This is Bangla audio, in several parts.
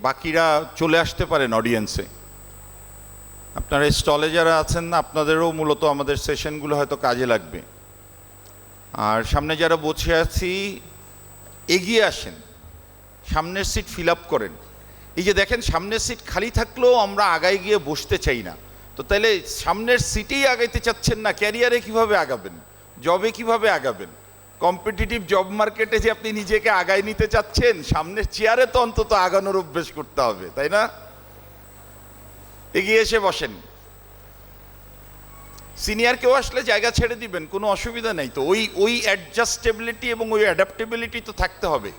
বাকিরা চলে আসতে পারেন অডিয়েন্সে। আপনারা স্টলে যারা আছেন আপনাদেরও মূলত আমাদের সেশনগুলো হয়তো কাজে লাগবে। আর সামনে যারা বসে আছি এগিয়ে আসেন, সামনের সিট ফিল আপ করেন। এই যে দেখেন সামনের সিট খালি থাকলেও আমরা আগায় গিয়ে বসতে চাই না, তো তাহলে সামনের সিটেই আগাইতে চাচ্ছেন না, ক্যারিয়ারে কিভাবে আগাবেন, জবে কিভাবে আগাবেন? কম্পিটিটিভ জব মার্কেটে যে আপনি নিজেকে আগায় নিতে চাচ্ছেন, সামনের চেয়ারে তো অন্তত আগানোর অভ্যেস করতে হবে, তাই না? এগিয়ে এসে বসেন। সিনিয়র কেউ আসলে জায়গা ছেড়ে দিবেন, কোনো অসুবিধা নেই। তো ওই অ্যাডজাস্টেবিলিটি এবং ওই অ্যাডাপ্টেবিলিটি তো থাকতে হবে।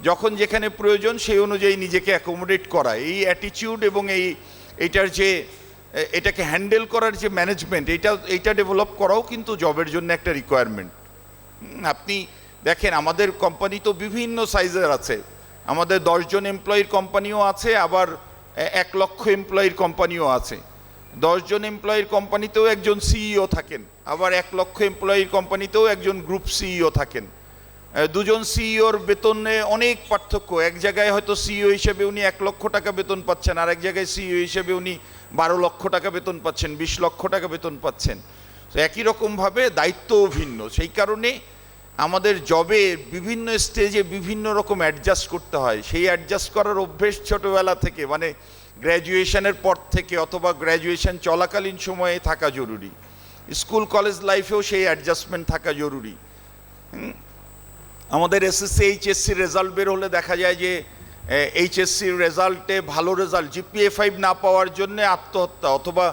যখন যেখানে প্রয়োজন সেই অনুযায়ী নিজেকে অ্যাকোমোডেট করা, এই অ্যাটিটিউড এবং এইটার যে এটাকে হ্যান্ডেল করার যে ম্যানেজমেন্ট, এইটা ডেভেলপ করাও কিন্তু জবের জন্য একটা রিকোয়ারমেন্ট। আপনি দেখেন আমাদের কোম্পানি তো বিভিন্ন সাইজের আছে। আমাদের 10 জন এমপ্লয়ির কোম্পানিও আছে, আবার 1 লক্ষ এমপ্লয়ির কোম্পানিও আছে। 10 জন এমপ্লয়ির কোম্পানিতেও একজন সিইও থাকেন, আবার 1 লক্ষ এমপ্লয়ির কোম্পানিতেও একজন গ্রুপ সিইও থাকেন। দুজন সিইওর বেতনে অনেক পার্থক্য। এক জায়গায় হয়তো সিইও হিসেবে উনি 1 লক্ষ টাকা বেতন পাচ্ছেন, আর এক জায়গায় সিইও হিসেবে উনি 12 লক্ষ টাকা বেতন পাচ্ছেন, 20 লক্ষ টাকা বেতন পাচ্ছেন। তো একই রকমভাবে দায়িত্বও ভিন্ন। সেই কারণে আমাদের জবে বিভিন্ন স্টেজে বিভিন্ন রকম অ্যাডজাস্ট করতে হয়। সেই অ্যাডজাস্ট করার অভ্যেস ছোটোবেলা থেকে, মানে গ্র্যাজুয়েশনের পর থেকে অথবা গ্র্যাজুয়েশন চলাকালীন সময়ে থাকা জরুরি। স্কুল কলেজ লাইফেও সেই অ্যাডজাস্টমেন্ট থাকা জরুরি। আমাদের এসএসসি এইচএসসির রেজাল্ট বের হলে দেখা যায় যে এইচএসসির রেজাল্টে ভালো রেজাল্ট, জিপিএ 5 না পাওয়ার জন্য আত্মহত্যা, অথবা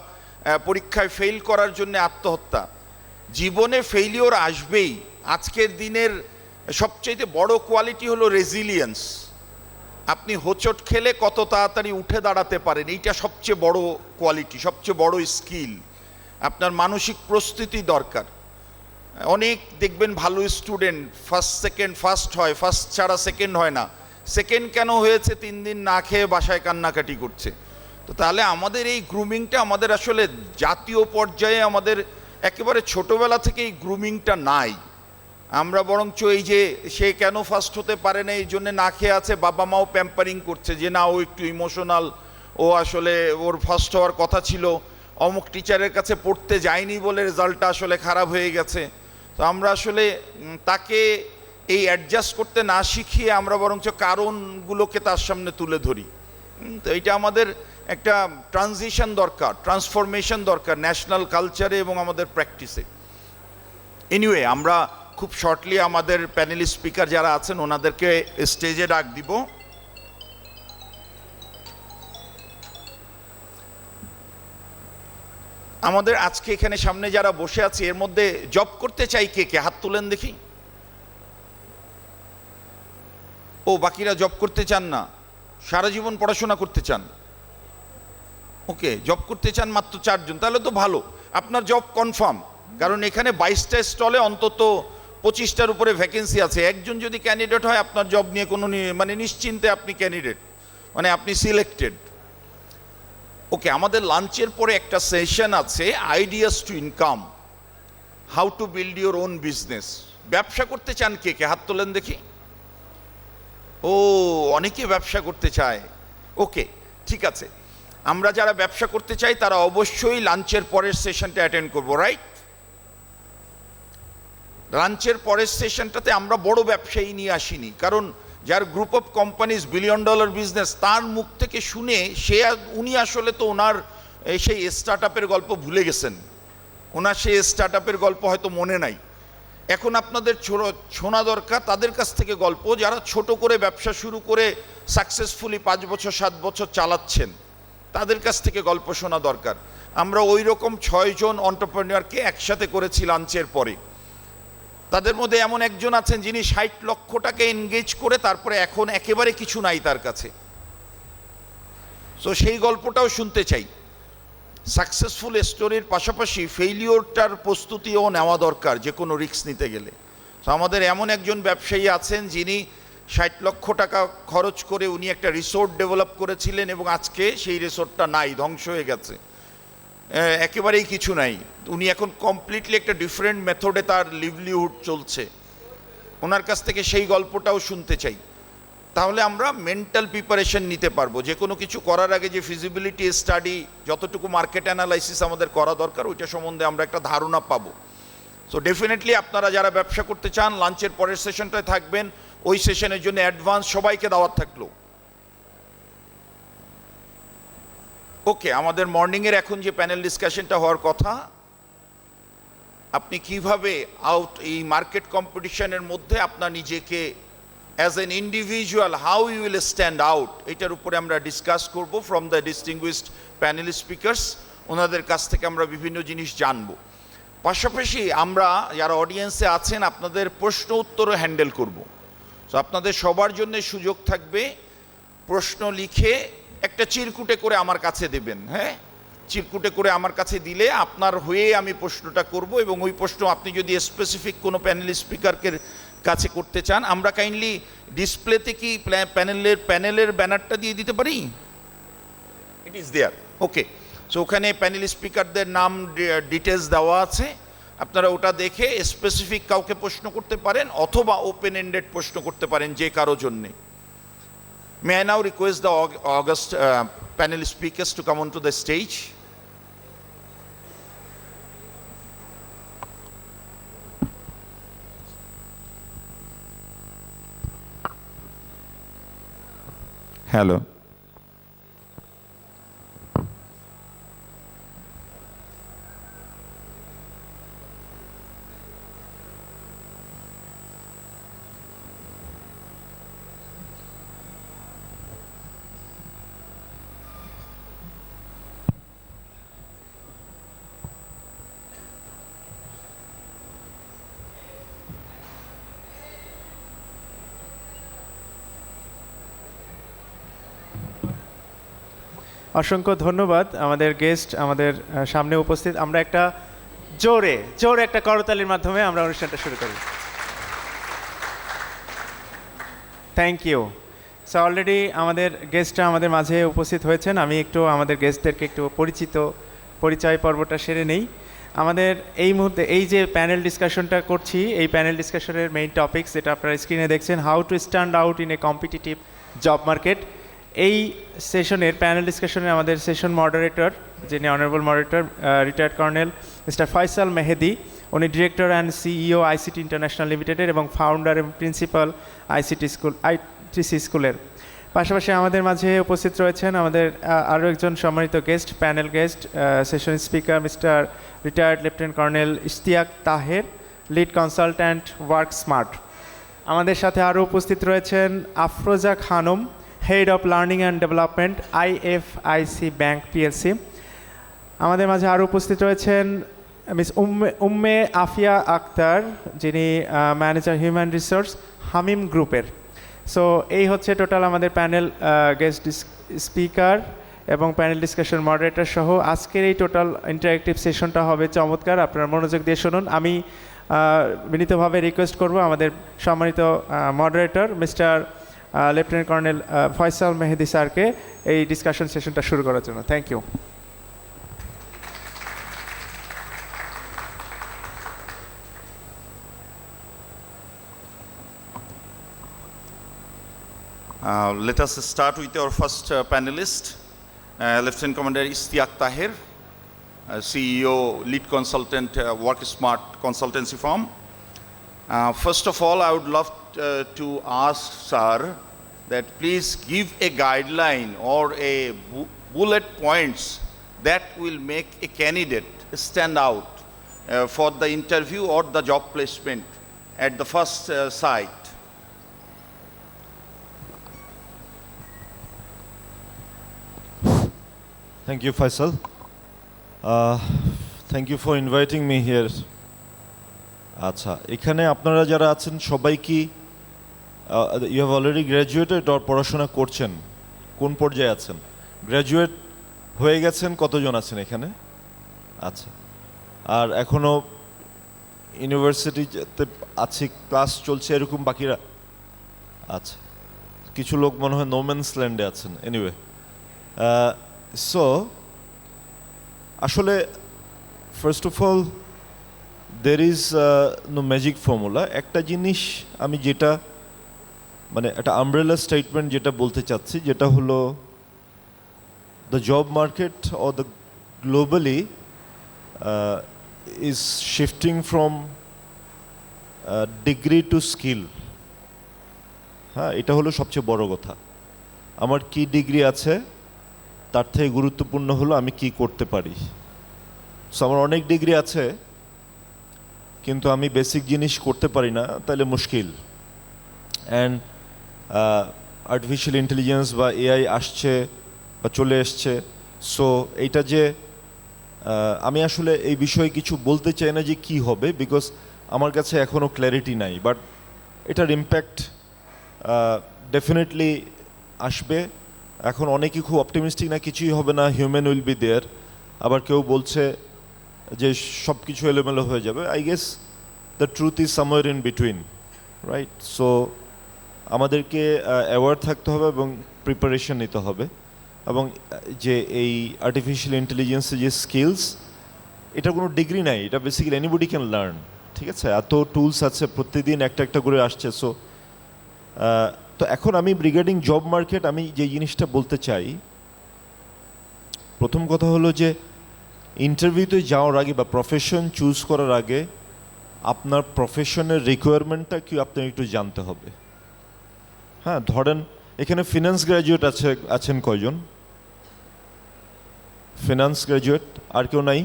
পরীক্ষায় ফেল করার জন্য আত্মহত্যা। জীবনে ফেইলিওর আসবেই। আজকের দিনের সবচেয়ে বড় কোয়ালিটি হলো রেজিলিয়েন্স। আপনি হোঁচট খেলে কত তাড়াতাড়ি উঠে দাঁড়াতে পারেন, এইটা সবচেয়ে বড় কোয়ালিটি, সবচেয়ে বড় স্কিল। আপনার মানসিক প্রস্তুতি দরকার। অনেক দেখবেন ভালো স্টুডেন্ট ফার্স্ট সেকেন্ড ফার্স্ট হয়, ফার্স্ট ছাড়া সেকেন্ড হয় না। সেকেন্ড কেন হয়েছে? 3 দিন না খেয়ে বাসায় কান্নাকাটি করছে। তো তাহলে আমাদের এই গ্রুমিংটা আমাদের আসলে জাতীয় পর্যায়ে আমাদের একেবারে ছোটোবেলা থেকে এই গ্রুমিংটা নাই। আমরা বরঞ্চ এই যে সে কেন ফার্স্ট হতে পারে না এই জন্যে না খেয়ে আছে, বাবা মাও প্যাম্পারিং করছে যে না ও একটু ইমোশনাল, ও আসলে ওর ফার্স্ট হওয়ার কথা ছিল, অমুক টিচারের কাছে পড়তে যায়নি বলে রেজাল্টটা আসলে খারাপ হয়ে গেছে। তো আমরা আসলে তাকে এই অ্যাডজাস্ট করতে না শিখিয়ে আমরা বরঞ্চ কারণগুলোকে তার সামনে তুলে ধরি। তো এইটা আমাদের একটা ট্রানজিশন দরকার, ট্রান্সফরমেশন দরকার ন্যাশনাল কালচারে এবং আমাদের প্র্যাকটিসে। এনিওয়ে, আমরা খুব শর্টলি আমাদের প্যানেলিস্ট স্পিকার যারা আছেন ওনাদেরকে স্টেজে ডাক দিব। আমাদের আজকে এখানে সামনে যারা বসে আছে এর মধ্যে জব করতে চাই কে কে? হাত তুলেন দেখি। ও, বাকিরা জব করতে চান না, সারা জীবন পড়াশোনা করতে চান। ওকে, জব করতে চান মাত্র 4 জন, তাহলে তো ভালো, আপনার জব কনফার্ম। কারণ এখানে 22টা স্টলে অন্তত 25টার উপরে ভ্যাকেন্সি আছে। একজন যদি ক্যান্ডিডেট হয় আপনার জব নিয়ে কোনো মানে নিশ্চিন্তে আপনি ক্যান্ডিডেট, মানে আপনি সিলেক্টেড। ওকে, আমাদের লাঞ্চের পরে একটা সেশন আছে, ideas two income, how to build your own business. ব্যবসা করতে চান কে কে? হাত তোলেন দেখি। ও, অনেকে ব্যবসা করতে চায়। ওকে, ঠিক আছে, আমরা যারা ব্যবসা করতে চাই তারা অবশ্যই লাঞ্চের পরের সেশনটা অ্যাটেন্ড করবো, রাইট? লাঞ্চের পরের সেশনটাতে আমরা বড় ব্যবসায়ী নিয়ে আসিনি, কারণ যার group of companies $1 billion business, তার মুখ থেকে শুনে উনি আসলে তো ওনার সেই স্টার্ট আপের গল্প ভুলে গেছেন, ওনার সেই স্টার্ট আপের গল্প হয়তো মনে নাই। এখন আপনাদের শোনা দরকার তাদের কাছ থেকে গল্প, যারা ছোট করে ব্যবসা শুরু করে সাকসেসফুলি 5 বছর 7 বছর চালাচ্ছেন, তাদের কাছ থেকে গল্প শোনা দরকার। আমরা ওই রকম 6 জন এন্টারপ্রেনিউরকে একসাথে করেছি লাঞ্চের পরে। তাদের মধ্যে এমন একজন আছেন যিনি 60 লক্ষ টাকা এনগেজ করে তারপরে এখন একেবারে কিছু নাই তার কাছে। সো সেই গল্পটাও শুনতে চাই। সাকসেসফুল স্টোরির পাশাপাশি ফেইলিওরটার প্রস্তুতিও নেওয়া দরকার যে কোনো রিস্ক নিতে গেলে। তো আমাদের এমন একজন ব্যবসায়ী আছেন যিনি 60 লক্ষ টাকা খরচ করে উনি একটা রিসোর্ট ডেভেলপ করেছিলেন এবং আজকে সেই রিসোর্টটা নাই, ধ্বংস হয়ে গেছে, একেবারেই কিছু নাই। উনি এখন কমপ্লিটলি একটা ডিফারেন্ট মেথডে তার লিভলিহুড চলছে। ওনার কাছ থেকে সেই গল্পটাও শুনতে চাই। তাহলে আমরা মেন্টাল প্রিপারেশন নিতে পারবো। যে কোনো কিছু করার আগে যে ফিজিবিলিটি স্টাডি, যতটুকু মার্কেট অ্যানালাইসিস আমাদের করা দরকার, ওইটা সম্বন্ধে আমরা একটা ধারণা পাবো। সো ডেফিনেটলি আপনারা যারা ব্যবসা করতে চান লাঞ্চের পরের সেশনটায় থাকবেন, ওই সেশনের জন্য অ্যাডভান্স সবাইকে দাওয়াত থাকলো। ওকে, আমাদের মর্নিংয়ের এখন যে প্যানেল ডিসকাশনটা হওয়ার কথা, আপনি কিভাবে এই মার্কেট কম্পিটিশনের মধ্যে আপনার নিজেকে as an individual how you will stand out, এটার উপরে আমরা ডিসকাস করব from the distinguished panel speakers. ওনাদের কাছ থেকে আমরা বিভিন্ন জিনিস জানবো। পাশাপাশি আমরা যারা অডিয়েন্সে আছেন আপনাদের প্রশ্ন উত্তরও হ্যান্ডেল করব। সো আপনাদের সবার জন্য সুযোগ থাকবে প্রশ্ন লিখে একটা চিরকুটে করে আমার কাছে দেবেন। হ্যাঁ, চিরকুটে করে আমার কাছে দিলে আপনার হয়ে আমি প্রশ্নটা করব, এবং ওই প্রশ্ন আপনি যদি স্পেসিফিক কোনো প্যানেল স্পিকারকে কাছে করতে চান, আমরা কাইন্ডলি ডিসপ্লেতে কি প্যানেলের ব্যানারটা দিয়ে দিতে পারি? It is there. Okay, so ওখানে প্যানেল স্পিকারদের নাম ডিটেলস দেওয়া আছে। আপনারা ওটা দেখে স্পেসিফিক কাউকে প্রশ্ন করতে পারেন অথবা ওপেন এন্ডেড প্রশ্ন করতে পারেন যে কারো জন্যে। May I now request the August panel speakers to come onto the stage? Hello. অসংখ্য ধন্যবাদ আমাদের গেস্ট আমাদের সামনে উপস্থিত। আমরা একটা জোরে একটা করতালির মাধ্যমে আমরা অনুষ্ঠানটা শুরু করি। Thank you. সো অলরেডি আমাদের গেস্টরা আমাদের মাঝে উপস্থিত হয়েছেন। আমি একটু আমাদের গেস্টদেরকে একটু পরিচয় পর্বটা সেরে নেই। আমাদের এই মুহূর্তে এই যে প্যানেল ডিসকাশনটা করছি, এই প্যানেল ডিসকাশনের মেইন টপিকস যেটা আপনারা স্ক্রিনে দেখছেন, how to stand out in a competitive job market. এই সেশনের প্যানেল ডিসকাশনে আমাদের সেশন মডারেটর, যিনি honourable moderator retired colonel mister Faisal Mehedi, উনি director and CEO ICT international লিমিটেডের এবং ফাউন্ডার এবং প্রিন্সিপাল আইটিসি স্কুলের। পাশাপাশি আমাদের মাঝে উপস্থিত রয়েছেন আমাদের আরও একজন সম্মানিত guest, panel guest, session speaker mister retired lieutenant colonel Ishtiaq Taher, lead consultant work smart. আমাদের সাথে আরও উপস্থিত রয়েছেন Afroza Khanam, head of learning and development IFIC bank PLC. আমাদের মাঝে আরও উপস্থিত রয়েছেন মিস উম্মে আফিয়া আক্তার, যিনি ম্যানেজার হিউম্যান রিসোর্স হামিম গ্রুপের। সো এই হচ্ছে টোটাল আমাদের প্যানেল গেস্ট স্পিকার এবং প্যানেল ডিসকাশন মডারেটর সহ আজকের এই টোটাল ইন্টারেক্টিভ সেশনটা হবে চমৎকার। আপনারা মনোযোগ দিয়ে শুনুন। আমি বিনীতভাবে রিকোয়েস্ট করব আমাদের সম্মানিত moderator mister lieutenant colonel Faisal Mehedi স্যারকে এই ডিসকাশন সেশনটা শুরু করার জন্য। Thank you. Let us start with our first panelist, Lieutenant Commander Ishtiaq Taher, CEO, lead consultant, Work Smart consultancy firm. First of all, I would love to ask sir that please give a guideline or a bullet points that will make a candidate stand out for the interview or the job placement at the first sight. Thank you, Faisal. Thank you for inviting me here. আচ্ছা, এখানে আপনারা যারা আছেন সবাই কি you have already graduated or পড়াশোনা করছেন? কোন পর্যায়ে আছেন? গ্র্যাজুয়েট হয়ে গেছেন কতজন আছেন এখানে? আচ্ছা, আর এখনও ইউনিভার্সিটিতে আছে, ক্লাস চলছে এরকম বাকিরা? আচ্ছা, কিছু লোক মনে হয় নোম্যান্স ল্যান্ডে আছেন। এনিওয়ে, সো আসলে first of all there is no magic formula. একটা জিনিস আমি যেটা মানে একটা আমব্রেলা স্টেটমেন্ট যেটা বলতে চাচ্ছি, যেটা হলো the job market or the globally is shifting from degree to skill. হ্যাঁ, এটা হলো সবচেয়ে বড় কথা। আমার কি ডিগ্রি আছে তার থেকে গুরুত্বপূর্ণ হলো আমি কি করতে পারি। সো আমার অনেক ডিগ্রি আছে কিন্তু আমি বেসিক জিনিস করতে পারি না, তাহলে মুশকিল। অ্যান্ড আর্টিফিশিয়াল ইন্টেলিজেন্স বা এআই আসছে বা চলে এসছে, সো এইটা যে আমি আসলে এই বিষয়ে কিছু বলতে চাই না যে কি হবে, বিকজ আমার কাছে এখনও ক্ল্যারিটি নাই। বাট এটার ইম্প্যাক্ট ডেফিনেটলি আসবে। এখন অনেকেই খুব অপটিমিস্টিক না কিছুই হবে না, হিউম্যান উইল বি দেয়ার। আবার কেউ বলছে যে সব কিছু এলোমেলো হয়ে যাবে। I guess the truth is somewhere in between, right? So আমাদেরকে অ্যাওয়ার থাকতে হবে এবং প্রিপারেশন নিতে হবে। এবং যে এই আর্টিফিশিয়াল ইন্টেলিজেন্সের যে স্কিলস, এটা কোনো ডিগ্রি নাই, এটা বেসিক্যালি এনিবডি ক্যান লার্ন। ঠিক আছে, এত টুলস আছে, প্রতিদিন একটা একটা করে আসছে। সো তো এখন আমি রিগার্ডিং জব মার্কেট আমি যে জিনিসটা বলতে চাই, প্রথম কথা হলো যে ইন্টারভিউতে যাওয়ার আগে বা প্রফেশন চুজ করার আগে আপনার প্রফেশনের রিকোয়ারমেন্টটা কি আপনার একটু জানতে হবে। হ্যাঁ, ধরেন এখানে ফিনান্স গ্র্যাজুয়েট আছেন কয়জন? ফিনান্স গ্র্যাজুয়েট আর কেউ নাই?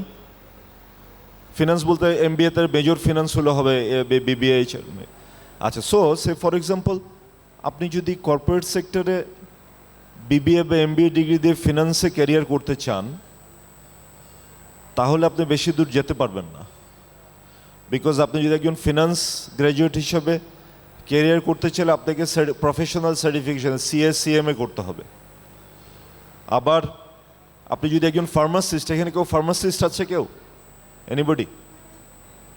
ফিনান্স বলতে এমবিএ তে মেজর ফিনান্স হলে হবে, বিবিএ। আচ্ছা, সো সে ফর এক্সাম্পল আপনি যদি কর্পোরেট সেক্টরে বিবিএ বা এমবিএ ডিগ্রি দিয়ে ফিনান্সে ক্যারিয়ার করতে চান, তাহলে আপনি বেশি দূর যেতে পারবেন না। বিকজ আপনি যদি একজন ফিনান্স গ্র্যাজুয়েট হিসাবে ক্যারিয়ার করতে চাইলে আপনাকে প্রফেশনাল সার্টিফিকেশন সিএসসিএমএ করতে হবে। আবার আপনি যদি একজন ফার্মাসিস্ট, এখানে কেউ ফার্মাসিস্ট আছে? কেউ? Anybody?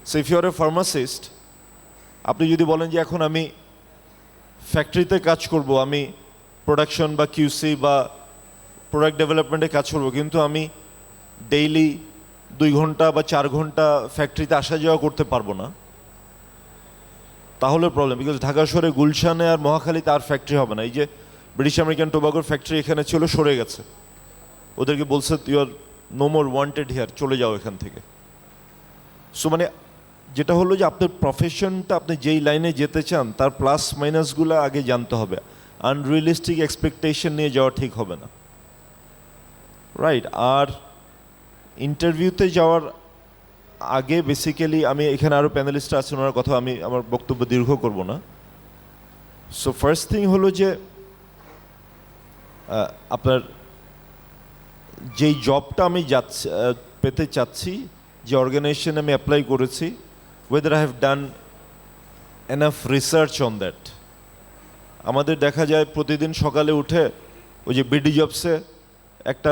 So if you are a pharmacist, আপনি যদি বলেন যে এখন আমি ফ্যাক্টরিতে কাজ করব, আমি প্রোডাকশন বা কিউসি বা প্রোডাক্ট ডেভেলপমেন্টে কাজ করব, কিন্তু আমি ডেইলি 2 ঘন্টা বা 4 ঘন্টা ফ্যাক্টরিতে আসা যাওয়া করতে পারবো না, তাহলে প্রবলেম। বিকজ ঢাকা শহরে গুলশানে আর মহাখালীতে আর ফ্যাক্টরি হবে না। এই যে ব্রিটিশ আমেরিকান টোবাকোর ফ্যাক্টরি এখানে ছিল, সরে গেছে, ওদেরকে বলছে you are no more wanted here, চলে যাও এখান থেকে। সো মানে যেটা হলো যে আপনার প্রফেশনটা, আপনি যেই লাইনে যেতে চান তার প্লাস মাইনাসগুলো আগে জানতে হবে। আনরিয়েলিস্টিক এক্সপেকটেশন নিয়ে যাওয়া ঠিক হবে না, রাইট? আর ইন্টারভিউতে যাওয়ার আগে বেসিক্যালি আমি এখানে আরও প্যানেলিস্ট আছেন, ওনার কথা আমি আমার বক্তব্য দীর্ঘ করব না। সো ফার্স্ট থিং হলো যে আপনার যেই জবটা আমি পেতে চাচ্ছি, যে অর্গানাইজেশনে আমি অ্যাপ্লাই করেছি, whether I have done enough research on that. আমাদের দেখা যায় প্রতিদিন সকালে উঠে ওই যে বিডি জবসে একটা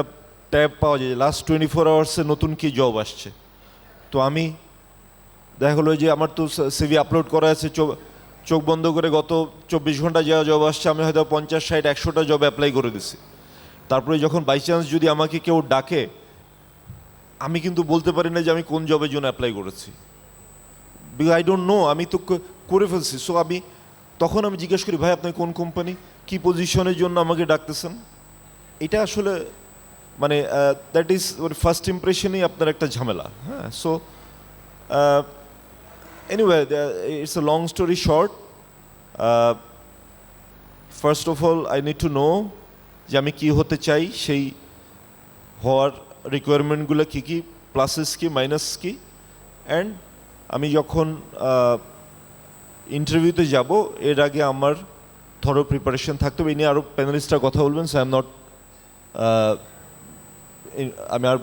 ট্যাব পাওয়া যায়, লাস্ট 24 আওয়ার্সে নতুন কি জব আসছে। তো আমি দেখা হলো যে আমার তো সিভি আপলোড করা আছে, চোখ বন্ধ করে গত 24 ঘন্টা যা জব আসছে আমি হয়তো 50, 60, 100টা জব অ্যাপ্লাই করে দিছি। তারপরে যখন বাই চান্স যদি আমাকে কেউ ডাকে, আমি কিন্তু বলতে পারি না যে আমি কোন জবের জন্য অ্যাপ্লাই করেছি, বিকজ আই ডোন্ট নো, আমি তো করে ফেলছি। সো তখন আমি জিজ্ঞেস করি, ভাই আপনি কোন কোম্পানি, কি পজিশনের জন্য আমাকে ডাকতেছেন? এটা আসলে মানে দ্যাট ইজ ফার্স্ট ইমপ্রেশনই আপনার একটা ঝামেলা। হ্যাঁ, so anyway it's a long story short. First of all I need to know যে আমি কি হতে চাই, সেই হওয়ার রিকোয়ারমেন্টগুলো কী কী, প্লাসেস কি মাইনাস কি। অ্যান্ড আমি যখন ইন্টারভিউতে যাব এর আগে আমার থরো প্রিপারেশন থাকতে হবে। এই নিয়ে আরও প্যানেলিস্টরা কথা বলবেন, সো আই এম নট, আমি আর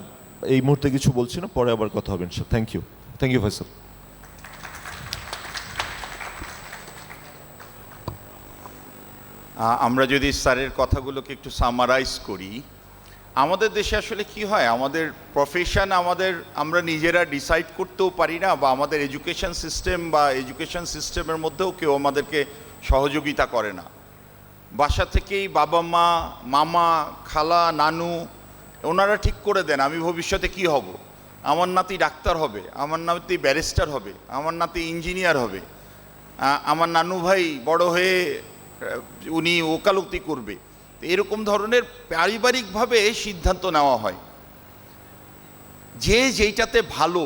এই মুহূর্তে কিছু বলছি না, পরে আবার কথা হবে। Thank you Faisal. আমরা যদি স্যারের কথাগুলোকে একটু সামারাইজ করি, আমাদের দেশে আসলে কি হয়, আমাদের প্রফেশন আমরা নিজেরা ডিসাইড করতেও পারি না, বা আমাদের এডুকেশন সিস্টেমের মধ্যেও কেউ আমাদেরকে সহযোগিতা করে না। বাসা থেকেই বাবা মা, মামা, খালা, নানু ওনারা ঠিক করে দেন আমি ভবিষ্যতে কি হব। আমার নাতি ডাক্তার হবে, আমার নাতি ব্যারিস্টার হবে, আমার নাতি ইঞ্জিনিয়ার হবে, আমার নানু ভাই বড় হয়ে উনি ওকালতি করবে। এরকম ধরনের পারিবারিকভাবে সিদ্ধান্ত নেওয়া হয় যে যেইটাতে ভালো।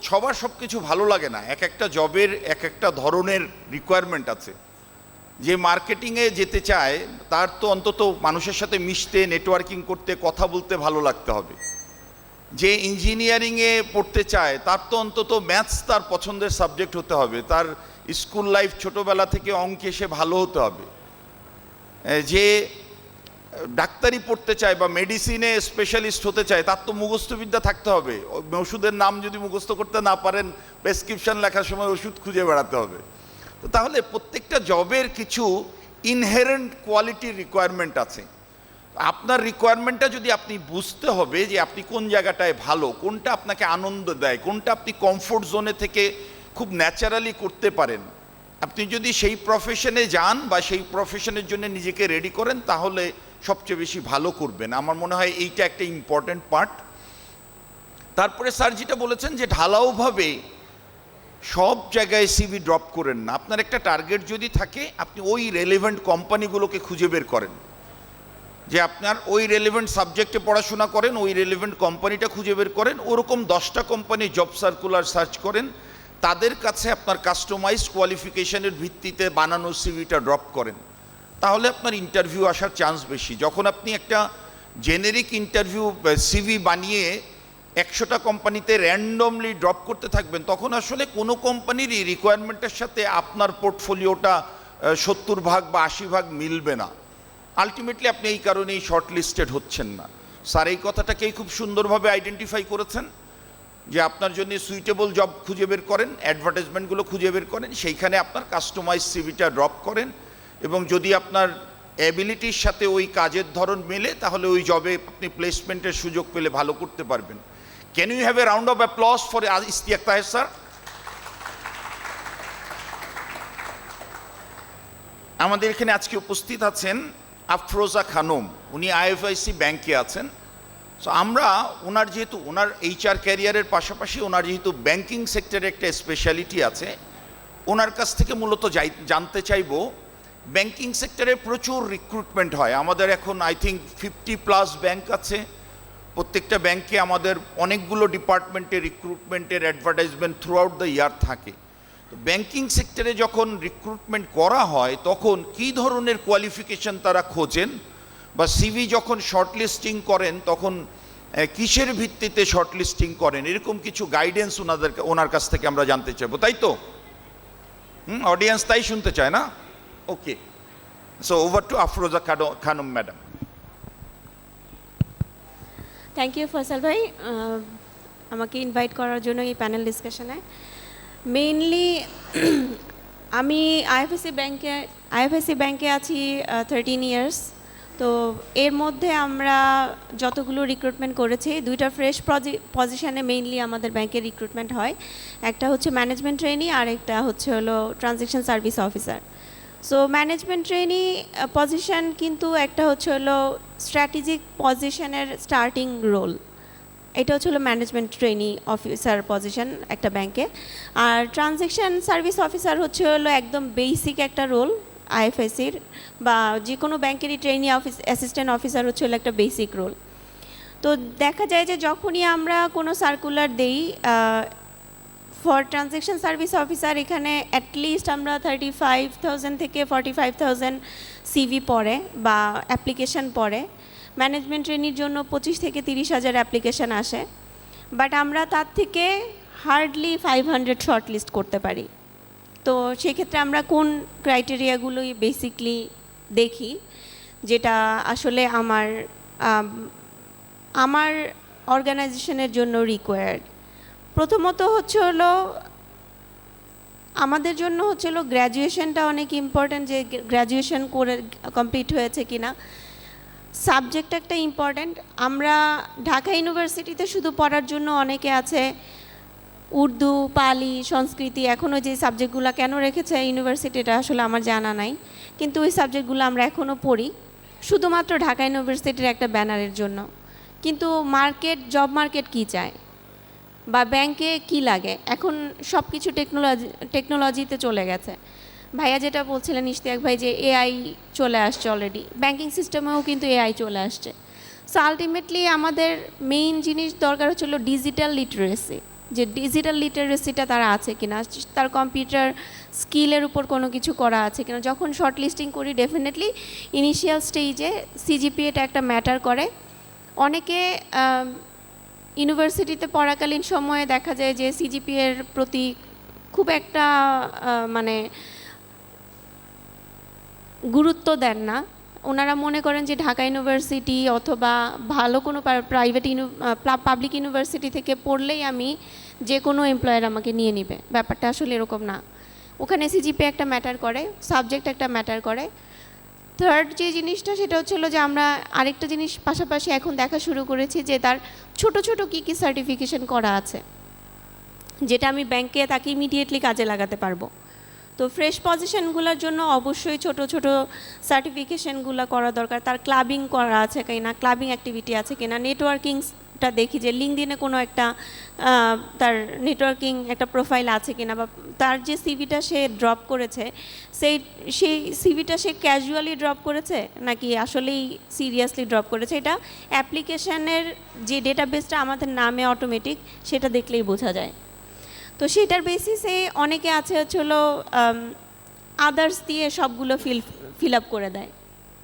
সবার সব কিছু ভালো লাগে না, এক একটা জবের এক একটা ধরনের রিকোয়ারমেন্ট আছে। যে মার্কেটিংয়ে যেতে চায় তার তো অন্তত মানুষের সাথে মিশতে, নেটওয়ার্কিং করতে, কথা বলতে ভালো লাগতে হবে। যে ইঞ্জিনিয়ারিংয়ে পড়তে চায় তার তো অন্তত ম্যাথস তার পছন্দের সাবজেক্ট হতে হবে, তার স্কুল লাইফ ছোটোবেলা থেকে অঙ্কে সে ভালো হতে হবে। যে ডাক্তারি পড়তে চায় বা মেডিসিনে স্পেশালিস্ট হতে চায় তার তো মুখস্থবিদ্যা থাকতে হবে। ওষুধের নাম যদি মুখস্থ করতে না পারেন, প্রেসক্রিপশন লেখার সময় ওষুধ খুঁজে বেড়াতে হবে। তো তাহলে প্রত্যেকটা জবের কিছু ইনহেরেন্ট কোয়ালিটির রিকোয়ারমেন্ট আছে। আপনার রিকোয়ারমেন্টটা যদি আপনি বুঝতে হবে যে আপনি কোন জায়গাটায় ভালো, কোনটা আপনাকে আনন্দ দেয়, কোনটা আপনি কমফোর্ট জোনে থেকে খুব ন্যাচারালি করতে পারেন, আপনি যদি সেই প্রফেশনে যান বা সেই প্রফেশনের জন্য নিজেকে রেডি করেন তাহলে সবচেয়ে বেশি ভালো করবেন। আমার মনে হয় এইটা একটা ইম্পর্ট্যান্ট পার্ট। তারপরে স্যার যেটা বলেছেন যে ঢালাওভাবে সব জায়গায় সিভি ড্রপ করেন না। আপনার একটা টার্গেট যদি থাকে আপনি ওই রেলেভেন্ট কোম্পানিগুলোকে খুঁজে বের করেন, যে আপনার ওই রেলেভেন্ট সাবজেক্টে পড়াশোনা করেন, ওই রেলেভেন্ট কোম্পানিটা খুঁজে বের করেন, ওরকম 10টা কোম্পানি জব সার্কুলার সার্চ করেন, তাদের কাছে আপনার কাস্টমাইজড কোয়ালিফিকেশনের ভিত্তিতে বানানো সিভিটা ড্রপ করেন, তাহলে আপনার ইন্টারভিউ আসার চান্স বেশি। যখন আপনি একটা জেনেরিক ইন্টারভিউ সিভি বানিয়ে 100টা কোম্পানিতে র্যান্ডমলি ড্রপ করতে থাকবেন, তখন আসলে কোনো কোম্পানিরই রিকোয়ারমেন্টের সাথে আপনার পোর্টফোলিওটা 70% বা 80% মিলবে না। আলটিমেটলি আপনি এই কারণেই শর্ট লিস্টেড হচ্ছেন না। স্যার এই কথাটাকেই খুব সুন্দরভাবে আইডেন্টিফাই করেছেন যে আপনার জন্য সুইটেবল জব খুঁজে বের করেন, অ্যাডভার্টাইজমেন্টগুলো খুঁজে বের করেন, সেইখানে আপনার কাস্টমাইজ সিভিটা ড্রপ করেন, এবং যদি আপনার অ্যাবিলিটির সাথে ওই কাজের ধরন মেলে তাহলে ওই জবে আপনি প্লেসমেন্টের সুযোগ পেলে ভালো করতে পারবেন। Can you have a round of applause for Ishtiaq Taher sir? আমাদের এখানে আজকে উপস্থিত আছেন আফরোজা খানম, উনি আইএফআইসি ব্যাংকে আছেন। সো আমরা ওনার যেহেতু ওনার এইচআর ক্যারিয়ারের পাশাপাশি ওনার যেহেতু ব্যাংকিং সেক্টরে একটা স্পেশালিটি আছে, ওনার কাছ থেকে মূলত জানতে চাইব ব্যাংকিং সেক্টরে প্রচুর রিক্রুটমেন্ট হয়। আমাদের এখন আই থিঙ্ক 50+ ব্যাংক আছে। প্রত্যেকটা ব্যাংকে আমাদের অনেকগুলো ডিপার্টমেন্টে রিক্রুটমেন্টের advertisement throughout the year থাকে। তো ব্যাংকিং সেক্টরে যখন রিক্রুটমেন্ট করা হয় তখন কী ধরনের কোয়ালিফিকেশন তারা খোঁজেন, বা সিভি যখন শর্টলিস্টিং করেন তখন কিসের ভিত্তিতে শর্টলিস্টিং করেন, এরকম কিছু গাইডেন্স ওনার কাছ থেকে আমরা জানতে চাইবো, তাই তো? অডিয়েন্স তাই শুনতে চায় না? Okay, so over to Afroza Khanam madam. Thank you Faisal ভাই আমাকে ইনভাইট করার জন্য এই প্যানেল ডিসকাশনে। মেইনলি আমি আইএফএসসি ব্যাংকে আছি 13 ইয়ার্স। তো এর মধ্যে আমরা যতগুলো রিক্রুটমেন্ট করেছি, 2টা ফ্রেশ পজিশনে মেইনলি আমাদের ব্যাংকে রিক্রুটমেন্ট হয়। একটা হচ্ছে ম্যানেজমেন্ট ট্রেনি আর একটা হচ্ছে হলো transaction service officer. So management trainee position কিন্তু একটা হচ্ছে হলো স্ট্র্যাটেজিক পজিশনের স্টার্টিং রোল, এটা হচ্ছে হলো ম্যানেজমেন্ট ট্রেনি অফিসার পজিশন একটা ব্যাংকে। আর ট্রানজ্যাকশন সার্ভিস অফিসার হচ্ছে হলো একদম বেসিক একটা রোল আইএফএসির বা যে কোনো ব্যাংকেরই ট্রেনি অ্যাসিস্ট্যান্ট অফিসার হচ্ছে হলো একটা বেসিক রোল। তো দেখা যায় যে যখনই আমরা কোনো সার্কুলার দেই ফর ট্রানজ্যাকশন সার্ভিস অফিসার, এখানে অ্যাটলিস্ট আমরা 35,000 থেকে 45,000 সিভি পড়ে বা অ্যাপ্লিকেশন পড়ে। ম্যানেজমেন্ট ট্রেনির জন্য 25 থেকে 30,000 অ্যাপ্লিকেশন আসে, বাট আমরা তার থেকে হার্ডলি 500 শর্ট লিস্ট করতে পারি। তো সেক্ষেত্রে আমরা কোন ক্রাইটেরিয়াগুলোই বেসিকলি দেখি, যেটা আসলে আমার অর্গানাইজেশনের জন্য রিকোয়ার্ড। প্রথমত হচ্ছে হলো আমাদের জন্য হচ্ছে হলো গ্র্যাজুয়েশনটা অনেক ইম্পর্ট্যান্ট, যে গ্র্যাজুয়েশন করে কমপ্লিট হয়েছে কিনা। সাবজেক্ট একটা ইম্পর্ট্যান্ট। আমরা ঢাকা ইউনিভার্সিটিতে শুধু পড়ার জন্য অনেকে আছে উর্দু, পালি, সংস্কৃতি, এখনও যে সাবজেক্টগুলো কেন রেখেছে ইউনিভার্সিটিটা আসলে আমার জানা নাই, কিন্তু ওই সাবজেক্টগুলো আমরা এখনও পড়ি শুধুমাত্র ঢাকা ইউনিভার্সিটির একটা ব্যানারের জন্য। কিন্তু জব মার্কেট কী চায় বা ব্যাংকে কি লাগে, এখন সব কিছু টেকনোলজিতে চলে গেছে। ভাইয়া যেটা বলছিলেন ইশতিয়াক ভাই যে এআই চলে আসছে অলরেডি, ব্যাংকিং সিস্টেমেও কিন্তু এআই চলে আসছে। সো আলটিমেটলি আমাদের মেইন জিনিস দরকার হচ্ছিল ডিজিটাল লিটারেসি, যে ডিজিটাল লিটারেসিটা তারা আছে কিনা, তার কম্পিউটার স্কিলের উপর কোনো কিছু করা আছে কিনা। যখন শর্ট লিস্টিং করি ডেফিনেটলি ইনিশিয়াল স্টেজে সিজিপিএটা একটা ম্যাটার করে। অনেকে ইউনিভার্সিটিতে পড়াকালীন সময়ে দেখা যায় যে সিজিপিএর প্রতি খুব একটা মানে গুরুত্ব দেন না। ওনারা মনে করেন যে ঢাকা ইউনিভার্সিটি অথবা ভালো কোনো প্রাইভেট পাবলিক ইউনিভার্সিটি থেকে পড়লেই আমি যে কোনো এমপ্লয়ার আমাকে নিয়ে নেবে। ব্যাপারটা আসলে এরকম না। ওখানে সিজিপিএ একটা ম্যাটার করে, সাবজেক্ট একটা ম্যাটার করে। থার্ড যে জিনিসটা সেটা হচ্ছিলো যে আমরা আরেকটা জিনিস পাশাপাশি এখন দেখা শুরু করেছি যে তার ছোট ছোট কী কী সার্টিফিকেশন করা আছে, যেটা আমি ব্যাংকে তাকে ইমিডিয়েটলি কাজে লাগাতে পারবো। তো ফ্রেশ পজিশনগুলোর জন্য অবশ্যই ছোট ছোট সার্টিফিকেশনগুলো করা দরকার। তার ক্লাবিং করা আছে কিনা, ক্লাবিং অ্যাক্টিভিটি আছে কিনা, নেটওয়ার্কিংটা দেখি যে লিঙ্কডইনে কোনো একটা তার নেটওয়ার্কিং একটা প্রোফাইল আছে কিনা, বা তার যে সিভিটা সে ড্রপ করেছে সেই সিভিটা সে ক্যাজুয়ালি ড্রপ করেছে নাকি আসলেই সিরিয়াসলি ড্রপ করেছে। এটা অ্যাপ্লিকেশানের যে ডেটাবেসটা আমাদের নামে অটোমেটিক, সেটা দেখলেই বোঝা যায়। তো সেটার বেসিসে অনেকে আছে হচ্ছিল আদার্স দিয়ে সবগুলো ফিল আপ করে দেয়।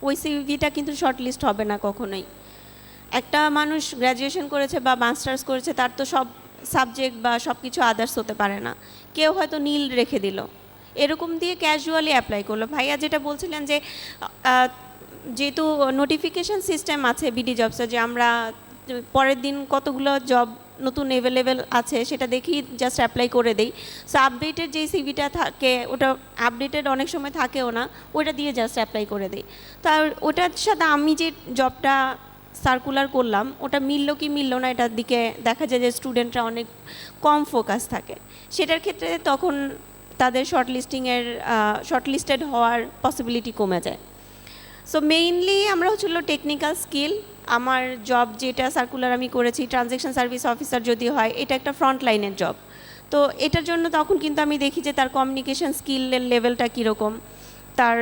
ওই সিভিটা কিন্তু শর্ট লিস্ট হবে না কখনোই। একটা মানুষ গ্র্যাজুয়েশন করেছে বা মাস্টার্স করেছে, তার তো সব সাবজেক্ট বা সব কিছু আদার্স হতে পারে না। কেউ হয়তো নীল রেখে দিল, এরকম দিয়ে ক্যাজুয়ালি অ্যাপ্লাই করলো। ভাইয়া যেটা বলছিলেন যে যেহেতু নোটিফিকেশান সিস্টেম আছে বিডি জবসে, যে আমরা পরের দিন কতগুলো জব নতুন অ্যাভেলেবেল আছে সেটা দেখি জাস্ট অ্যাপ্লাই করে দেই। সো আপডেটেড যেই সিভিটা থাকে ওটা আপডেটেড অনেক সময় থাকেও না, ওটা দিয়ে জাস্ট অ্যাপ্লাই করে দিই। তার ওটার সাথে আমি যে জবটা সার্কুলার করলাম ওটা মিললো কি মিললো না এটার দিকে দেখা যায় যে স্টুডেন্টরা অনেক কম ফোকাস থাকে। সেটার ক্ষেত্রে তখন তাদের শর্টলিস্টেড হওয়ার পসিবিলিটি কমে যায়। সো মেইনলি আমরা হচ্ছিলো টেকনিক্যাল স্কিল। আমার জব যেটা সার্কুলার আমি করেছি ট্রানজ্যাকশন সার্ভিস অফিসার যদি হয়, এটা একটা ফ্রন্ট লাইনের জব। তো এটার জন্য তখন কিন্তু আমি দেখি যে তার কমিউনিকেশন স্কিলের লেভেলটা কীরকম, তার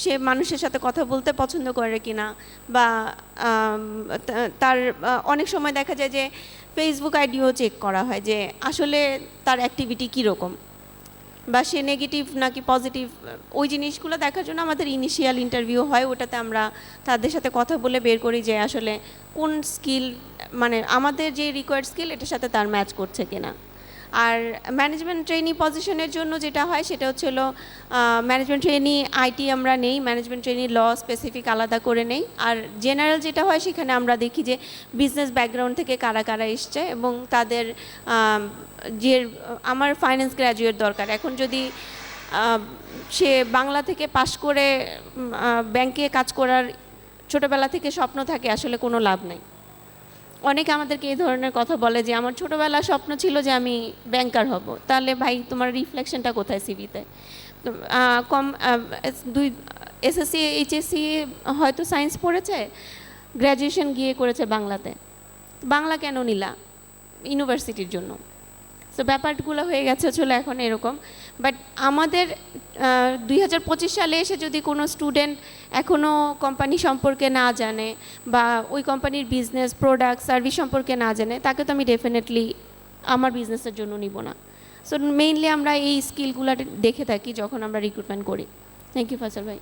সে মানুষের সাথে কথা বলতে পছন্দ করে কিনা, বা তার অনেক সময় দেখা যায় যে ফেসবুক আইডিও চেক করা হয় যে আসলে তার অ্যাক্টিভিটি কীরকম, বা সে নেগেটিভ নাকি পজিটিভ। ওই জিনিসগুলো দেখার জন্য আমাদের ইনিশিয়াল ইন্টারভিউ হয়, ওটাতে আমরা তাদের সাথে কথা বলে বের করি যে আসলে কোন স্কিল মানে আমাদের যে রিকোয়ার্ড স্কিল এটার সাথে তার ম্যাচ করছে কিনা। আর ম্যানেজমেন্ট ট্রেনি পজিশনের জন্য যেটা হয় সেটা হচ্ছে ম্যানেজমেন্ট ট্রেনি আইটি আমরা নেই, ম্যানেজমেন্ট ট্রেনি ল স্পেসিফিক আলাদা করে নেই। আর জেনারেল যেটা হয় সেখানে আমরা দেখি যে বিজনেস ব্যাকগ্রাউন্ড থেকে কারা কারা এসছে এবং তাদের যে আমার ফাইন্যান্স গ্র্যাজুয়েট দরকার, এখন যদি সে বাংলা থেকে পাশ করে ব্যাংকে কাজ করার ছোটোবেলা থেকে স্বপ্ন থাকে, আসলে কোনো লাভ নেই। অনেকে আমাদেরকে এই ধরনের কথা বলে যে আমার ছোটোবেলার স্বপ্ন ছিল যে আমি ব্যাংকার হব। তাহলে ভাই তোমার রিফ্লেকশনটা কোথায় সিভিতে? এসএসসি এইচএসসি হয়তো সায়েন্স পড়েছে, গ্র্যাজুয়েশন গিয়ে করেছে বাংলাতে। বাংলা কেন নিলা? ইউনিভার্সিটির জন্য। সো ব্যাপারগুলো হয়ে গেছে চলে এখন এরকম। বাট আমাদের 2025 সালে এসে যদি কোনো স্টুডেন্ট এখনও কোম্পানি সম্পর্কে না জানে বা ওই কোম্পানির বিজনেস প্রোডাক্ট সার্ভিস সম্পর্কে না জানে, তাকে তো আমি ডেফিনেটলি আমার বিজনেসের জন্য নিব না। সো মেইনলি আমরা এই স্কিলগুলো দেখে থাকি যখন আমরা রিক্রুটমেন্ট করি। থ্যাংক ইউ ফয়সাল ভাই।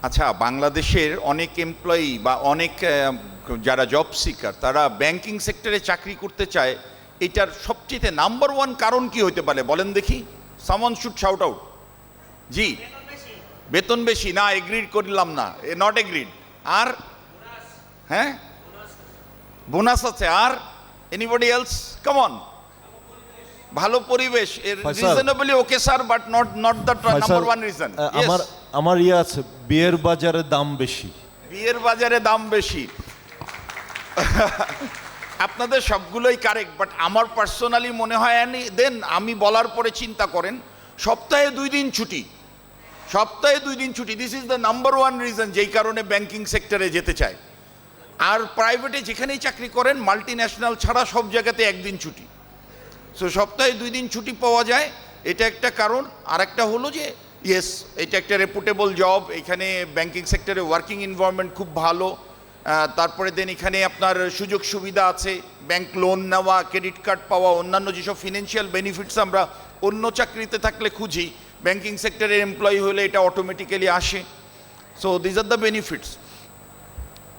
আচ্ছা, বাংলাদেশের অনেক এমপ্লয়ি বা অনেক যারা জব সিকার তারা ব্যাংকিং সেক্টরে চাকরি করতে চায়, এটার সবচেয়ে নাম্বার ওয়ান কারণ কি হতে পারে বলেন দেখি? Someone should shout out. জি, বেতন বেশি না, এগ্রিড করলাম না, নট এগ্রিড। আর হ্যাঁ, বোনাস আছে। আর এনিবডি এলস? Come on. ভালো পরিবেশ, reasonably okay sir, but not the number one reason. আমার ইয়ে আছে, বিয়ের বাজারে দাম বেশি। বিয়ের বাজারে দাম বেশি। আপনাদের সবগুলোই কারেক্ট, বাট আমার পার্সোনালি মনে হয় দেন আমি বলার পরে চিন্তা করেন, সপ্তাহে 2 দিন ছুটি, সপ্তাহে 2 দিন ছুটি, this is the number one reason যেই কারণে ব্যাংকিং সেক্টরে যেতে চায়। আর প্রাইভেটে যেখানেই চাকরি করেন মাল্টি ন্যাশনাল ছাড়া সব জায়গাতে একদিন ছুটি, সো সপ্তাহে 2 দিন ছুটি পাওয়া যায়, এটা একটা কারণ। আর একটা হলো যে ইয়েস, এটা একটা রেপুটেবল জব, এখানে ব্যাংকিং সেক্টরে ওয়ার্কিং এনভায়রনমেন্ট খুব ভালো। তারপরে দেন এখানে আপনার সুযোগ সুবিধা আছে, ব্যাংক লোন নেওয়া, ক্রেডিট কার্ড পাওয়া, অন্যান্য যেসব ফিনান্সিয়াল বেনিফিটস আমরা অন্য চাকরিতে থাকলে খুঁজি, ব্যাংকিং সেক্টরের এমপ্লয়ি হলে এটা অটোমেটিক্যালি আসে। So these are the benefits.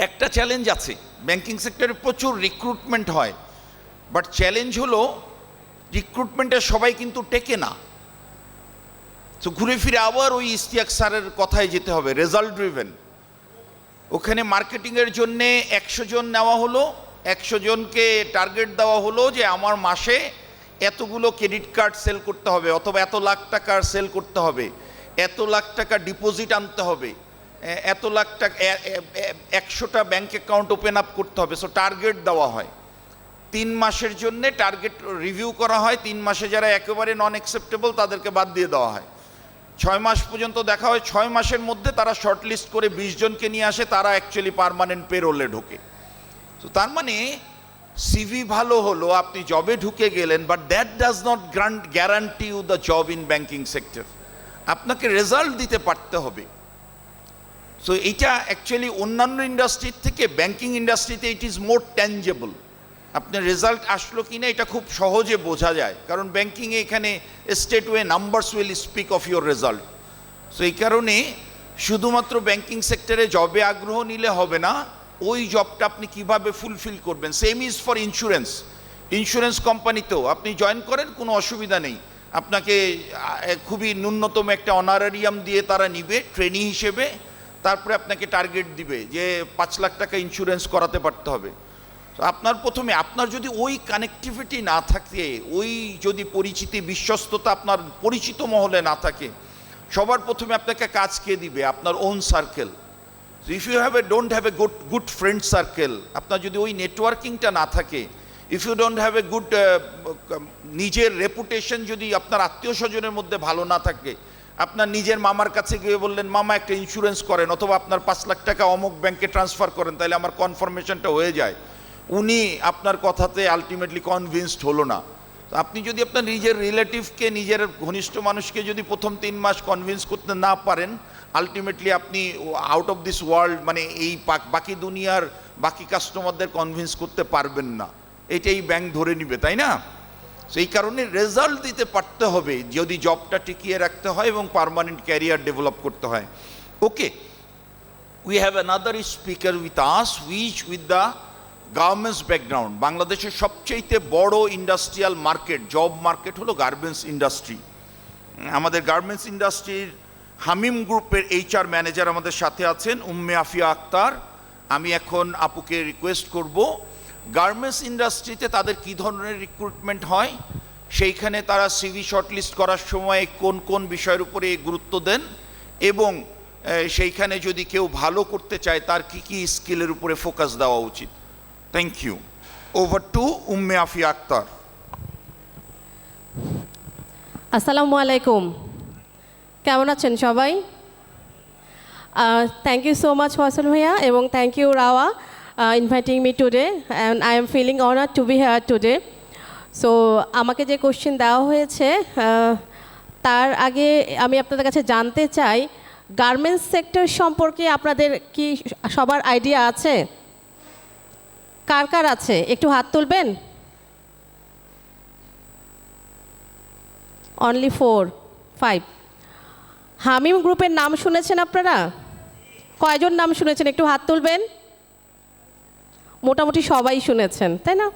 একটা চ্যালেঞ্জ আছে, ব্যাংকিং সেক্টরে প্রচুর রিক্রুটমেন্ট হয়, বাট চ্যালেঞ্জ হলো রিক্রুটমেন্টে সবাই কিন্তু টেকে না। তো ঘুরে ফিরে আবার ওই ইশতিয়াক স্যারের কথায় যেতে হবে, রেজাল্ট ড্রিভেন। ওখানে মার্কেটিংয়ের জন্যে 100 জন নেওয়া হলো, 100 জনকে টার্গেট দেওয়া হলো যে আমার মাসে এতগুলো ক্রেডিট কার্ড সেল করতে হবে, অথবা এত লাখ টাকার সেল করতে হবে, এত লাখ টাকা ডিপোজিট আনতে হবে, এত লাখ টাকা 100টা ব্যাংক অ্যাকাউন্ট ওপেন আপ করতে হবে। সো টার্গেট দেওয়া হয়, 3 মাসের জন্যে টার্গেট রিভিউ করা হয়। 3 মাসে যারা একেবারে নন অ্যাকসেপ্টেবল তাদেরকে বাদ দিয়ে দেওয়া হয়। 6 মাস পর্যন্ত দেখা হয়, 6 মাসের মধ্যে তারা শর্টলিস্ট করে 20 জনকে নিয়ে আসে, তারা অ্যাকচুয়ালি পার্মানেন্ট পেরোলে ঢোকে। তো তার মানে সিভি ভালো হলো, আপনি জবে ঢুকে গেলেন, but that does not guarantee you the job in banking sector. আপনাকে রেজাল্ট দিতে পারতে হবে। সো এইটা অ্যাকচুয়ালি অন্যান্য ইন্ডাস্ট্রির থেকে ব্যাংকিং ইন্ডাস্ট্রিতে ইট ইজ মোর ট্যাঞ্জেবল। আপনার রেজাল্ট আসলো কি না এটা খুব সহজে বোঝা যায়, কারণ ব্যাংকিংয়ে এখানে state way numbers will speak of your result. So এই কারণে শুধুমাত্র ব্যাংকিং সেক্টরে জবে আগ্রহ নিলে হবে না, ওই জবটা আপনি কিভাবে ফুলফিল করবেন। Same is for insurance. Insurance কোম্পানিতেও আপনি জয়েন করেন, কোনো অসুবিধা নেই, আপনাকে খুবই ন্যূনতম একটা অনারারিয়াম দিয়ে তারা নিবে ট্রেনি হিসেবে, তারপরে আপনাকে টার্গেট দিবে যে 5 লাখ টাকা ইন্স্যুরেন্স করাতে পারতে হবে। আপনার প্রথমে আপনার যদি ওই কানেক্টিভিটি না থাকে, ওই যদি পরিচিতি বিশ্বস্ততা আপনার পরিচিত মহলে না থাকে, সবার প্রথমে আপনাকে কাজ কে দিবে? আপনার own circle. If you don't have a good friend circle, আপনার যদি ওই নেটওয়ার্কিংটা না থাকে, if you don't have a good নিজের রেপুটেশন যদি আপনার আত্মীয় স্বজনের মধ্যে ভালো না থাকে, আপনার নিজের মামার কাছে গিয়ে বললেন মামা একটা ইন্স্যুরেন্স করেন, অথবা আপনার 5 লাখ টাকা অমুক ব্যাংকে ট্রান্সফার করেন, তাহলে আমার কনফার্মেশনটা হয়ে যায়, উনি আপনার কথাতে আলটিমেটলি কনভিন্সড হলো না। আপনি যদি আপনার নিজের রিলেটিভকে, নিজের ঘনিষ্ঠ মানুষকে যদি প্রথম 3 মাস কনভিন্স করতে না পারেন, আলটিমেটলি আপনি আউট অফ দিস ওয়ার্ল্ড, মানে এই বাকি দুনিয়ার বাকি কাস্টমারদের কনভিন্স করতে পারবেন না, এটাই ব্যাংক ধরে নিবে, তাই না? সেই কারণে রেজাল্ট দিতে পারতে হবে যদি জবটা টিকিয়ে রাখতে হয় এবং পার্মানেন্ট ক্যারিয়ার ডেভেলপ করতে হয়। Okay, we have another speaker with us with the garments background. বাংলাদেশের সবচেয়ে বড় ইন্ডাস্ট্রিয়াল মার্কেট, জব মার্কেট হলো গার্মেন্টস ইন্ডাস্ট্রি। আমাদের গার্মেন্টস ইন্ডাস্ট্রির হামিম গ্রুপের HR ম্যানেজার আমাদের সাথে আছেন, উম্মে আফিয়া আক্তার। আমি এখন আপুকে রিকোয়েস্ট করব, গার্মেন্টস ইন্ডাস্ট্রিতে তাদের কী ধরনের রিক্রুটমেন্ট হয়, সেইখানে তারা সিভি শর্টলিস্ট করার সময় কোন কোন বিষয়ের উপরে গুরুত্ব দেন, এবং সেইখানে যদি কেউ ভালো করতে চায় তার কি কি স্কিলের উপরে ফোকাস দেওয়া উচিত। Thank you. Over to Umme Afia Akter. আসসালামু আলাইকুম, কেমন আছেন সবাই? Thank you so much Faisal ভাইয়া, এবং thank you Rawa inviting me today, and I am feeling honoured to be here today. So আমাকে যে কোশ্চেন দেওয়া হয়েছে, তার আগে আমি আপনাদের কাছে জানতে চাই, গার্মেন্টস সেক্টর সম্পর্কে আপনাদের কি সবার আইডিয়া আছে? কার কার আছে একটু হাত তুলবেন। অনলি 4, 5। হামিম গ্রুপের নাম শুনেছেন আপনারা? কয়জন নাম শুনেছেন একটু হাত তুলবেন। মোটামুটি সবাই শুনেছেন, তাই না?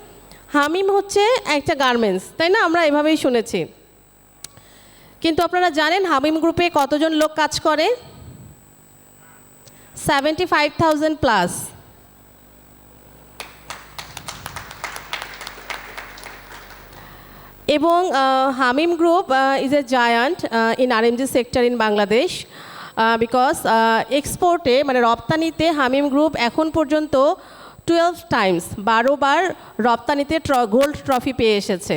হামিম হচ্ছে একটা গার্মেন্টস, তাই না? আমরা এভাবেই শুনেছি। কিন্তু আপনারা জানেন হামিম গ্রুপে কতজন লোক কাজ করে? 75,000 প্লাস। এবং Hamim group is a giant in RMG sector in Bangladesh, because এক্সপোর্টে মানে রপ্তানিতে হামিম গ্রুপ এখন পর্যন্ত 12 টাইমস 12 বার রপ্তানিতে গোল্ড ট্রফি পেয়ে এসেছে।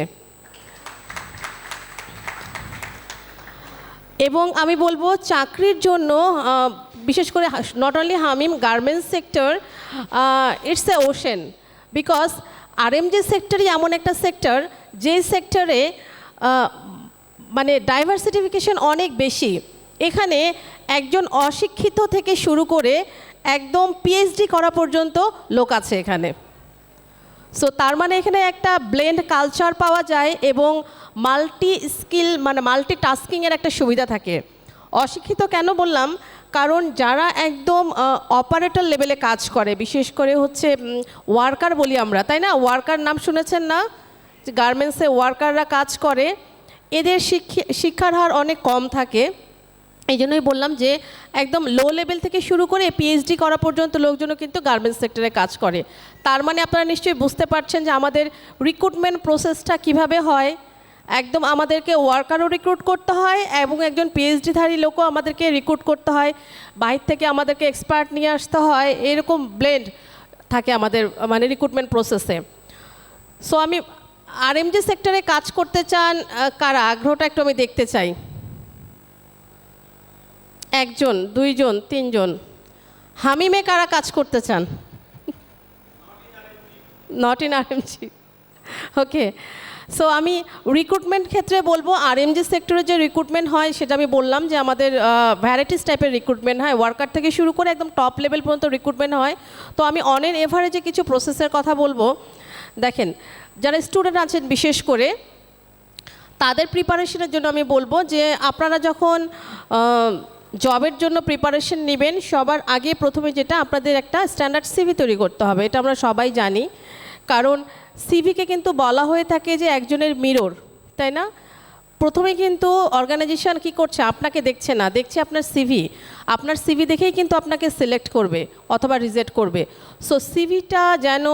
এবং আমি বলবো চাকরির জন্য বিশেষ করে not only Hamim garments sector it's a ocean because RMG সেক্টরই এমন একটা সেক্টর যে সেক্টরে মানে ডাইভার্সিটিফিকেশন অনেক বেশি। এখানে একজন অশিক্ষিত থেকে শুরু করে একদম পিএইচডি করা পর্যন্ত লোক আছে এখানে। সো তার মানে এখানে একটা ব্লেন্ড কালচার পাওয়া যায় এবং মাল্টি স্কিল মানে মাল্টি টাস্কিংয়ের একটা সুবিধা থাকে। অশিক্ষিত কেন বললাম, কারণ যারা একদম অপারেটর লেভেলে কাজ করে, বিশেষ করে হচ্ছে ওয়ার্কার বলি আমরা, তাই না? ওয়ার্কার নাম শুনেছেন না? যে গার্মেন্টসে ওয়ার্কাররা কাজ করে, এদের শিক্ষার হার অনেক কম থাকে। এই জন্যই বললাম যে একদম লো লেভেল থেকে শুরু করে পিএইচডি করা পর্যন্ত লোকজনও কিন্তু গার্মেন্টস সেক্টরে কাজ করে। তার মানে আপনারা নিশ্চয়ই বুঝতে পারছেন যে আমাদের রিক্রুটমেন্ট প্রসেসটা কিভাবে হয়। একদম আমাদেরকে ওয়ার্কারও রিক্রুট করতে হয় এবং একজন পিএইচডিধারী লোকও আমাদেরকে রিক্রুট করতে হয়, বাইরে থেকে আমাদেরকে এক্সপার্ট নিয়ে আসতে হয়, এরকম ব্লেন্ড থাকে আমাদের মানে রিক্রুটমেন্ট প্রসেসে। সো আমি আরএমজি সেক্টরে কাজ করতে চান কারা, আগ্রহটা একটু আমি দেখতে চাই। একজন, দুইজন, তিনজন। হামিমে কারা কাজ করতে চান? Not in RMG. Okay, so আমি রিক্রুটমেন্ট ক্ষেত্রে বলবো আরএমজি সেক্টরে যে রিক্রুটমেন্ট হয় সেটা আমি বললাম যে আমাদের ভ্যারাইটিস টাইপের রিক্রুটমেন্ট হয়, ওয়ার্কার থেকে শুরু করে একদম টপ লেভেল পর্যন্ত রিক্রুটমেন্ট হয়। তো আমি অন এন এভারেজে কিছু প্রসেসের কথা বলবো। দেখেন, যারা স্টুডেন্ট আছেন বিশেষ করে তাদের প্রিপারেশনের জন্য আমি বলবো যে আপনারা যখন জবের জন্য প্রিপারেশন নেবেন সবার আগে প্রথমে যেটা আপনাদের একটা স্ট্যান্ডার্ড সিভি তৈরি করতে হবে। এটা আমরা সবাই জানি, কারণ সিভিকে কিন্তু বলা হয়ে থাকে যে একজনের মিরর, তাই না? প্রথমে কিন্তু অর্গানাইজেশন কি করছে, আপনাকে দেখছে না, দেখছে আপনার সিভি। আপনার সিভি দেখেই কিন্তু আপনাকে সিলেক্ট করবে অথবা রিজেক্ট করবে। সো সিভিটা যেন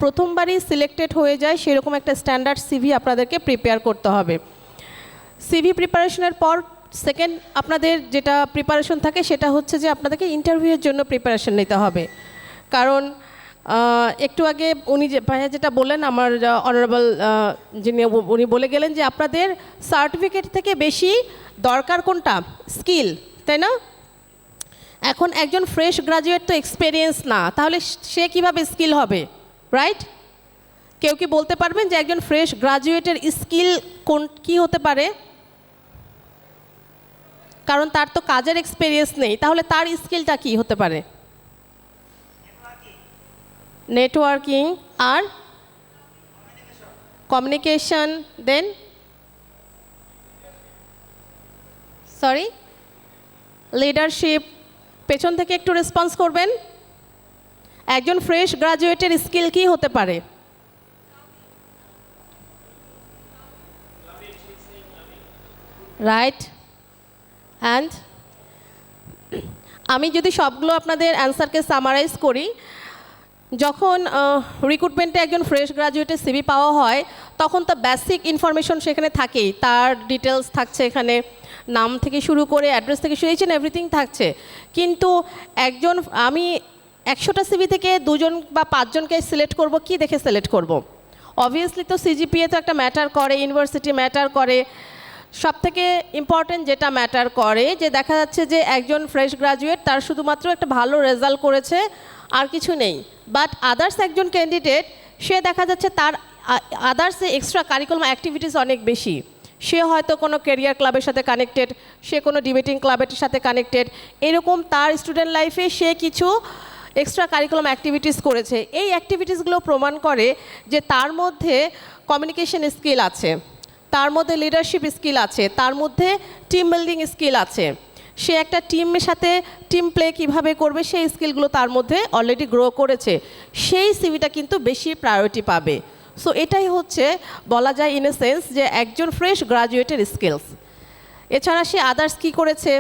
প্রথমবারই সিলেক্টেড হয়ে যায় সেরকম একটা স্ট্যান্ডার্ড সিভি আপনাদেরকে প্রিপেয়ার করতে হবে। সিভি প্রিপারেশনের পর সেকেন্ড আপনাদের যেটা প্রিপারেশন থাকে সেটা হচ্ছে যে আপনাদেরকে ইন্টারভিউয়ের জন্য প্রিপারেশন নিতে হবে। কারণ একটু আগে উনি যে ভাইয়া যেটা বললেন, আমার অনারেবল যিনি উনি বলে গেলেন যে আপনাদের সার্টিফিকেট থেকে বেশি দরকার কোনটা, স্কিল, তাই না? এখন একজন ফ্রেশ গ্রাজুয়েট তো এক্সপেরিয়েন্স না, তাহলে সে কিভাবে স্কিল হবে, রাইট? কেউ কি বলতে পারবেন যে একজন ফ্রেশ গ্রাজুয়েটের স্কিল কী হতে পারে? কারণ তার তো কাজের এক্সপেরিয়েন্স নেই, তাহলে তার স্কিলটা কী হতে পারে? নেটওয়ার্কিং আর কমিউনিকেশন, দেন সরি লিডারশিপ। পেছন থেকে একটু রেসপন্স করবেন। একজন ফ্রেশ গ্রাজুয়েটের স্কিল কী হতে পারে? রাইট। অ্যান্ড আমি যদি সবগুলো আপনাদের অ্যান্সারকে সামারাইজ করি, যখন রিক্রুটমেন্টে একজন ফ্রেশ গ্রাজুয়েটের সিভি পাওয়া হয় তখন তো বেসিক ইনফরমেশন সেখানে থাকেই, তার ডিটেলস থাকছে, এখানে নাম থেকে শুরু করে অ্যাড্রেস থেকে শুরু হয়েছে এভরিথিং থাকছে। কিন্তু একজন আমি 100টা সিভি থেকে 2জন বা 5জনকে সিলেক্ট করব, কি দেখে সিলেক্ট করব? অবভিয়াসলি তো সিজিপিএ তো একটা ম্যাটার করে, ইউনিভার্সিটি ম্যাটার করে। সবথেকে ইম্পর্টেন্ট যেটা ম্যাটার করে যে দেখা যাচ্ছে যে একজন ফ্রেশ গ্রাজুয়েট তার শুধুমাত্র একটা ভালো রেজাল্ট করেছে আর কিছু নেই, বাট আদার্স একজন ক্যান্ডিডেট সে দেখা যাচ্ছে তার আদার্স এক্সট্রা কারিকুলাম অ্যাক্টিভিটিস অনেক বেশি। সে হয়তো কোনো ক্যারিয়ার ক্লাবের সাথে কানেক্টেড, সে কোনো ডিবেটিং ক্লাবের সাথে কানেক্টেড, এরকম তার স্টুডেন্ট লাইফে সে কিছু এক্সট্রা কারিকুলাম অ্যাক্টিভিটিস করেছে। এই অ্যাক্টিভিটিসগুলো প্রমাণ করে যে তার মধ্যে কমিউনিকেশন স্কিল আছে, তার মধ্যে লিডারশিপ স্কিল আছে, তার মধ্যে টিম বিল্ডিং স্কিল আছে। সে একটা টিমের সাথে টিম প্লে কীভাবে করবে সেই স্কিলগুলো তার মধ্যে অলরেডি গ্রো করেছে, সেই সিভিটা কিন্তু বেশি প্রায়োরিটি পাবে। সো এটাই হচ্ছে বলা যায় ইন এ সেন্স যে একজন ফ্রেশ গ্রাজুয়েটের স্কিলস। এছাড়া সে আদার্স কী করেছে,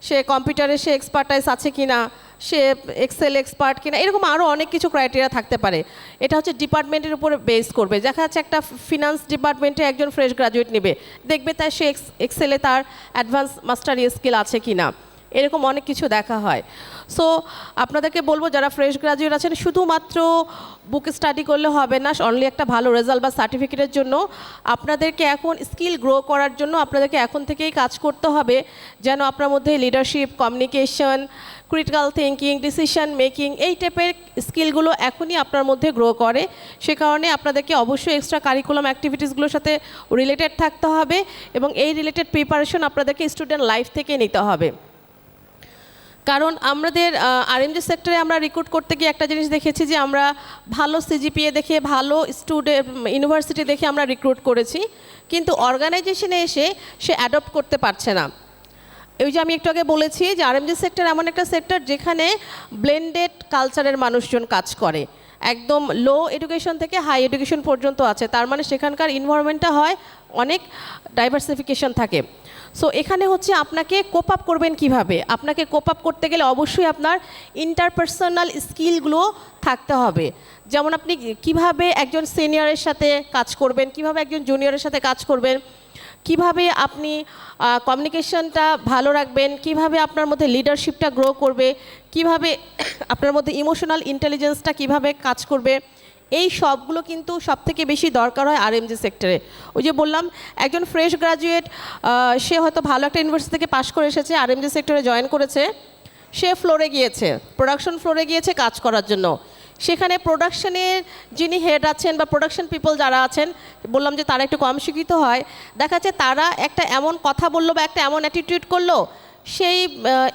সে কম্পিউটারে সে এক্সপার্টাইজ আছে কি না, সে এক্সেল এক্সপার্ট কিনা, এরকম আরও অনেক কিছু ক্রাইটেরিয়া থাকতে পারে। এটা হচ্ছে ডিপার্টমেন্টের উপরে বেস করবে। দেখা যাচ্ছে একটা ফিনান্স ডিপার্টমেন্টে একজন ফ্রেশ গ্রাজুয়েট নেবে, দেখবে তাই সে এক্সেলে তার অ্যাডভান্স মাস্টারি স্কিল আছে কি না, এরকম অনেক কিছু দেখা হয়। সো আপনাদেরকে বলবো যারা ফ্রেশ গ্রাজুয়েট আছেন, শুধুমাত্র বুক স্টাডি করলে হবে না অনলি একটা ভালো রেজাল্ট বা সার্টিফিকেটের জন্য। আপনাদেরকে এখন স্কিল গ্রো করার জন্য আপনাদেরকে এখন থেকেই কাজ করতে হবে, যেন আপনার মধ্যে leadership, communication, critical thinking, decision making এই টাইপের স্কিলগুলো এখনই আপনার মধ্যে গ্রো করে। সে কারণে আপনাদেরকে অবশ্যই এক্সট্রা কারিকুলাম অ্যাক্টিভিটিসগুলোর সাথে রিলেটেড থাকতে হবে এবং এই রিলেটেড প্রিপারেশন আপনাদেরকে স্টুডেন্ট লাইফ থেকে নিতে হবে। কারণ আমাদের আরএমজি সেক্টরে আমরা রিক্রুট করতে গিয়ে একটা জিনিস দেখেছি যে আমরা ভালো সিজিপিএ দেখে, ভালো স্টুডেন্ট ইউনিভার্সিটি দেখে আমরা রিক্রুট করেছি, কিন্তু অর্গানাইজেশনে এসে সে অ্যাডপ্ট করতে পারছে না। ওই যে আমি একটু আগে বলেছি যে আরএমজি সেক্টর এমন একটা সেক্টর যেখানে ব্লেন্ডেড কালচারের মানুষজন কাজ করে, একদম লো এডুকেশন থেকে হাই এডুকেশন পর্যন্ত আছে। তার মানে সেখানকার ইনভায়রনমেন্টটা হয় অনেক ডাইভার্সিফিকেশন থাকে। সো এখানে হচ্ছে আপনাকে কোপ আপ করবেন কিভাবে, আপনাকে কোপ আপ করতে গেলে অবশ্যই আপনার ইন্টারপার্সোনাল স্কিলগুলো থাকতে হবে। যেমন আপনি কিভাবে একজন সিনিয়রের সাথে কাজ করবেন, কিভাবে একজন জুনিয়রের সাথে কাজ করবেন, কিভাবে আপনি কমিউনিকেশনটা ভালো রাখবেন, কিভাবে আপনার মধ্যে লিডারশিপটা গ্রো করবে, কিভাবে আপনার মধ্যে ইমোশনাল ইন্টেলিজেন্সটা কিভাবে কাজ করবে, এই সবগুলো কিন্তু সবথেকে বেশি দরকার হয় আরএমজি সেক্টরে। ওই যে বললাম একজন ফ্রেশ গ্রাজুয়েট, সে হয়তো ভালো একটা ইউনিভার্সিটি থেকে পাশ করে এসেছে, আরএমজি সেক্টরে জয়েন করেছে, সে ফ্লোরে গিয়েছে, প্রোডাকশন ফ্লোরে গিয়েছে কাজ করার জন্য। সেখানে প্রোডাকশনের যিনি হেড আছেন বা প্রোডাকশন পিপল যারা আছেন, বললাম যে তারা একটু কম শিক্ষিত হয়, দেখা যাচ্ছে তারা একটা এমন কথা বললো বা একটা এমন অ্যাটিটিউড করলো, সেই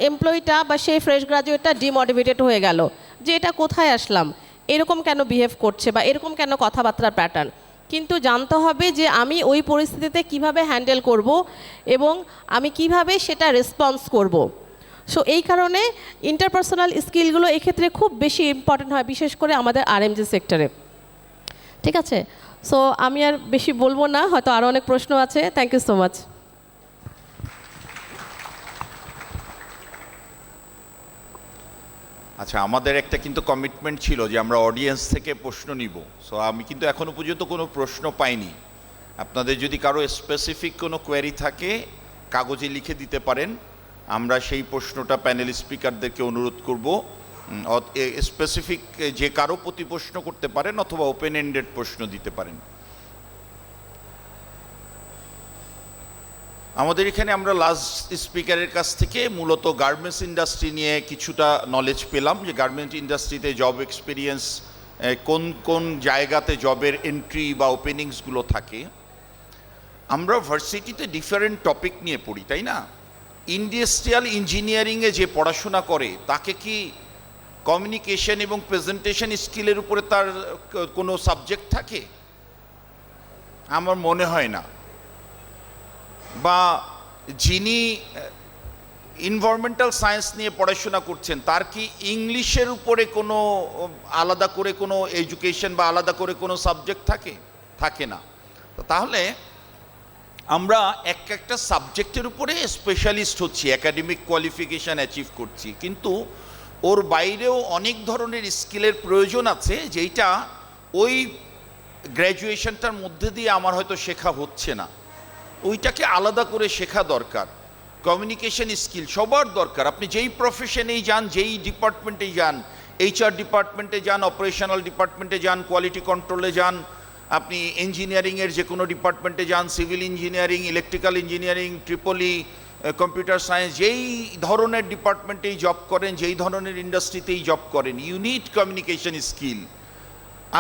এমপ্লয়িটা বা সেই ফ্রেশ গ্রাজুয়েটটা ডিমোটিভেটেড হয়ে গেল যে এটা কোথায় আসলাম, এরকম কেন বিহেভ করছে বা এরকম কেন কথাবার্তার প্যাটার্ন। কিন্তু জানতে হবে যে আমি ওই পরিস্থিতিতে কিভাবে হ্যান্ডেল করব এবং আমি কিভাবে সেটা রেসপন্স করব। সো এই কারণে ইন্টারপার্সোনাল স্কিলগুলো এক্ষেত্রে খুব বেশি ইম্পর্টেন্ট হয়, বিশেষ করে আমাদের আরএমজি সেক্টরে। ঠিক আছে, সো আমি আর বেশি বলবো না, হয়তো আরও অনেক প্রশ্ন আছে। Thank you so much. আচ্ছা, আমাদের একটা কিন্তু কমিটমেন্ট ছিল যে আমরা অডিয়েন্স থেকে প্রশ্ন নিব। সো আমি কিন্তু এখনো পর্যন্ত কোনো প্রশ্ন পাইনি। আপনাদের যদি কারো স্পেসিফিক কোনো কোয়েরি থাকে কাগজে লিখে দিতে পারেন, আমরা সেই প্রশ্নটা প্যানেল স্পিকারদেরকে অনুরোধ করব স্পেসিফিক যে কারো প্রতি প্রশ্ন করতে পারেন অথবা ওপেন এন্ডেড প্রশ্ন দিতে পারেন। আমাদের এখানে আমরা লাস্ট স্পিকারের কাছ থেকে মূলত গার্মেন্টস ইন্ডাস্ট্রি নিয়ে কিছুটা নলেজ পেলাম, যে গার্মেন্ট ইন্ডাস্ট্রিতে জব এক্সপিরিয়েন্স কোন কোন জায়গাতে জবের এন্ট্রি বা ওপেনিংসগুলো থাকে। আমরা ভার্সিটিতে ডিফারেন্ট টপিক নিয়ে পড়ি, তাই না? ইন্ডাস্ট্রিয়াল ইঞ্জিনিয়ারিংয়ে যে পড়াশোনা করে তাকে কি কমিউনিকেশন এবং প্রেজেন্টেশন স্কিলের উপরে তার কোনো সাবজেক্ট থাকে? আমার মনে হয় না। বা যিনি এনভায়রনমেন্টাল সায়েন্স নিয়ে পড়াশোনা করছেন তার কি ইংলিশের উপরে কোনো আলাদা করে কোনো এডুকেশন বা আলাদা করে কোনো সাবজেক্ট থাকে না। তাহলে আমরা একটা সাবজেক্টের উপরে স্পেশালিস্ট হচ্ছি, একাডেমিক কোয়ালিফিকেশান অ্যাচিভ করছি, কিন্তু ওর বাইরেও অনেক ধরনের স্কিলের প্রয়োজন আছে যেটা ওই গ্র্যাজুয়েশনটার মধ্যে দিয়ে আমার হয়তো শেখা হচ্ছে না, ওইটাকে আলাদা করে শেখা দরকার। কমিউনিকেশন স্কিল সবার দরকার। আপনি যেই প্রফেশনেই যান, যেই ডিপার্টমেন্টেই যান, এইচআর ডিপার্টমেন্টে যান, অপারেশনাল ডিপার্টমেন্টে যান, কোয়ালিটি কন্ট্রোলে যান, আপনি ইঞ্জিনিয়ারিংয়ের যে কোনো ডিপার্টমেন্টে যান, civil engineering, electrical engineering, Tripoli, computer science, যেই ধরনের ডিপার্টমেন্টেই জব করেন, যেই ধরনের ইন্ডাস্ট্রিতেই জব করেন, ইউ নিড কমিউনিকেশন স্কিল।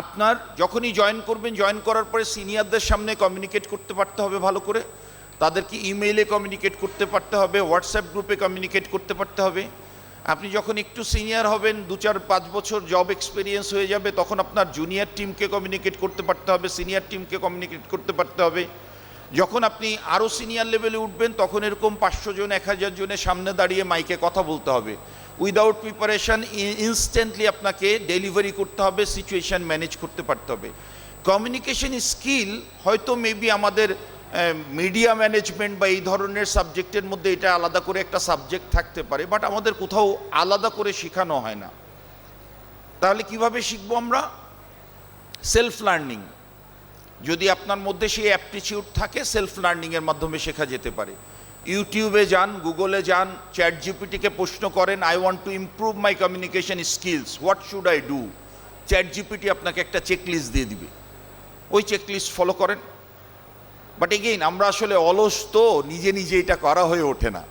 আপনার যখনই জয়েন করবেন, জয়েন করার পরে সিনিয়রদের সামনে কমিউনিকেট করতে পারতে হবে ভালো করে, তাদেরকে ইমেইলে কমিউনিকেট করতে পারতে হবে, হোয়াটসঅ্যাপ গ্রুপে কমিউনিকেট করতে পারতে হবে। আপনি যখন একটু সিনিয়র হবেন, 2-4-5 বছর জব এক্সপিরিয়েন্স হয়ে যাবে, তখন আপনার জুনিয়র টিমকে কমিউনিকেট করতে পারতে হবে, সিনিয়র টিমকে কমিউনিকেট করতে পারতে হবে। যখন আপনি আরও সিনিয়র লেভেলে উঠবেন, তখন এরকম 500 জন 1000 জনের সামনে দাঁড়িয়ে মাইকে কথা বলতে হবে। উইদাউট প্রিপারেশান ইনস্ট্যান্টলি আপনাকে ডেলিভারি করতে হবে, সিচুয়েশান ম্যানেজ করতে পারতে হবে। কমিউনিকেশন স্কিল হয়তো মেবি আমাদের মিডিয়া ম্যানেজমেন্ট বা এই ধরনের সাবজেক্টের মধ্যে এটা আলাদা করে একটা সাবজেক্ট থাকতে পারে, বাট আমাদের কোথাও আলাদা করে শেখানো হয় না। তাহলে কিভাবে শিখবো আমরা? Self learning. যদি আপনার মধ্যে সেই অ্যাপটিটিউড থাকে, সেলফ লার্নিংয়ের মাধ্যমে শেখা যেতে পারে। ইউটিউবে যান, গুগলে যান, চ্যাট জিপিটিকে প্রশ্ন করেন, I want to improve my communication skills, what should I do? Chat GPT আপনাকে একটা চেকলিস্ট দিয়ে দিবে, ওই চেকলিস্ট ফলো করেন। বাট এগেইন আমরা আসলে অলস, তো নিজে নিজে এটা করা হয়ে ওঠে না।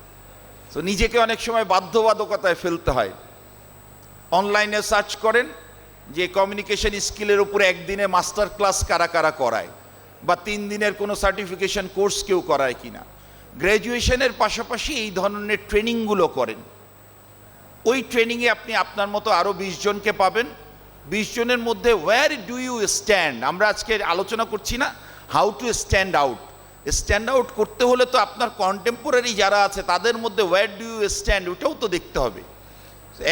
তো নিজেকে অনেক সময় বাধ্যবাধকতায় ফেলতে হয়। অনলাইনে সার্চ করেন যে কমিউনিকেশন স্কিলের উপরে একদিনে মাস্টার ক্লাস কারা কারা করায়, বা 3 দিনের কোনো সার্টিফিকেশন কোর্স কেউ করায় কিনা। গ্র্যাজুয়েশনের পাশাপাশি এই ধরনের ট্রেনিংগুলো করেন। ওই ট্রেনিংয়ে আপনি আপনার মতো আরও 20 জনকে পাবেন। 20 জনের মধ্যে ওয়্যার ডু ইউ স্ট্যান্ড, আমরা আজকে আলোচনা করছি না how to stand out. Stand out করতে হলে তো আপনার কন্টেম্পোরারি যারা আছে তাদের মধ্যে ওয়্যার ডু ইউ স্ট্যান্ড, ওটাও তো দেখতে হবে।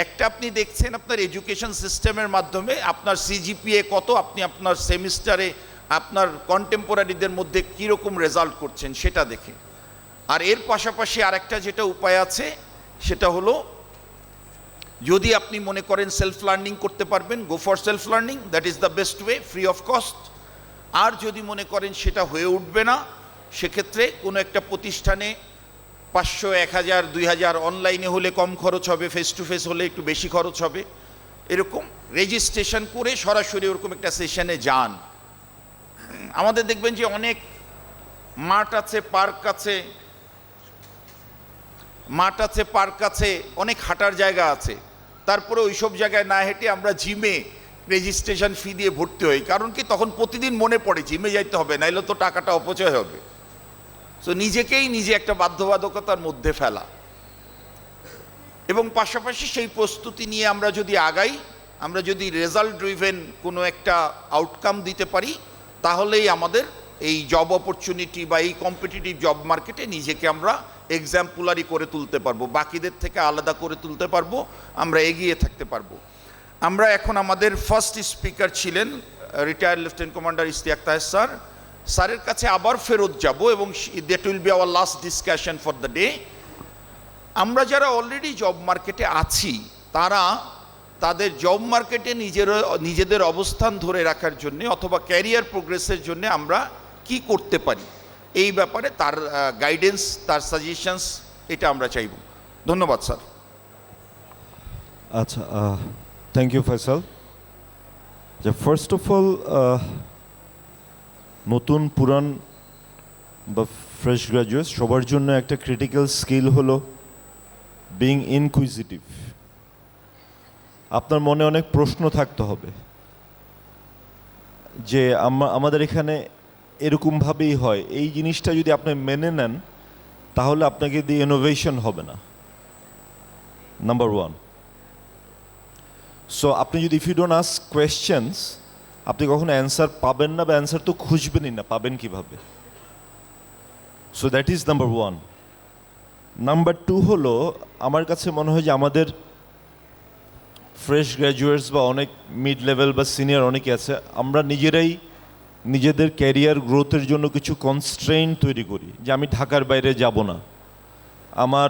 একটা আপনি দেখছেন আপনার এডুকেশন সিস্টেমের মাধ্যমে আপনার সিজিপিএ কত, আপনি আপনার সেমিস্টারে আপনার কন্টেম্পোরারিদের মধ্যে কীরকম রেজাল্ট করছেন সেটা দেখে। আর এর পাশাপাশি আরেকটা যেটা উপায় আছে সেটা হলো, যদি আপনি মনে করেন সেলফ লার্নিং করতে পারবেন, go for self learning, that is the best way, free of cost. আর যদি মনে করেন সেটা হয়ে উঠবে না, সেক্ষেত্রে কোনো একটা প্রতিষ্ঠানে 500, 1000, 2000, অনলাইনে হলে কম খরচ হবে, ফেস টু ফেস হলে একটু বেশি খরচ হবে, এরকম রেজিস্ট্রেশন করে সরাসরি ওরকম একটা সেশনে যান। আমাদের দেখবেন যে অনেক মাঠ আছে, পার্ক আছে, অনেক হাঁটার জায়গা আছে, তারপরে ওইসব জায়গায় না হেঁটে আমরা জিমে রেজিস্ট্রেশন ফি দিয়ে ভর্তি হই। কারণ কি, তখন প্রতিদিন মনে পড়ে জিমে যাইতে হবে, নাইলে তো টাকাটা অপচয় হবে। সো নিজেকেই নিজে একটা বাধ্যবাধকতার মধ্যে ফেলা, এবং পাশাপাশি সেই প্রস্তুতি নিয়ে আমরা যদি আগাই, আমরা যদি রেজাল্ট ড্রিভেন কোনো একটা আউটকাম দিতে পারি, তাহলেই আমাদের এই জব অপরচুনিটি বা এই কম্পিটিটিভ জব মার্কেটে নিজেকে আমরা এক্সাম্পলারি করে তুলতে পারবো, বাকিদের থেকে আলাদা করে তুলতে পারবো, আমরা এগিয়ে থাকতে পারবো। আমরা এখন আমাদের ফার্স্ট স্পিকার ছিলেন retired lieutenant commander Ishtiaq Taher sir. স্যারের কাছে আবার ফেরত যাব, এবং that will be our last discussion for the day. আমরা যারা অলরেডি জব মার্কেটে আছি, তারা তাদের জব মার্কেটে নিজেদের অবস্থান ধরে রাখার জন্য অথবা ক্যারিয়ার প্রোগ্রেসের জন্য আমরা কি করতে পারি, এই ব্যাপারে তার গাইডেন্স, তার সাজেশনস, এটা আমরা চাইব। ধন্যবাদ স্যার। আচ্ছা, থ্যাংক ইউ ফয়সাল। যে ফার্স্ট অফ অল, নতুন পুরান বা ফ্রেশ গ্র্যাজুয়েট সবার জন্য একটা ক্রিটিক্যাল স্কিল হলো বিং ইনকুইজিটিভ। আপনার মনে অনেক প্রশ্ন থাকতে হবে যে আমাদের এখানে এরকমভাবেই হয়, এই জিনিসটা যদি আপনি মেনে নেন তাহলে আপনাকে দিয়ে ইনোভেশন হবে না, নাম্বার 1। সো আপনি যদি if you don't ask questions, আপনি কখনো অ্যান্সার পাবেন না, বা অ্যান্সার তো খুঁজবেনই না, পাবেন কিভাবে? So that is number 1। Number 2 হলো, আমার কাছে মনে হয় যে আমাদের ফ্রেশ গ্র্যাজুয়েটস বা অনেক মিড লেভেল বা সিনিয়র অনেকে আছে, আমরা নিজেরাই নিজেদের ক্যারিয়ার গ্রোথের জন্য কিছু কনস্ট্রেইন তৈরি করি, যে আমি ঢাকার বাইরে যাব না, আমার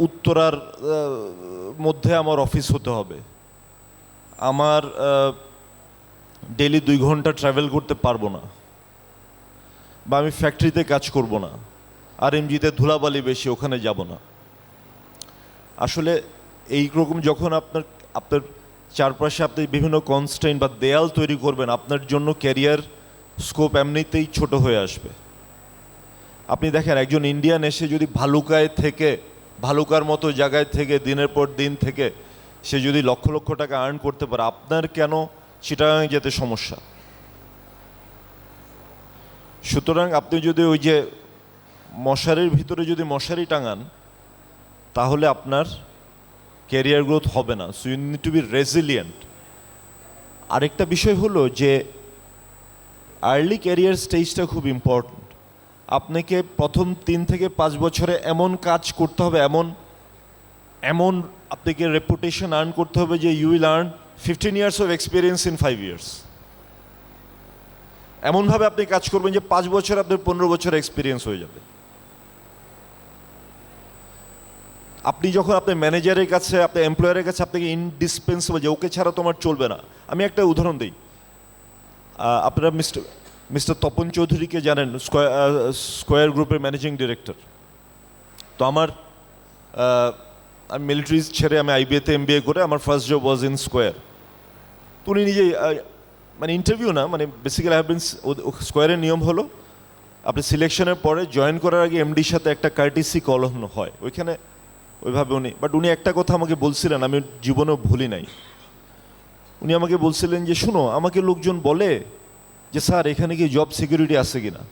উত্তরার মধ্যে আমার অফিস হতে হবে, আমার ডেলি 2 ঘন্টা ট্রাভেল করতে পারবো না, বা আমি ফ্যাক্টরিতে কাজ করব না, আরএমজিতে ধুলাবালি বেশি, ওখানে যাব না। আসলে এইরকম যখন আপনার চারপাশে আপনি বিভিন্ন কনস্ট্রেইন বা দেয়াল তৈরি করবেন, আপনার জন্য ক্যারিয়ার স্কোপ এমনিতেই ছোট হয়ে আসবে। আপনি দেখেন, একজন ইন্ডিয়ান এসে যদি ভালুকার মতো জায়গায় থেকে দিনের পর দিন থেকে সে যদি লক্ষ লক্ষ টাকা আর্ন করতে পারে, আপনার কেন চিটাগাং যেতে সমস্যা? সুতরাং আপনি যদি ওই যে মশারির ভিতরে যদি মশারি টাঙান, তাহলে আপনার ক্যারিয়ার গ্রোথ হবে না। So you need to be resilient. আরেকটা বিষয় হলো যে আর্লি ক্যারিয়ার স্টেজটা খুব ইম্পর্ট্যান্ট। আপনাকে প্রথম 3 থেকে 5 বছরে এমন কাজ করতে হবে, এমন আপনাকে রেপুটেশন আর্ন করতে হবে যে you will earn 15 years of experience in 5 years. এমনভাবে আপনি কাজ করবেন যে 5 বছর আপনার 15 বছর এক্সপিরিয়েন্স হয়ে যাবে। আপনি যখন আপনার ম্যানেজারের কাছে, আপনার এমপ্লয়ারের কাছে আপনাকে ইনডিসপেন্সেবল, যে ওকে ছাড়া তোমার চলবে না। আমি একটা উদাহরণ দিই, আপনারা মিস্টার তপন চৌধুরীকে জানেন, স্কয়ার গ্রুপের ম্যানেজিং ডিরেক্টর। তো আমার আমি মিলিটারি ছেড়ে আমি আইবিএতে এমবিএ করে আমার first job was in square. তো উনি নিজেই মানে ইন্টারভিউ না, মানে বেসিক্যালি আই হ্যাভ বিন, স্কোয়ারের নিয়ম হলো আপনি সিলেকশনের পরে জয়েন করার আগে এমডির সাথে একটা কার্টিসি কল হয় ওইখানে, ওইভাবে উনি একটা কথা আমাকে বলছিলেন, আমি জীবনেও ভুলি নাই। উনি আমাকে বলছিলেন যে শুনো, আমাকে লোকজন বলে যে স্যার এখানে কি জব সিকিউরিটি আছে কিনা।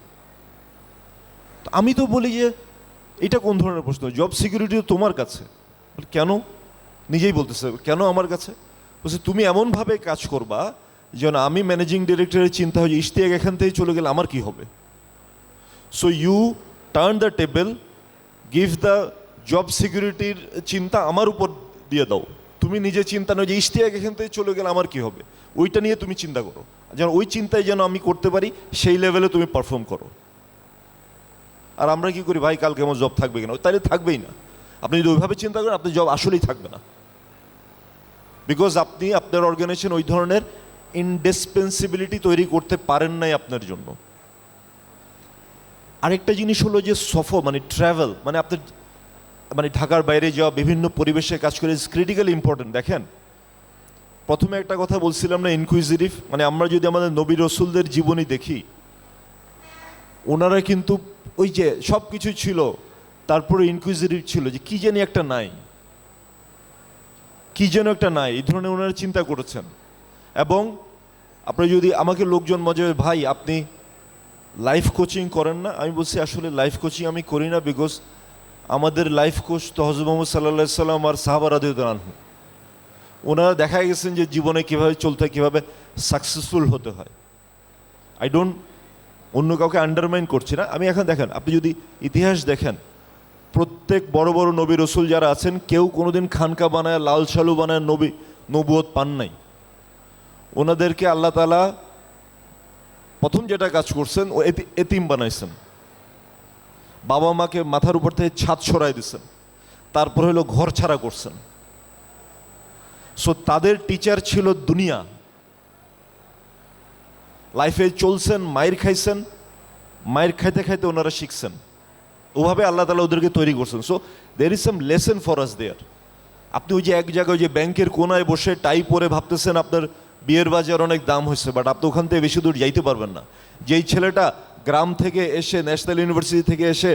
তো আমি তো বলি যে এটা কোন ধরনের প্রশ্ন, জব সিকিউরিটি তোমার কাছে। কেন? নিজেই বলতেছে কেন আমার কাছে? বলছে তুমি এমনভাবে কাজ করবা যেন আমি ম্যানেজিং ডিরেক্টরের চিন্তা হয় যে ইশতিয়াক এখান থেকে চলে গেলে আমার কি হবে। So you turn the table, give the job সিকিউরিটির চিন্তা আমার উপর দিয়ে দাও। তুমি নিজে চিন্তা নয় যে ইশতিয়াক এখান থেকে চলে গেলে আমার কি হবে, ওইটা নিয়ে তুমি চিন্তা করো, যেন ওই চিন্তায় যেন আমি করতে পারি সেই লেভেলে তুমি পারফর্ম করো। আর আমরা কি করি, ভাই কালকে আমার জব থাকবে কিনা, তাহলে থাকবেই না। আপনি যদি ওইভাবে চিন্তা করেন আপনার জব আসলেই থাকবে না, বিকজ আপনি আপনার অর্গানাইজেশন ওই ধরনের ইনডিসপেন্সিবিলিটি তৈরি করতে পারেন নাই আপনার জন্য। আরেকটা জিনিস হলো যে সফর মানে ট্রাভেল, মানে আপনার মানে ঢাকার বাইরে যাওয়া, বিভিন্ন পরিবেশে কাজ করে, ইজ ক্রিটিক্যালি ইম্পর্টেন্ট। দেখেন প্রথমে একটা কথা বলছিলাম না, ইনকুইজিটিভ, মানে আমরা যদি আমাদের নবী রসুলদের জীবনী দেখি, ওনারা কিন্তু ওই যে সব কিছু ছিল তারপরে ইনকুইজিটিভ ছিল যে কি জানি একটা নাই, কি যেন একটা নাই, এই ধরনের ওনারা চিন্তা করেছেন। এবং আপনি যদি আমাকে লোকজন মজা, ভাই আপনি লাইফ কোচিং করেন না, আমি বলছি আসলে লাইফ কোচিং আমি করি না, বিকজ আমাদের লাইফ কোচ তো হযরত মুহাম্মদ সাল্লাল্লাহু আলাইহি সাল্লাম আর সাহাবা রাদিয়াল্লাহু আনহু, ওনারা দেখা গেছেন যে জীবনে কীভাবে চলতে হয়, কীভাবে সাকসেসফুল হতে হয়। আই ডোন্ট অন্য কাউকে আন্ডারমাইন করছি না। আমি এখন দেখেন, আপনি যদি ইতিহাস দেখেন, প্রত্যেক বড় বড় নবী রসুল যারা আছেন, কেউ কোনোদিন খানকা বানায় লাল সালু বানায় নবুয়ত পান নাই। ওনাদেরকে আল্লাহ তাআলা প্রথম যেটা কাজ করছেন, ও এতিম বানাইছেন, বাবা মাকে মাথার উপর থেকে ছাদ সরাই দিচ্ছেন, তারপর হলো ঘর ছাড়া করছেন। সো তাদের টিচার ছিল দুনিয়া, লাইফে চলছেন, মায়ের খাইছেন, মায়ের খাইতে খাইতে ওনারা শিখছেন, ওভাবে আল্লাহ তাআলা ওদেরকে তৈরি করছেন। So there is some lesson for us there. আপনি ওই যে এক জায়গায় যে ব্যাংকের কোনায় বসে টাই পরে ভাবতেছেন আপনার বিয়ের বাজার অনেক দাম হয়েছে, বাট আপনি ওখান থেকে বেশি দূর যাইতে পারবেন না। যেই ছেলেটা গ্রাম থেকে এসে, ন্যাশনাল ইউনিভার্সিটি থেকে এসে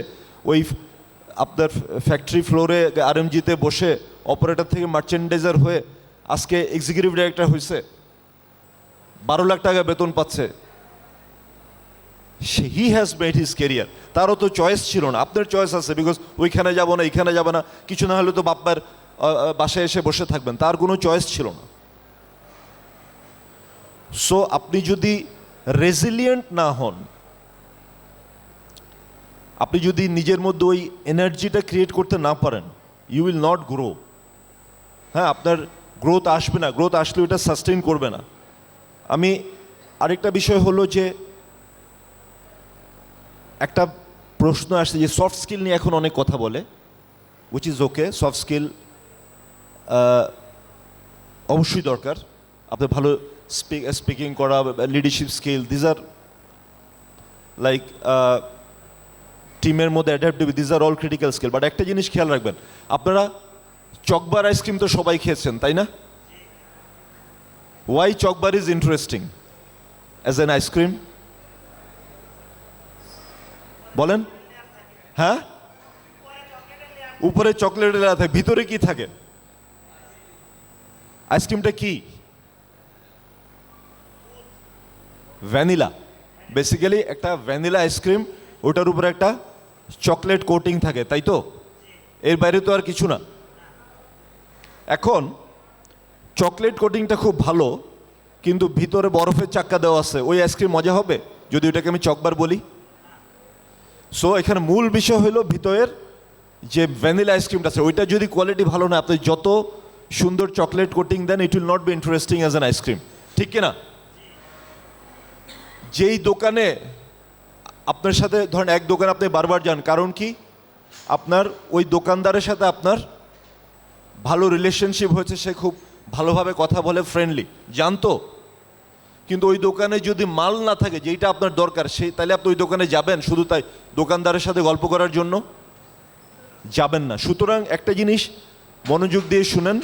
ওই আপনার ফ্যাক্টরি ফ্লোরে আরএমজিতে বসে অপারেটর থেকে মার্চেন্ডাইজার হয়ে আজকে এক্সিকিউটিভ ডাইরেক্টর হয়েছে, 12 লাখ টাকা বেতন পাচ্ছে, he has made his career. তারও তো চয়েস ছিল না, আপনার চয়েস আছে, বিকজ ওইখানে যাব না, এইখানে যাব না, কিছু না হলে তো বাপ্পার বাসায় এসে বসে থাকবেন, তার কোনো চয়েস ছিল না। সো আপনি যদি রেজিলিয়েন্ট না হন, আপনি যদি নিজের মধ্যে ওই এনার্জিটা ক্রিয়েট করতে না পারেন, ইউ উইল নট গ্রো। হ্যাঁ, আপনার গ্রোথ আসবে না, গ্রোথ আসলে ওটা সাস্টেইন করবে না। আমি আরেকটা বিষয় হলো যে একটা প্রশ্ন আসছে যে সফট স্কিল নিয়ে এখন অনেক কথা বলে, which is okay. Soft skill অবশ্যই দরকার, আপনার ভালো স্পিকিং করা, leadership skill, these are like টিমের মধ্যে adaptive, these are all critical skill. But একটা জিনিস খেয়াল রাখবেন, আপনারা চকবার আইসক্রিম তো সবাই খেয়েছেন, তাই না? Why Chocbar is interesting as an ice cream, বলেন? হ্যাঁ, উপরে চকলেটের লেয়ার থাকে, ভিতরে কি থাকে? আইসক্রিমটা কি? ভ্যানিলা। বেসিক্যালি একটা ভ্যানিলা আইসক্রিম, ওটার উপরে একটা চকলেট কোটিং থাকে, তাই তো? এর বাইরে তো আর কিছু না। এখন চকলেট কোটিংটা খুব ভালো, কিন্তু ভিতরে বরফের চাক্কা দেওয়া আছে, ওই আইসক্রিম মজা হবে যদি ওটাকে আমি চকবার বলি? সো এখানে মূল বিষয় হলো ভিতরের যে ভ্যানিলা আইসক্রিমটা আছে, ওইটা যদি কোয়ালিটি ভালো না, আপনি যত সুন্দর চকলেট কোটিং দেন, it will not be interesting as an ice cream, ঠিক কিনা? যেই দোকানে আপনার সাথে ধরেন এক দোকানে আপনি বারবার যান, কারণ কি? আপনার ওই দোকানদারের সাথে আপনার ভালো রিলেশনশিপ হয়েছে, সে খুব ভালোভাবে কথা বলে, ফ্রেন্ডলি, জানতো। কিন্তু ওই দোকানে যদি মাল না থাকে যেইটা আপনার দরকার, সেই তাহলে আপনি ওই দোকানে যাবেন শুধু তাই দোকানদারের সাথে গল্প করার জন্য? যাবেন না। সুতরাং একটা জিনিস মনোযোগ দিয়ে শুনেন,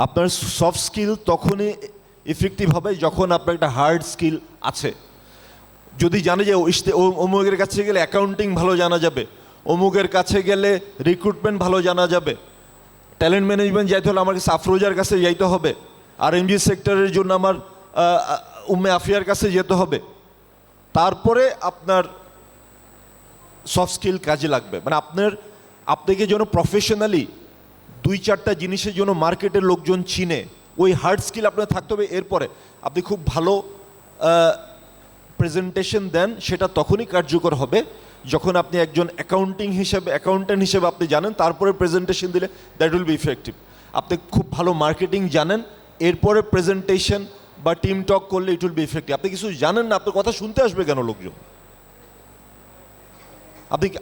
আপনার সফট স্কিল তখনই ইফেক্টিভ হবে যখন আপনার একটা হার্ড স্কিল আছে। যদি জানে যে অমুকের কাছে গেলে অ্যাকাউন্টিং ভালো জানা যাবে, অমুকের কাছে গেলে রিক্রুটমেন্ট ভালো জানা যাবে, ট্যালেন্ট ম্যানেজমেন্ট যাইতে হলে আমাকে সাফরোজার কাছে যাইতে হবে, আর এমজি সেক্টরের জন্য আমার উম্মে আফিয়ার কাছে যেতে হবে, তারপরে আপনার সফট স্কিল কাজে লাগবে। মানে আপনাকে যেন প্রফেশনালি 2-4টা জিনিসের জন্য মার্কেটের লোকজন চিনে, ওই হার্ড স্কিল আপনার থাকতে হবে। এরপরে আপনি খুব ভালো প্রেজেন্টেশন দেন, সেটা তখনই কার্যকর হবে যখন আপনি একজন অ্যাকাউন্ট্যান্ট হিসেবে আপনি জানেন, তারপরে প্রেজেন্টেশন দিলে দ্যাট উইল বি ইফেক্টিভ। আপনি খুব ভালো মার্কেটিং জানেন, এরপরে প্রেজেন্টেশন বা টিম টক করলে ইট উইল বি ইফেক্টিভ। আপনি কিছু জানেন না, আপনার কথা শুনতে আসবে কেন লোকজন?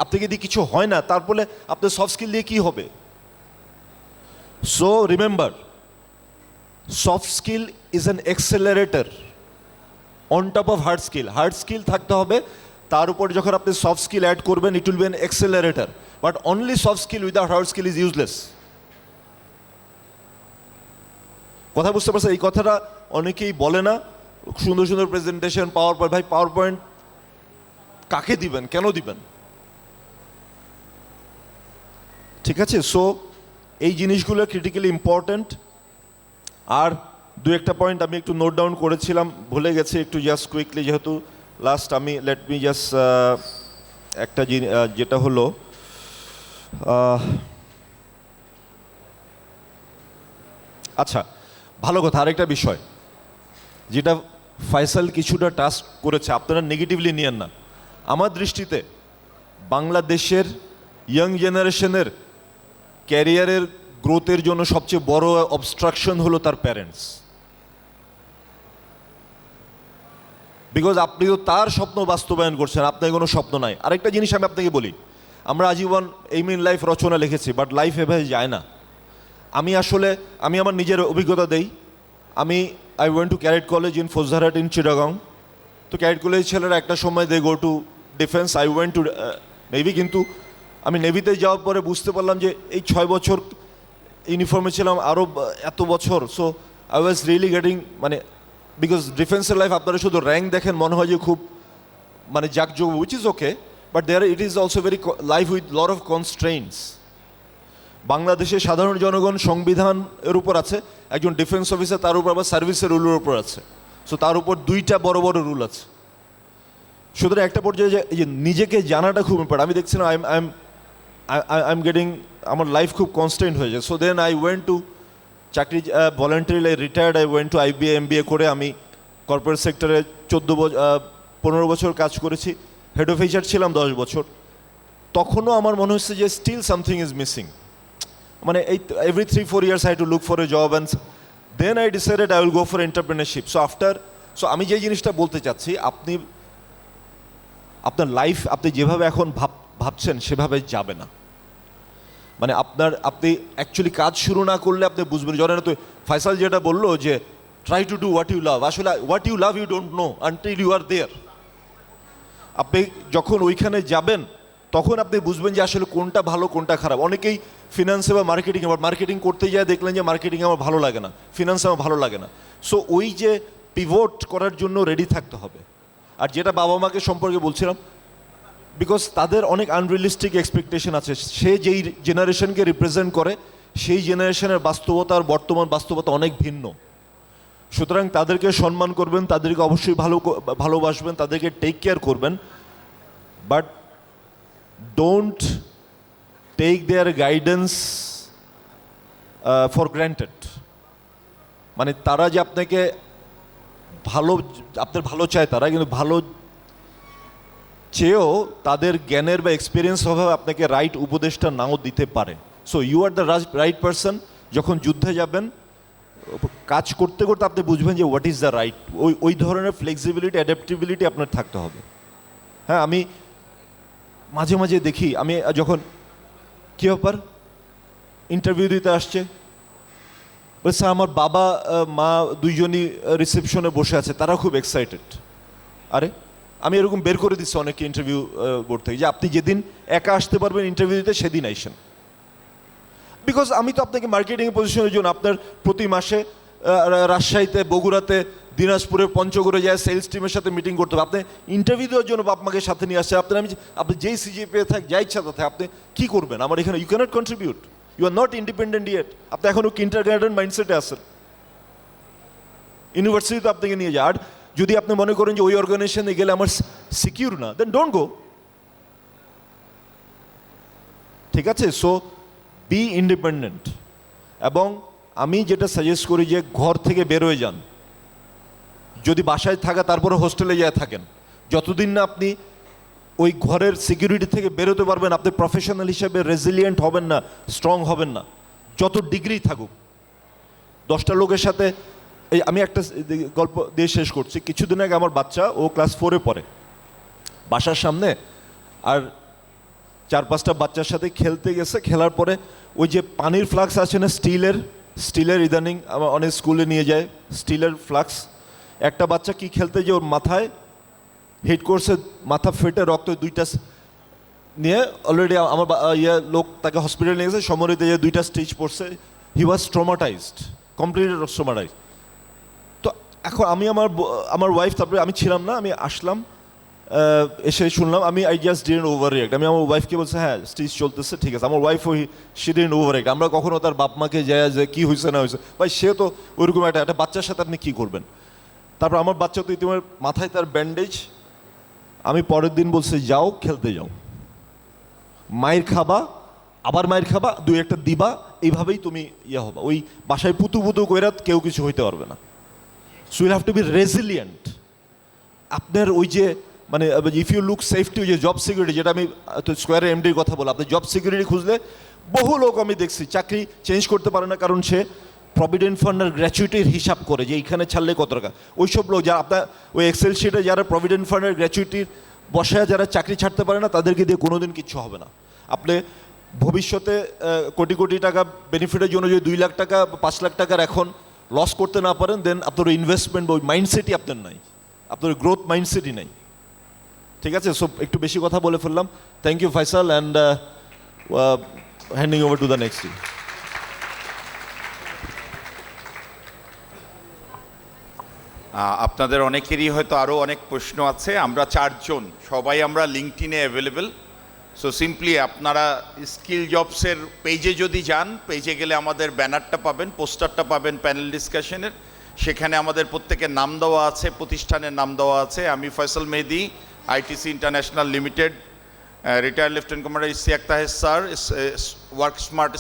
আপনি যদি কিছু হয় না, তারপরে আপনার সফট স্কিল দিয়ে কী হবে? So remember, soft skill is an accelerator on top of hard skill. Hard skill থাকতে হবে, তার উপর যখন আপনি সফট স্কিল অ্যাড করবেন, it will be an accelerator. But only soft skill without hard skill is useless. কথা বুঝতে পারছেন? এই কথাটা অনেকেই বলে না। সুন্দর সুন্দর প্রেজেন্টেশন, পাওয়ার পয়েন্ট। ভাই পাওয়ার পয়েন্ট কাকে দিবেন, কেন দিবেন? ঠিক আছে, সো এই জিনিসগুলো ক্রিটিক্যালি ইম্পর্ট্যান্ট। আর 2-1টা পয়েন্ট আমি একটু নোট ডাউন করেছিলাম, ভুলে গেছি একটু, জাস্ট কুইকলি, যেহেতু লাস্ট আমি লেট মি জাস্ট একটা যেটা হলো আচ্ছা ভালো কথা, আরেকটা বিষয় যেটা ফয়সাল কিছুটা টাচ করেছে, আপনারা নেগেটিভলি নিয়েন না। আমার দৃষ্টিতে বাংলাদেশের ইয়াং জেনারেশনের ক্যারিয়ারের গ্রোথের জন্য সবচেয়ে বড় অবস্ট্রাকশন হলো তার প্যারেন্টস। বিকজ আপনি তো তার স্বপ্ন বাস্তবায়ন করছেন, আপনার কোনো স্বপ্ন নাই। আরেকটা জিনিস আমি আপনাকে বলি, আমরা আজীবন এইম ইন লাইফ রচনা লিখেছি, বাট লাইফ এভাবে যায় না। আমি আমার নিজের অভিজ্ঞতা দেই। I went to cadet college in Faujdarhat in Chittagong. তো ক্যাডেট কলেজ ছেলেরা একটা সময় they go to defence, I went to navy. কিন্তু আমি নেভিতে যাওয়ার পরে বুঝতে পারলাম যে এই 6 বছর ইউনিফর্মে ছিলাম, আরও এত বছর। So I was really getting, মানে বিকজ ডিফেন্সের লাইফ আপনারা শুধু র্যাঙ্ক দেখেন, মনে হয় যে খুব মানে জাকজমক, which is okay, but it is also very life with lot of constraints. বাংলাদেশের সাধারণ জনগণ সংবিধানের উপর আছে, একজন ডিফেন্স অফিসার তার উপর আবার সার্ভিসের রুলের উপর আছে। সো তার উপর 2টা বড় বড় রুল আছে। সুতরাং একটা পর্যায়ে যে নিজেকে জানাটা খুব ইম্পর্টেন্ট। আমি দেখছি না, আই এম গেটিং, আমার লাইফ খুব কনস্ট্যান্ট হয়ে যায়। So then I went to চাকরি, voluntarily retired, I went to IBA MBA করে আমি কর্পোরেট সেক্টরে 15 বছর কাজ করেছি। হেড অফ HR ছিলাম 10 বছর। তখনও আমার মনে হচ্ছে যে স্টিল সামথিং ইজ মিসিং। মানে এই every 3-4 years I to look for a job, and then I decided I will go for entrepreneurship. So আমি যে জিনিসটা বলতে চাচ্ছি, আপনার লাইফ আপনি যেভাবে এখন ভাবছেন সেভাবে যাবে না। মানে আপনি অ্যাকচুয়ালি কাজ শুরু না করলে আপনি বুঝবেন। জানেন তো ফয়সাল যেটা বললো যে try to do what you love, আসলে what you love you don't know until you are there. আপনি যখন ওইখানে যাবেন তখন আপনি বুঝবেন যে আসলে কোনটা ভালো কোনটা খারাপ। অনেকেই ফিনান্সে বা মার্কেটিং করতে যায়, দেখলেন যে মার্কেটিং আমার ভালো লাগে না, ফিনান্স আমার ভালো লাগে না। সো ওই যে পিভট করার জন্য রেডি থাকতে হবে। আর যেটা বাবা মাকে সম্পর্কে বলছিলাম, বিকজ তাদের অনেক আনরিয়েলিস্টিক এক্সপেকটেশন আছে। সে যেই জেনারেশনকে রিপ্রেজেন্ট করে, সেই জেনারেশনের বাস্তবতা আর বর্তমান বাস্তবতা অনেক ভিন্ন। সুতরাং তাদেরকে সম্মান করবেন, তাদেরকে অবশ্যই ভালোবাসবেন, তাদেরকে টেক কেয়ার করবেন, but don't take their guidance for granted. মানে তারা যে আপনার ভালো চায়, তারা কিন্তু ভালো চেয়েও তাদের জ্ঞানের বা এক্সপিরিয়েন্স অভাবে আপনাকে রাইট উপদেশটা নাও দিতে পারে। So you are the right person. যখন যুদ্ধে যাবেন, কাজ করতে করতে আপনি বুঝবেন যে হোয়াট ইজ দ্য রাইট। ওই ধরনের ফ্লেক্সিবিলিটি, অ্যাডাপ্টিবিলিটি আপনার থাকতে হবে। হ্যাঁ, আমি মাঝে মাঝে দেখি, আমি যখন কী ব্যাপার ইন্টারভিউ দিতে আসছে, বলছে আমার বাবা মা দুইজনই রিসেপশনে বসে আছে, তারা খুব এক্সাইটেড। আরে আমি এরকম বের করে দিচ্ছি অনেকে ইন্টারভিউ বোর্ড থেকে যে আপনি যেদিন একা আসতে পারবেন ইন্টারভিউ দিতে সেদিন আইসেন। বিকজ আমি তো আপনাকে মার্কেটিং পজিশনের জন্য আপনার প্রতি মাসে রাজশাহীতে, বগুড়াতে, দিনাজপুরে, পঞ্চগড়ে যায় সেলস টিমের সাথে মিটিং করতে হবে। আপনি ইন্টারভিউ দেওয়ার জন্য বাপ মাকে সাথে নিয়ে আসছে। আপনি যেই সিজিপিএ থাক, যা ইচ্ছা থাকে, আপনি কী করবেন আমার এখানে? You cannot contribute, you are not independent yet. আপনি এখনও কিন্ডার গার্ডেন মাইন্ডসেটে আছেন। ইউনিভার্সিটিতে আপনাকে নিয়ে যায়। আর যদি আপনি মনে করেন যে ওই অর্গানাইজেশনে গেলে আমার সিকিউর না, দেন ডোন্ট গো। ঠিক আছে? So B independent. এবং আমি যেটা সাজেস্ট করি যে ঘর থেকে বের হয়ে যান। যদি বাসায় থাকা তারপরে হোস্টেলে যায় থাকেন, যতদিন না আপনি ওই ঘরের সিকিউরিটি থেকে বেরোতে পারবেন, আপনি প্রফেশনাল হিসেবে রেজিলিয়েন্ট হবেন না, স্ট্রং হবেন না, যত ডিগ্রি থাকুক। 10টা লোকের সাথে আমি একটা গল্প দিয়ে শেষ করছি। কিছুদিন আগে আমার বাচ্চা, ও ক্লাস 4-এ পড়ে, বাসার সামনে আর 4-5টা বাচ্চার সাথে খেলতে গেছে। খেলার পরে ওই যে পানির ফ্লাক্স আছে না, স্টিলের ইদানিং আমার অনেক স্কুলে নিয়ে যায় স্টিলের ফ্লাক্স। একটা বাচ্চা কি খেলতে যে ওর মাথায় হিট করছে, মাথা ফেটে রক্ত 2টা নিয়ে অলরেডি আমার লোক তাকে হসপিটালে নিয়ে গেছে। সমরিতে যে 2টা স্টিচ পড়ছে। হি ওয়াজ ট্রমাটাইজড, কমপ্লিটলি ট্রমাটাইজড। তো এখন আমি আমার ওয়াইফ, তারপরে আমি ছিলাম না, আমি আসলাম, এসে শুনলাম, I just didn't over react. আমি আমার ওয়াইফকে বলছি হ্যাঁ স্টিচ চলতেছে, ঠিক আছে। আমার wife she didn't over react. আমরা কখনো তার বাপ মাকে যায় যে কী হয়েছে না হয়েছে, ভাই সে তো ওইরকম একটা বাচ্চার সাথে আপনি কী করবেন? তারপর আমার বাচ্চা তো ইতিমধ্যে মাথায় তার ব্যান্ডেজ। আমি পরের দিন বলছি যাও খেলতে যাও, মায়ের খাবা, আবার মায়ের খাবা, 2-1টা দিবা, এইভাবেই তুমি হবা। ওই বাসায় পুতু কইরা কেউ কিছু হইতে পারবে না। So you have to be resilient. আপনার ওই যে মানে ইফ ইউ লুক সেফটি, ওই যে জব সিকিউরিটি, যেটা আমি স্কোয়ারে এমডির কথা বললাম, আপনি জব সিকিউরিটি খুঁজলে বহু লোক আমি দেখছি চাকরি চেঞ্জ করতে পারে না, কারণ সে প্রভিডেন্ট ফান্ডের গ্র্যাচুইটির হিসাব করে যে এইখানে ছাড়লে কত টাকা। ওইসব লোক যারা আপনার ওই এক্সেল শিটে যারা প্রভিডেন্ট ফান্ডের গ্র্যাচুইটির বসায় যারা চাকরি ছাড়তে পারে না, তাদেরকে দিয়ে কোনোদিন কিচ্ছু হবে না। আপনি ভবিষ্যতে কোটি কোটি টাকা বেনিফিটের জন্য যদি 2 লাখ টাকা বা 5 লাখ টাকার এখন লস করতে না পারেন, দেন আপনার ইনভেস্টমেন্ট ওই মাইন্ডসেটই আপনার নাই, আপনার গ্রোথ মাইন্ডসেটই নাই। ঠিক আছে? সো একটু বেশি কথা বলে ফেললাম। Thank you Faisal, and handing over to the next team. আপনাদের অনেকেরই হয়তো আরও অনেক প্রশ্ন আছে। আমরা 4 জন সবাই আমরা লিঙ্কডইনে অ্যাভেলেবেল। সো সিম্পলি আপনারা স্কিল জবসের পেজে যদি যান, পেজে গেলে আমাদের ব্যানারটা পাবেন, পোস্টারটা পাবেন প্যানেল ডিসকাশনের। সেখানে আমাদের প্রত্যেকের নাম দেওয়া আছে, প্রতিষ্ঠানের নাম দেওয়া আছে। আমি Faisal Mehedi, ITC international limited, retired lieutenant commander Ishaque Taher sir, work smart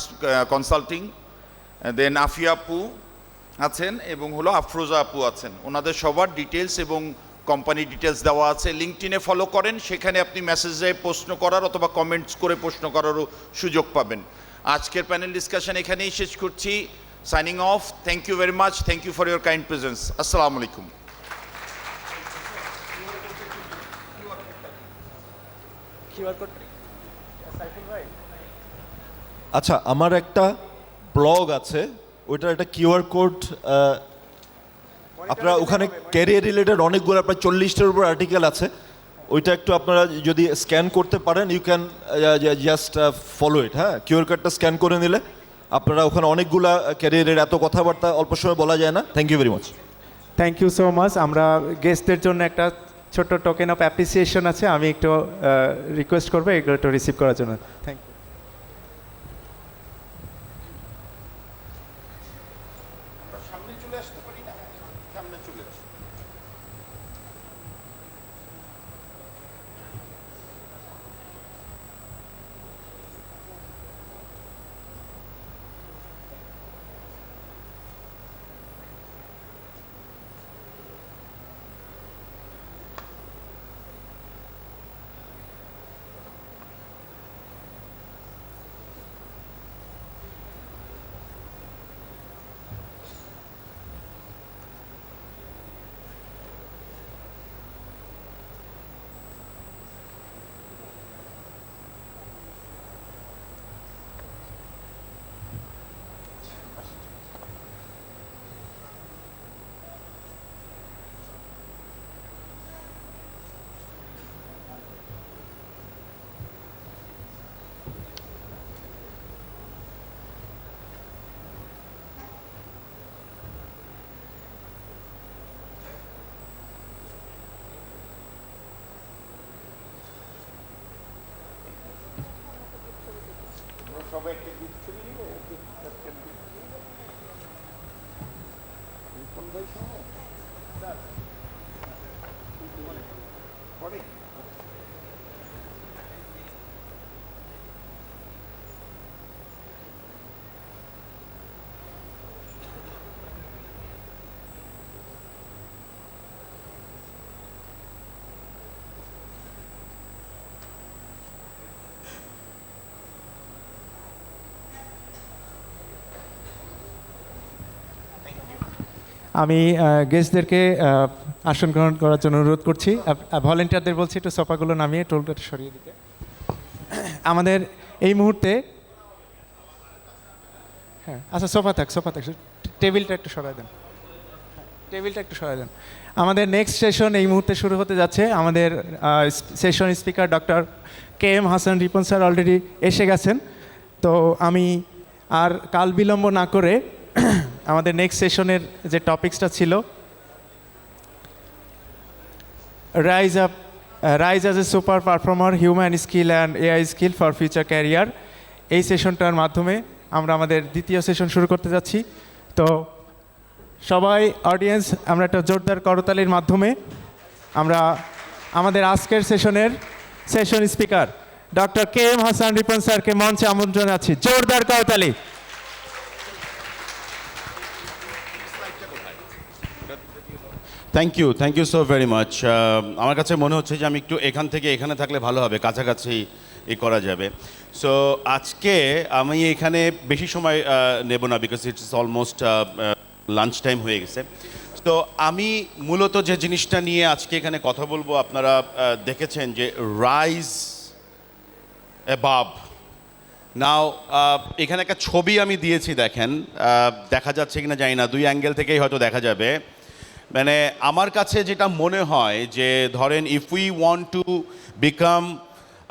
consulting, then Afia আপু আছেন এবং হলো আফরোজা আপু আছেন। ওনাদের সবার ডিটেলস এবং কোম্পানি ডিটেলস দেওয়া আছে। লিঙ্কডইনে ফলো করেন, সেখানে আপনি মেসেজে প্রশ্ন করার অথবা কমেন্টস করে প্রশ্ন করারও সুযোগ পাবেন। আজকের প্যানেল ডিসকাশন এখানেই শেষ করছি। Signing off. Thank you very much. Thank you for your kind presence. আসসালামু আলাইকুম। আচ্ছা, আমার একটা ব্লগ আছে, ওইটার একটা কিউআর কোড, আপনারা ওখানে ক্যারিয়ার রিলেটেড অনেকগুলো প্রায় 40টার উপর আর্টিকেল আছে। ওইটা একটু আপনারা যদি স্ক্যান করতে পারেন, you can just follow it. হ্যাঁ, কিউআর কোডটা স্ক্যান করে নিলে আপনারা ওখানে অনেকগুলা ক্যারিয়ারের, এত কথাবার্তা অল্প সময় বলা যায় না। Thank you very much. Thank you so much. আমরা গেস্টদের জন্য একটা ছোট্ট টোকেন অফ অ্যাপ্রিসিয়েশন আছে, আমি একটু রিকোয়েস্ট করবো এগুলো একটু রিসিভ করার জন্য। Thank you. সামনে চলে আসতে পারি না? সামনে চলে আসতে আমি গেস্টদেরকে আসন গ্রহণ করার জন্য অনুরোধ করছি। ভলেন্টিয়ারদের বলছি একটু সোফাগুলো নামিয়ে টোলটা সরিয়ে দিতে। আমাদের এই মুহূর্তে হ্যাঁ আচ্ছা সোফা থাক টেবিলটা একটু সরাই দেন, টেবিলটা একটু সরাই দেন। আমাদের নেক্সট সেশন এই মুহূর্তে শুরু হতে যাচ্ছে। আমাদের session speaker doctor KM Hasan Ripon sir already এসে গেছেন। তো আমি আর কাল বিলম্ব না করে আমাদের নেক্সট সেশনের যে টপিকসটা ছিল rise as a super performer, human skill and AI skill for future career, এই সেশনটার মাধ্যমে আমরা আমাদের দ্বিতীয় সেশন শুরু করতে যাচ্ছি। তো সবাই অডিয়েন্স আমরা একটা জোরদার করতালির মাধ্যমে আমরা আমাদের আজকের session speaker doctor KM Hasan Ripon স্যারকে মঞ্চে আমন্ত্রণ জানাচ্ছি। জোরদার করতালি। Thank you so very much. আমার কাছে মনে হচ্ছে যে আমি একটু এখান থেকে এখানে থাকলে ভালো হবে, কাছাকাছি করা যাবে। সো আজকে আমি এখানে বেশি সময় নেব না, because it's almost lunch time হয়ে গেছে। তো আমি মূলত যে জিনিসটা নিয়ে আজকে এখানে কথা বলবো, আপনারা দেখেছেন যে রাইজ অ্যাবাভ। নাও এখানে একটা ছবি আমি দিয়েছি, দেখেন দেখা যাচ্ছে কিনা জানি না, দুই অ্যাঙ্গেল থেকেই হয়তো দেখা যাবে। মানে আমার কাছে যেটা মনে হয় যে ধরেন if we want to become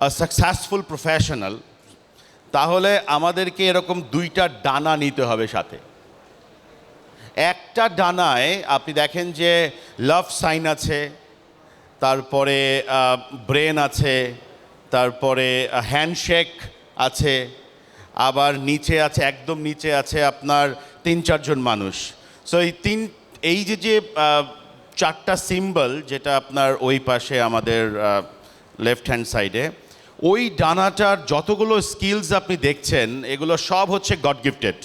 a successful professional, তাহলে আমাদেরকে এরকম দুইটা ডানা নিতে হবে সাথে। একটা ডানায় আপনি দেখেন যে লাভ সাইন আছে, তারপরে ব্রেন আছে, তারপরে হ্যান্ডশেক আছে, আবার নিচে আছে, একদম নিচে আছে আপনার 3-4 জন মানুষ। সো এই যে চারটা সিম্বল যেটা আপনার ওই পাশে আমাদের লেফট হ্যান্ড সাইডে, ওই ডানাটার যতগুলো স্কিলস আপনি দেখছেন এগুলো সব হচ্ছে গড গিফটেড।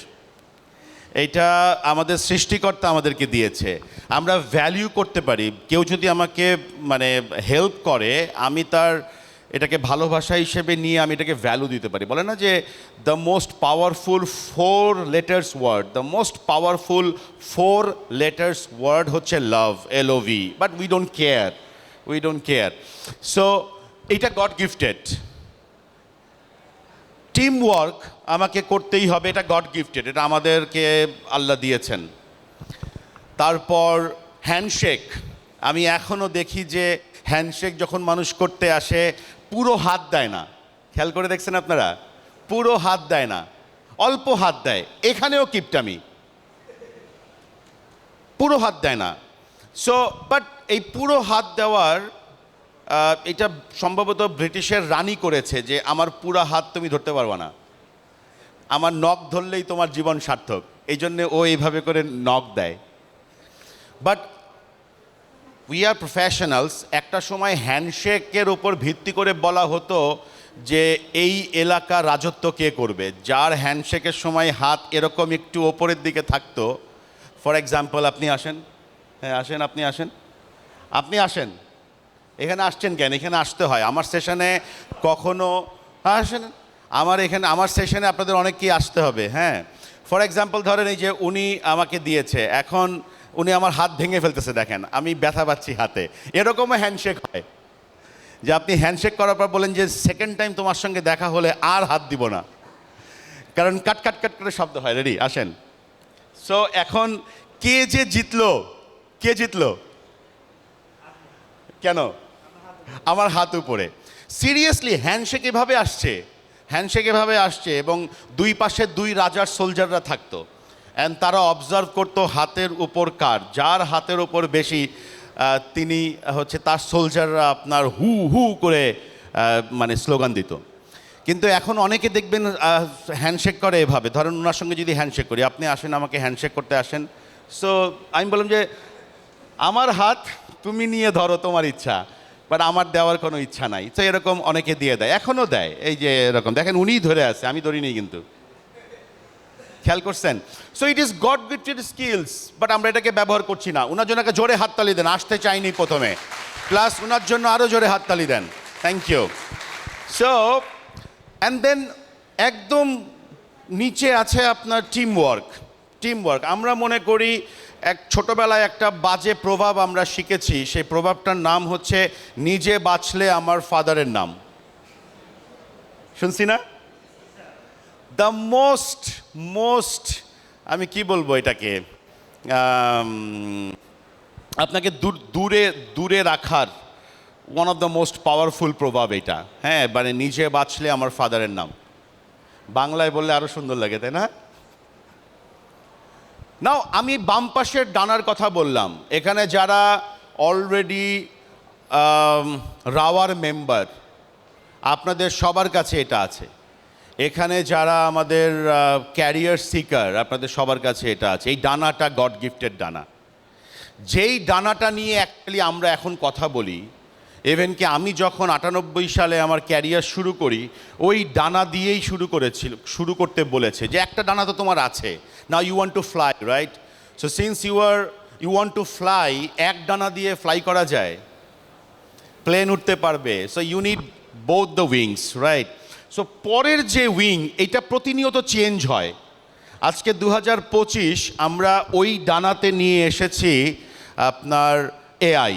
এইটা আমাদের সৃষ্টিকর্তা আমাদেরকে দিয়েছে। আমরা ভ্যালিউ করতে পারি। কেউ যদি আমাকে মানে হেল্প করে, আমি তার এটাকে ভালোবাসা হিসেবে নিয়ে আমি এটাকে ভ্যালু দিতে পারি। বলে না যে the most powerful 4 letters word, the most powerful 4 letters word হচ্ছে love, LOV, but we don't care. So এটা গড গিফটেড। টিম ওয়ার্ক আমাকে করতেই হবে, এটা গড গিফটেড, এটা আমাদেরকে আল্লাহ দিয়েছেন। তারপর হ্যান্ডশেক, আমি এখনও দেখি যে হ্যান্ডশেক যখন মানুষ করতে আসে পুরো হাত দেয় না। খেয়াল করে দেখছেন আপনারা? পুরো হাত দেয় না, অল্প হাত দেয়। এখানেও কিপটামি, পুরো হাত দেয় না। সো বাট এই পুরো হাত দেওয়ার এটা সম্ভবত ব্রিটিশের রানী করেছে যে আমার পুরো হাত তুমি ধরতে পারবে না, আমার নখ ধরলেই তোমার জীবন সার্থক, এই জন্যে ও এইভাবে করে নখ দেয়। But we are professionals. একটা সময় হ্যান্ডশেকের ওপর ভিত্তি করে বলা হতো যে এই এলাকা রাজত্ব কে করবে, যার হ্যান্ডশেকের সময় হাত এরকম একটু ওপরের দিকে থাকতো। ফর এক্সাম্পল আপনি আসেন, হ্যাঁ আসেন, আপনি আসেন, এখানে আসছেন কেন? এখানে আসতে হয় আমার সেশনে। কখনো আসেন আমার সেশনে আপনাদের অনেককেই আসতে হবে। হ্যাঁ, ফর এক্সাম্পল ধরেন এই যে উনি আমাকে দিয়েছে, এখন উনি আমার হাত ভেঙে ফেলতেছে, দেখেন আমি ব্যথা পাচ্ছি হাতে। এরকমও হ্যান্ডশেক হয় যে আপনি হ্যান্ডশেক করার পর বলেন যে সেকেন্ড টাইম তোমার সঙ্গে দেখা হলে আর হাত দিব না, কারণ কাট কাট কাট করে শব্দ হয়। রেডি, আসেন। সো এখন কে জিতলো? কেন? আমার হাত উপরে। সিরিয়াসলি হ্যান্ডশেক এভাবে আসছে এবং দুই পাশে 2 রাজার সোলজাররা থাকতো, অ্যান্ড তারা অবজার্ভ করতো হাতের উপর কার, যার হাতের উপর বেশি তিনি হচ্ছে তার সোলজাররা আপনার হু হু করে মানে স্লোগান দিত। কিন্তু এখন অনেকে দেখবেন হ্যান্ডশেক করে এভাবে, ধরেন ওনার সঙ্গে যদি হ্যান্ডশেক করি, আপনি আসেন আমাকে হ্যান্ডশেক করতে আসেন, সো আমি বললাম যে আমার হাত তুমি নিয়ে ধরো তোমার ইচ্ছা, বাট আমার দেওয়ার কোনো ইচ্ছা নাই। তো এরকম অনেকে দিয়ে দেয়, এখনও দেয়, এই যে এরকম দেখেন উনিই ধরে আছে, আমি ধরিনি কিন্তু, খেয়াল করছেন? So it is god gifted skills, but আমরা এটাকে ব্যবহার করছি না। ওনার জন্য একটা জোরে হাততালি দেন, আসতে চাইনি প্রথমে, প্লাস ওনার জন্য আরও জোরে হাততালি দেন, thank you. So and then একদম নিচে আছে আপনার টিম ওয়ার্ক। আমরা মনে করি ছোটবেলায় একটা বাজে প্রভাব আমরা শিখেছি, সেই প্রভাবটার নাম হচ্ছে নিজে বাঁচলে আমার ফাদারের নাম। শুনছি না? দ্য মোস্ট আমি কি বলবো এটাকে, আপনাকে দূরে রাখার one of the most powerful প্রভাব এটা। হ্যাঁ, মানে নিজে বাঁচলে আমার ফাদারের নাম, বাংলায় বললে আরো সুন্দর লাগে, তাই না? নাও আমি বাম পাশের ডানার কথা বললাম, এখানে যারা অলরেডি রাওয়ার মেম্বার, আপনাদের সবার কাছে এটা আছে। এখানে যারা আমাদের ক্যারিয়ার সিকার, আপনাদের সবার কাছে এটা আছে। এই ডানাটা গড গিফটেড ডানা, যেই ডানাটা নিয়ে অ্যাকচুয়ালি আমরা এখন কথা বলি। ইভেন কি আমি যখন 98 সালে আমার ক্যারিয়ার শুরু করি, ওই ডানা দিয়েই শুরু করতে বলেছে যে একটা ডানা তো তোমার আছে, now you want to fly, right? So since you want to fly, এক ডানা দিয়ে ফ্লাই করা যায়, প্লেন উঠতে পারবে। So you need both the wings, right? So পরের যে উইং, এটা প্রতিনিয়ত চেঞ্জ হয়। আজকে 2025 আমরা ওই ডানাতে নিয়ে এসেছি আপনার এআই,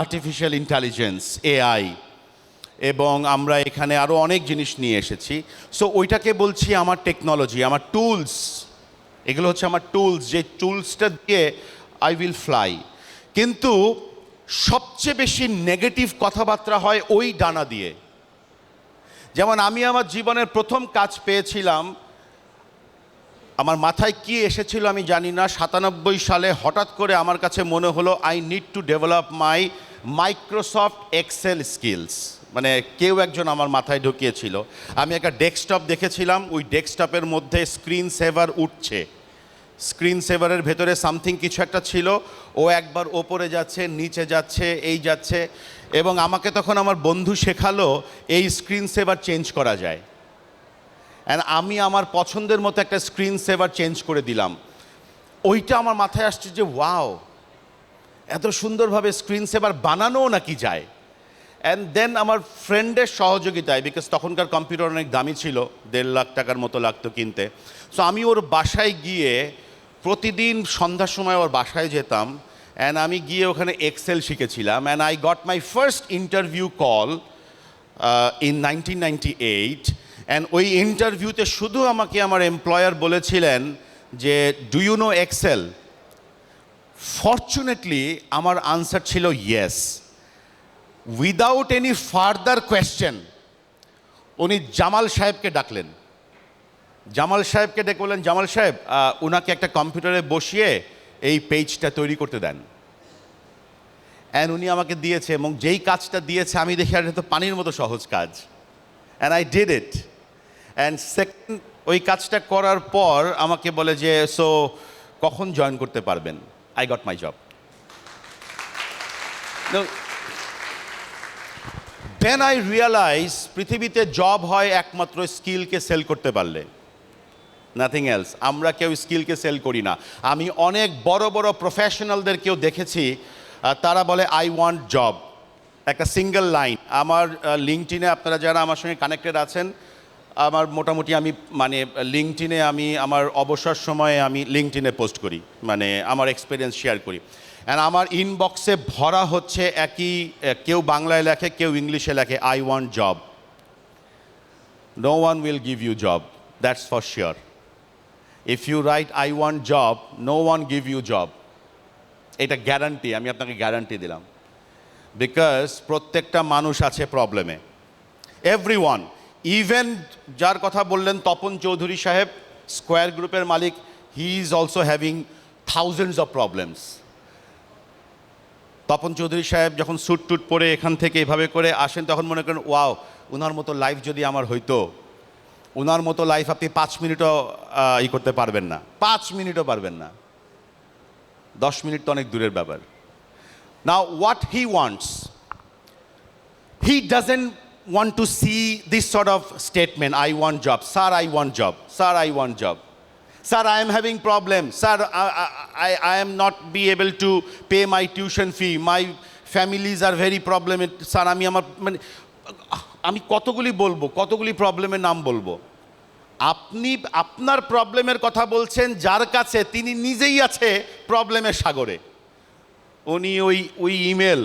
আর্টিফিশিয়াল ইন্টেলিজেন্স, এআই, এবং আমরা এখানে আরও অনেক জিনিস নিয়ে এসেছি। সো ওইটাকে বলছি আমার টেকনোলজি, আমার টুলস। এগুলো হচ্ছে আমার টুলস, যে টুলসটা দিয়ে আই উইল ফ্লাই। কিন্তু সবচেয়ে বেশি নেগেটিভ কথাবার্তা হয় ওই ডানা দিয়ে। যেমন আমি আমার জীবনের প্রথম কাজ পেয়েছিলাম, আমার মাথায় কি এসেছিল আমি জানি না, 97 সালে হঠাৎ করে আমার কাছে মনে হলো I need to develop my Microsoft Excel skills. মানে কেউ একজন আমার মাথায় ঢুকিয়েছিল। আমি একটা ডেস্কটপ দেখেছিলাম, ওই ডেস্কটপের মধ্যে স্ক্রিন সেভার উঠছে, স্ক্রিন সেভারের ভেতরে সামথিং কিছু একটা ছিল, ও একবার ওপরে যাচ্ছে, নিচে যাচ্ছে, এই যাচ্ছে, এবং আমাকে তখন আমার বন্ধু শেখালো এই স্ক্রিন সেভার চেঞ্জ করা যায়। অ্যান্ড আমি আমার পছন্দের মতো একটা স্ক্রিন সেভার চেঞ্জ করে দিলাম। ওইটা আমার মাথায় আসছে যে ওয়াও, এত সুন্দরভাবে স্ক্রিন সেভার বানানোও নাকি যায়। অ্যান্ড দেন আমার ফ্রেন্ডের সহযোগিতায়, বিকজ তখনকার কম্পিউটার অনেক দামি ছিল, 1.5 লাখ টাকার মতো লাগতো কিনতে। সো আমি ওর বাসায় গিয়ে প্রতিদিন সন্ধ্যার সময় ওর বাসায় যেতাম, অ্যান্ড আমি গিয়ে ওখানে এক্সেল শিখেছিলাম। And I got my first interview call in 1998। And ওই ইন্টারভিউতে শুধু আমাকে আমার এমপ্লয়ার বলেছিলেন যে do you know Excel? Fortunately আমার আনসার ছিল yes. Without any further question উনি জামাল সাহেবকে ডাকলেন। জামাল সাহেবকে ডেকে বললেন, জামাল সাহেব ওনাকে একটা কম্পিউটারে বসিয়ে এই পেজটা তৈরি করতে দেন। অ্যান্ড উনি আমাকে দিয়েছে, এবং যেই কাজটা দিয়েছে আমি দেখি আর এটা তো পানির মতো সহজ কাজ। And I did it. And second ওই কাজটা করার পর আমাকে বলে যে সো কখন জয়েন করতে পারবেন? I got my job. Then I realize পৃথিবীতে জব হয় একমাত্র স্কিলকে সেল করতে পারলে, নাথিং এলস। আমরা কেউ স্কিলকে সেল করি না। আমি অনেক বড় বড় প্রফেশনালদেরকেও দেখেছি, তারা বলে আই ওয়ান্ট জব, একটা সিঙ্গেল লাইন। আমার লিঙ্কডইনে আপনারা যারা আমার সঙ্গে কানেক্টেড আছেন, আমার মোটামুটি আমি মানে লিঙ্কডইনে আমি আমার অবসর সময়ে আমি লিঙ্কডইনে পোস্ট করি, মানে আমার এক্সপিরিয়েন্স শেয়ার করি। অ্যান্ড আমার ইনবক্সে ভরা হচ্ছে একই, কেউ বাংলায় লেখে, কেউ ইংলিশে লেখে, I want job. No one will give you job, that's for sure. If you write I want job, no one give you job. এটা গ্যারান্টি, আমি আপনাকে গ্যারান্টি দিলাম। বিকজ প্রত্যেকটা মানুষ আছে প্রবলেমে, এভরিওয়ান। ইভেন যার কথা বললেন তপন চৌধুরী সাহেব, স্কোয়ার গ্রুপের মালিক, he is also having thousands of problems. Tapan Chowdhury সাহেব যখন স্যুট টুট পরে এখান থেকে এভাবে করে আসেন তখন মনে করেন ওয়াও, ওনার মতো লাইফ যদি আমার হইতো। ওনার মতো লাইফ আপনি 5 মিনিটও করতে পারবেন না, 5 মিনিটও পারবেন না, 10 মিনিট তো অনেক দূরের ব্যাপার। Now what he wants, he doesn't want to see this sort of statement, I want job, sir, I want job, sir, I want job, sir, I am having problem, sir, I am not be able to pay my tuition fee, my families are very problematic, sir, আমি কতগুলি বলবো, কতগুলি প্রবলেমের নাম বলবো। আপনি আপনার প্রবলেমের কথা বলছেন যার কাছে তিনি নিজেই আছে প্রবলেমের সাগরে। উনি ওই ইমেল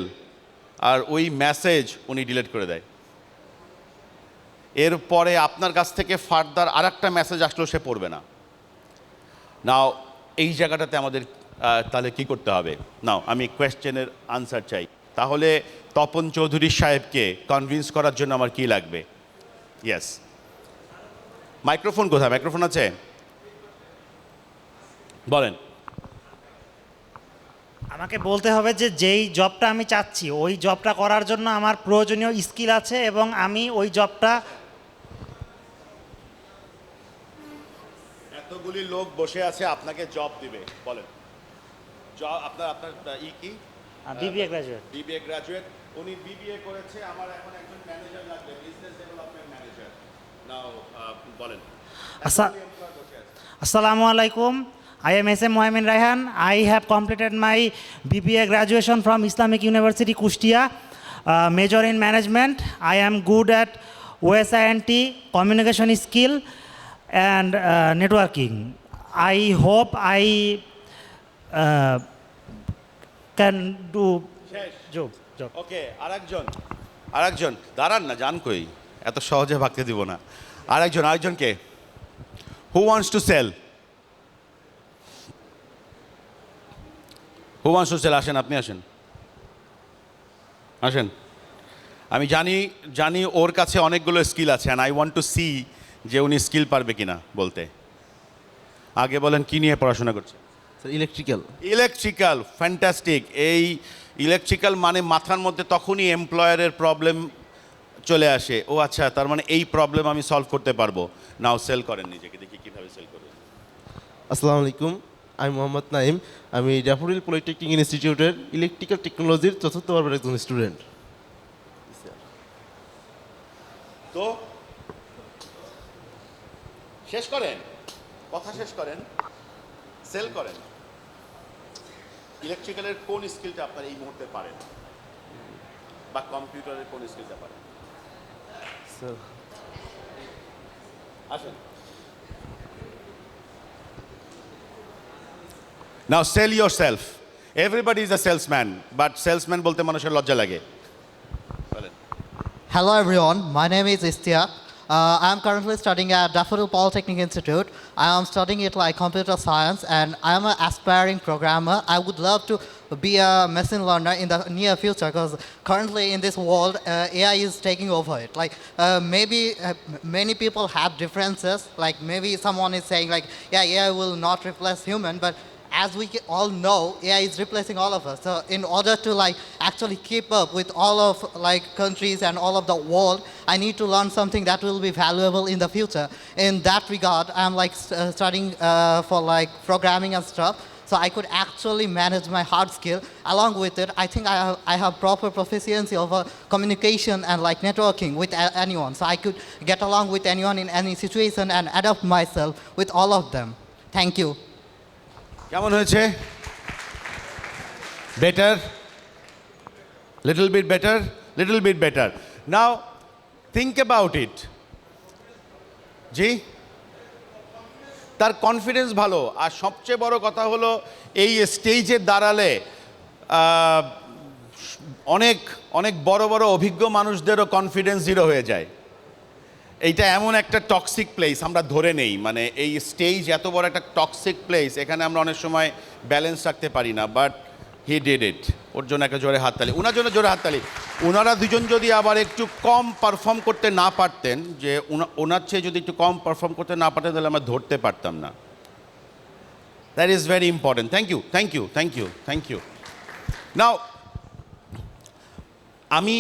আর ওই মেসেজ উনি ডিলিট করে দেয়। এরপরে আপনার কাছ থেকে ফার্দার আর একটা মেসেজ আসলেও সে পড়বে না। নাও এই জায়গাটাতে আমাদের তাহলে কি করতে হবে? নাও আমি কোয়েশ্চেনের আনসার চাই। তাহলে তপন চৌধুরী সাহেবকে কনভিন্স করার জন্য আমার কি লাগবে? ইয়েস, মাইক্রোফোন কোথায়? মাইক্রোফোন আছে? বলেন। আমাকে বলতে হবে যে যেই জবটা আমি চাচ্ছি ওই জবটা করার জন্য আমার প্রয়োজনীয় স্কিল আছে এবং আমি ওই জবটা। এতগুলি লোক বসে আছে, আপনাকে জব দিবে, বলেন। জব আপনার কি? BBA graduate. বিবিএ গ্র্যাজুয়েট, উনি বিবিএ করেছে। আমার এখন একজন ম্যানেজার লাগবে, বিজনেস ডেভেলপমেন্ট ম্যানেজার। নাও বলেন। আসসালামু আলাইকুম, I am SM Mohamed Raihan. I have completed my BBA graduation from Islamic University Kushtia, major in management. I am good at OSINT, communication skill and networking. I hope I can do job. ওকে, আরেকজন দাঁড়ান না, জান কই, এত সহজে ভাগতে দিব না। আরেকজনকে who wants to sell? Who wants to sell? আসেন, আপনি আসেন। আমি জানি ওর কাছে অনেকগুলো স্কিল আছে, and I want to see যে উনি স্কিল পারবে কিনা বলতে। আগে বলেন কি নিয়ে পড়াশোনা করছে? Electrical, fantastic. এই ইলেকট্রিক্যাল মানে মাথার মধ্যে তখনই এমপ্লয়ারের প্রবলেম চলে আসে। ও আচ্ছা, তার মানে এই প্রবলেম আমি সলভ করতে পারবো। নাও সেল করেন নিজেকে, দেখি কীভাবে সেল করবেন। আসসালামু আলাইকুম, আমি মোহাম্মদ নাইম। আমি ড্যাফোডিল পলিটেকনিক ইনস্টিটিউটের ইলেকট্রিক্যাল টেকনোলজির 4th বর্ষের একজন স্টুডেন্ট। তো শেষ করেন, কথা শেষ করেন, সেল করেন। ইলেকট্রিক্যালের কোন স্কিলটা আপনার এই মুহূর্তে পারেন, বা কম্পিউটারের কোন স্কিলটা পারেন? আসেন। Now sell yourself. Everybody is a salesman, but salesman bolte মানুষের লজ্জা লাগে। Hello everyone, my name is Istiak. I am currently studying at Daffodil Polytechnic Institute. I am studying it like computer science, and I am an aspiring programmer. I would love to be a machine learner in the near future, because currently in this world, AI is taking over it. Like maybe many people have differences. Like maybe someone is saying like, yeah, AI will not replace human, but as we all know, AI is replacing all of us. So in order to like actually keep up with all of like countries and all of the world, I need to learn something that will be valuable in the future. In that regard, I'm like studying for like programming and stuff. So I could actually manage my hard skill. Along with it, I think I have proper proficiency of communication and like networking with anyone. So I could get along with anyone in any situation and adapt myself with all of them. Thank you. কেমন হয়েছে? Better, little bit better. Now think about it. জি, তার কনফিডেন্স ভালো। আর সবচেয়ে বড় কথা হলো এই স্টেজে দাঁড়ালে অনেক বড় অভিজ্ঞ মানুষদেরও কনফিডেন্স জিরো হয়ে যায়। এইটা এমন একটা টক্সিক প্লেস আমরা ধরে নেই, মানে এই স্টেজ এত বড় একটা টক্সিক প্লেস, এখানে আমরা অনেক সময় ব্যালেন্স রাখতে পারি না। But he did it. ওর জন্য একটা জোরে হাততালি, ওনার জন্য জোরে হাততালি। ওনারা দুজন যদি আবার একটু কম পারফর্ম করতে না পারতেন, যে ওনার চেয়ে যদি একটু কম পারফর্ম করতে না পারতেন, তাহলে আমরা ধরতে পারতাম না। That is very important. Thank you. Now আমি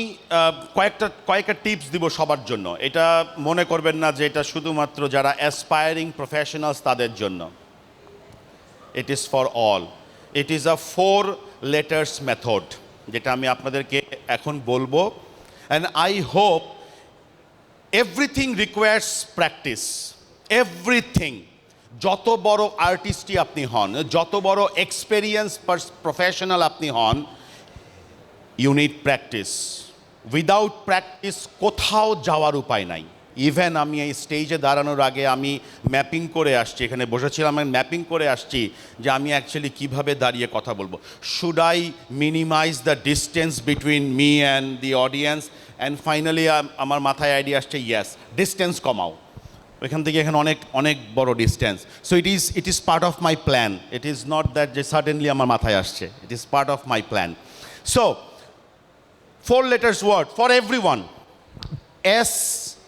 কয়েকটা টিপস দিব সবার জন্য। এটা মনে করবেন না যে এটা শুধুমাত্র যারা অ্যাসপায়ারিং প্রফেশনালস তাদের জন্য। It is for all. It is a 4 letters method, যেটা আমি আপনাদেরকে এখন বলবো। And I hope everything requires practice. Everything. যত বড় আর্টিস্টই আপনি হন, যত বড় এক্সপেরিয়েন্স প্রফেশনাল আপনি হন, you need practice. Without practice কোথাও যাওয়ার উপায় নাই। ইভেন আমি এই স্টেজে দাঁড়ানোর আগে আমি ম্যাপিং করে আসছি, এখানে বসেছিলাম, আমি ম্যাপিং করে আসছি যে আমি অ্যাকচুয়ালি কীভাবে দাঁড়িয়ে কথা বলবো। Should I minimise the distance between me and the audience? And finally আমার মাথায় আইডিয়া আসছে, ইয়েস, ডিস্টেন্স কমাও। এখান থেকে এখানে অনেক বড় distance. So it is part of my plan. It is not that যে সাডেনলি আমার মাথায় আসছে, it is part of my plan. So 4 letters word for everyone. SEAT.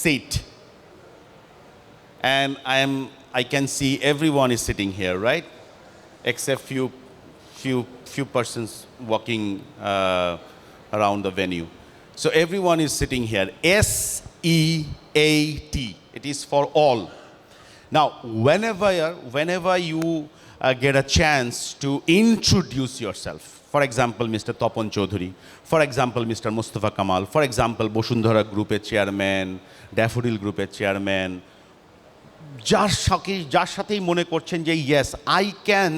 Seat. And I can see everyone is sitting here, right? Except few persons walking around the venue. So everyone is sitting here. SEAT. It is for all. Now, whenever you get a chance to introduce yourself, for example, Mr. Topon Chaudhary, for example, Mr. Mustafa Kamal, for example, Boshundhara Group chairman, Daffodil Group chairman, যার সাথেই মনে করছেন যে yes, I can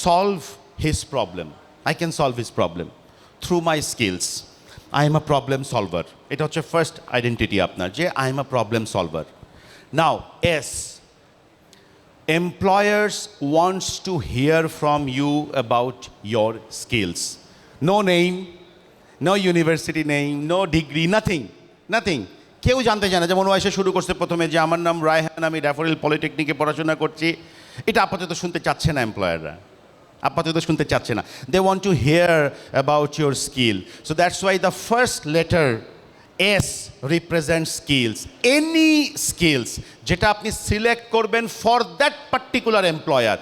solve his problem. I can solve his problem through my skills. I am a problem solver. এটা হচ্ছে ফার্স্ট আইডেন্টিটি আপনার, যে I am a problem solver. Now, S. Employers wants to hear from you about your skills. No name, no university name, no degree, nothing. কেউ জানতে চায় না। যেমন ও এসে শুরু করছে প্রথমে যে আমার নাম রায়হান, আমি ড্যাফোডিল পলিটেকনিকে পড়াশোনা করছি। এটা আপাতত শুনতে চাচ্ছে না এমপ্লয়াররা, আপাতত শুনতে চাচ্ছে না। They want to hear about your skill. So that's why the first letter S represents skills. Any skills যেটা আপনি সিলেক্ট করবেন for that particular employer.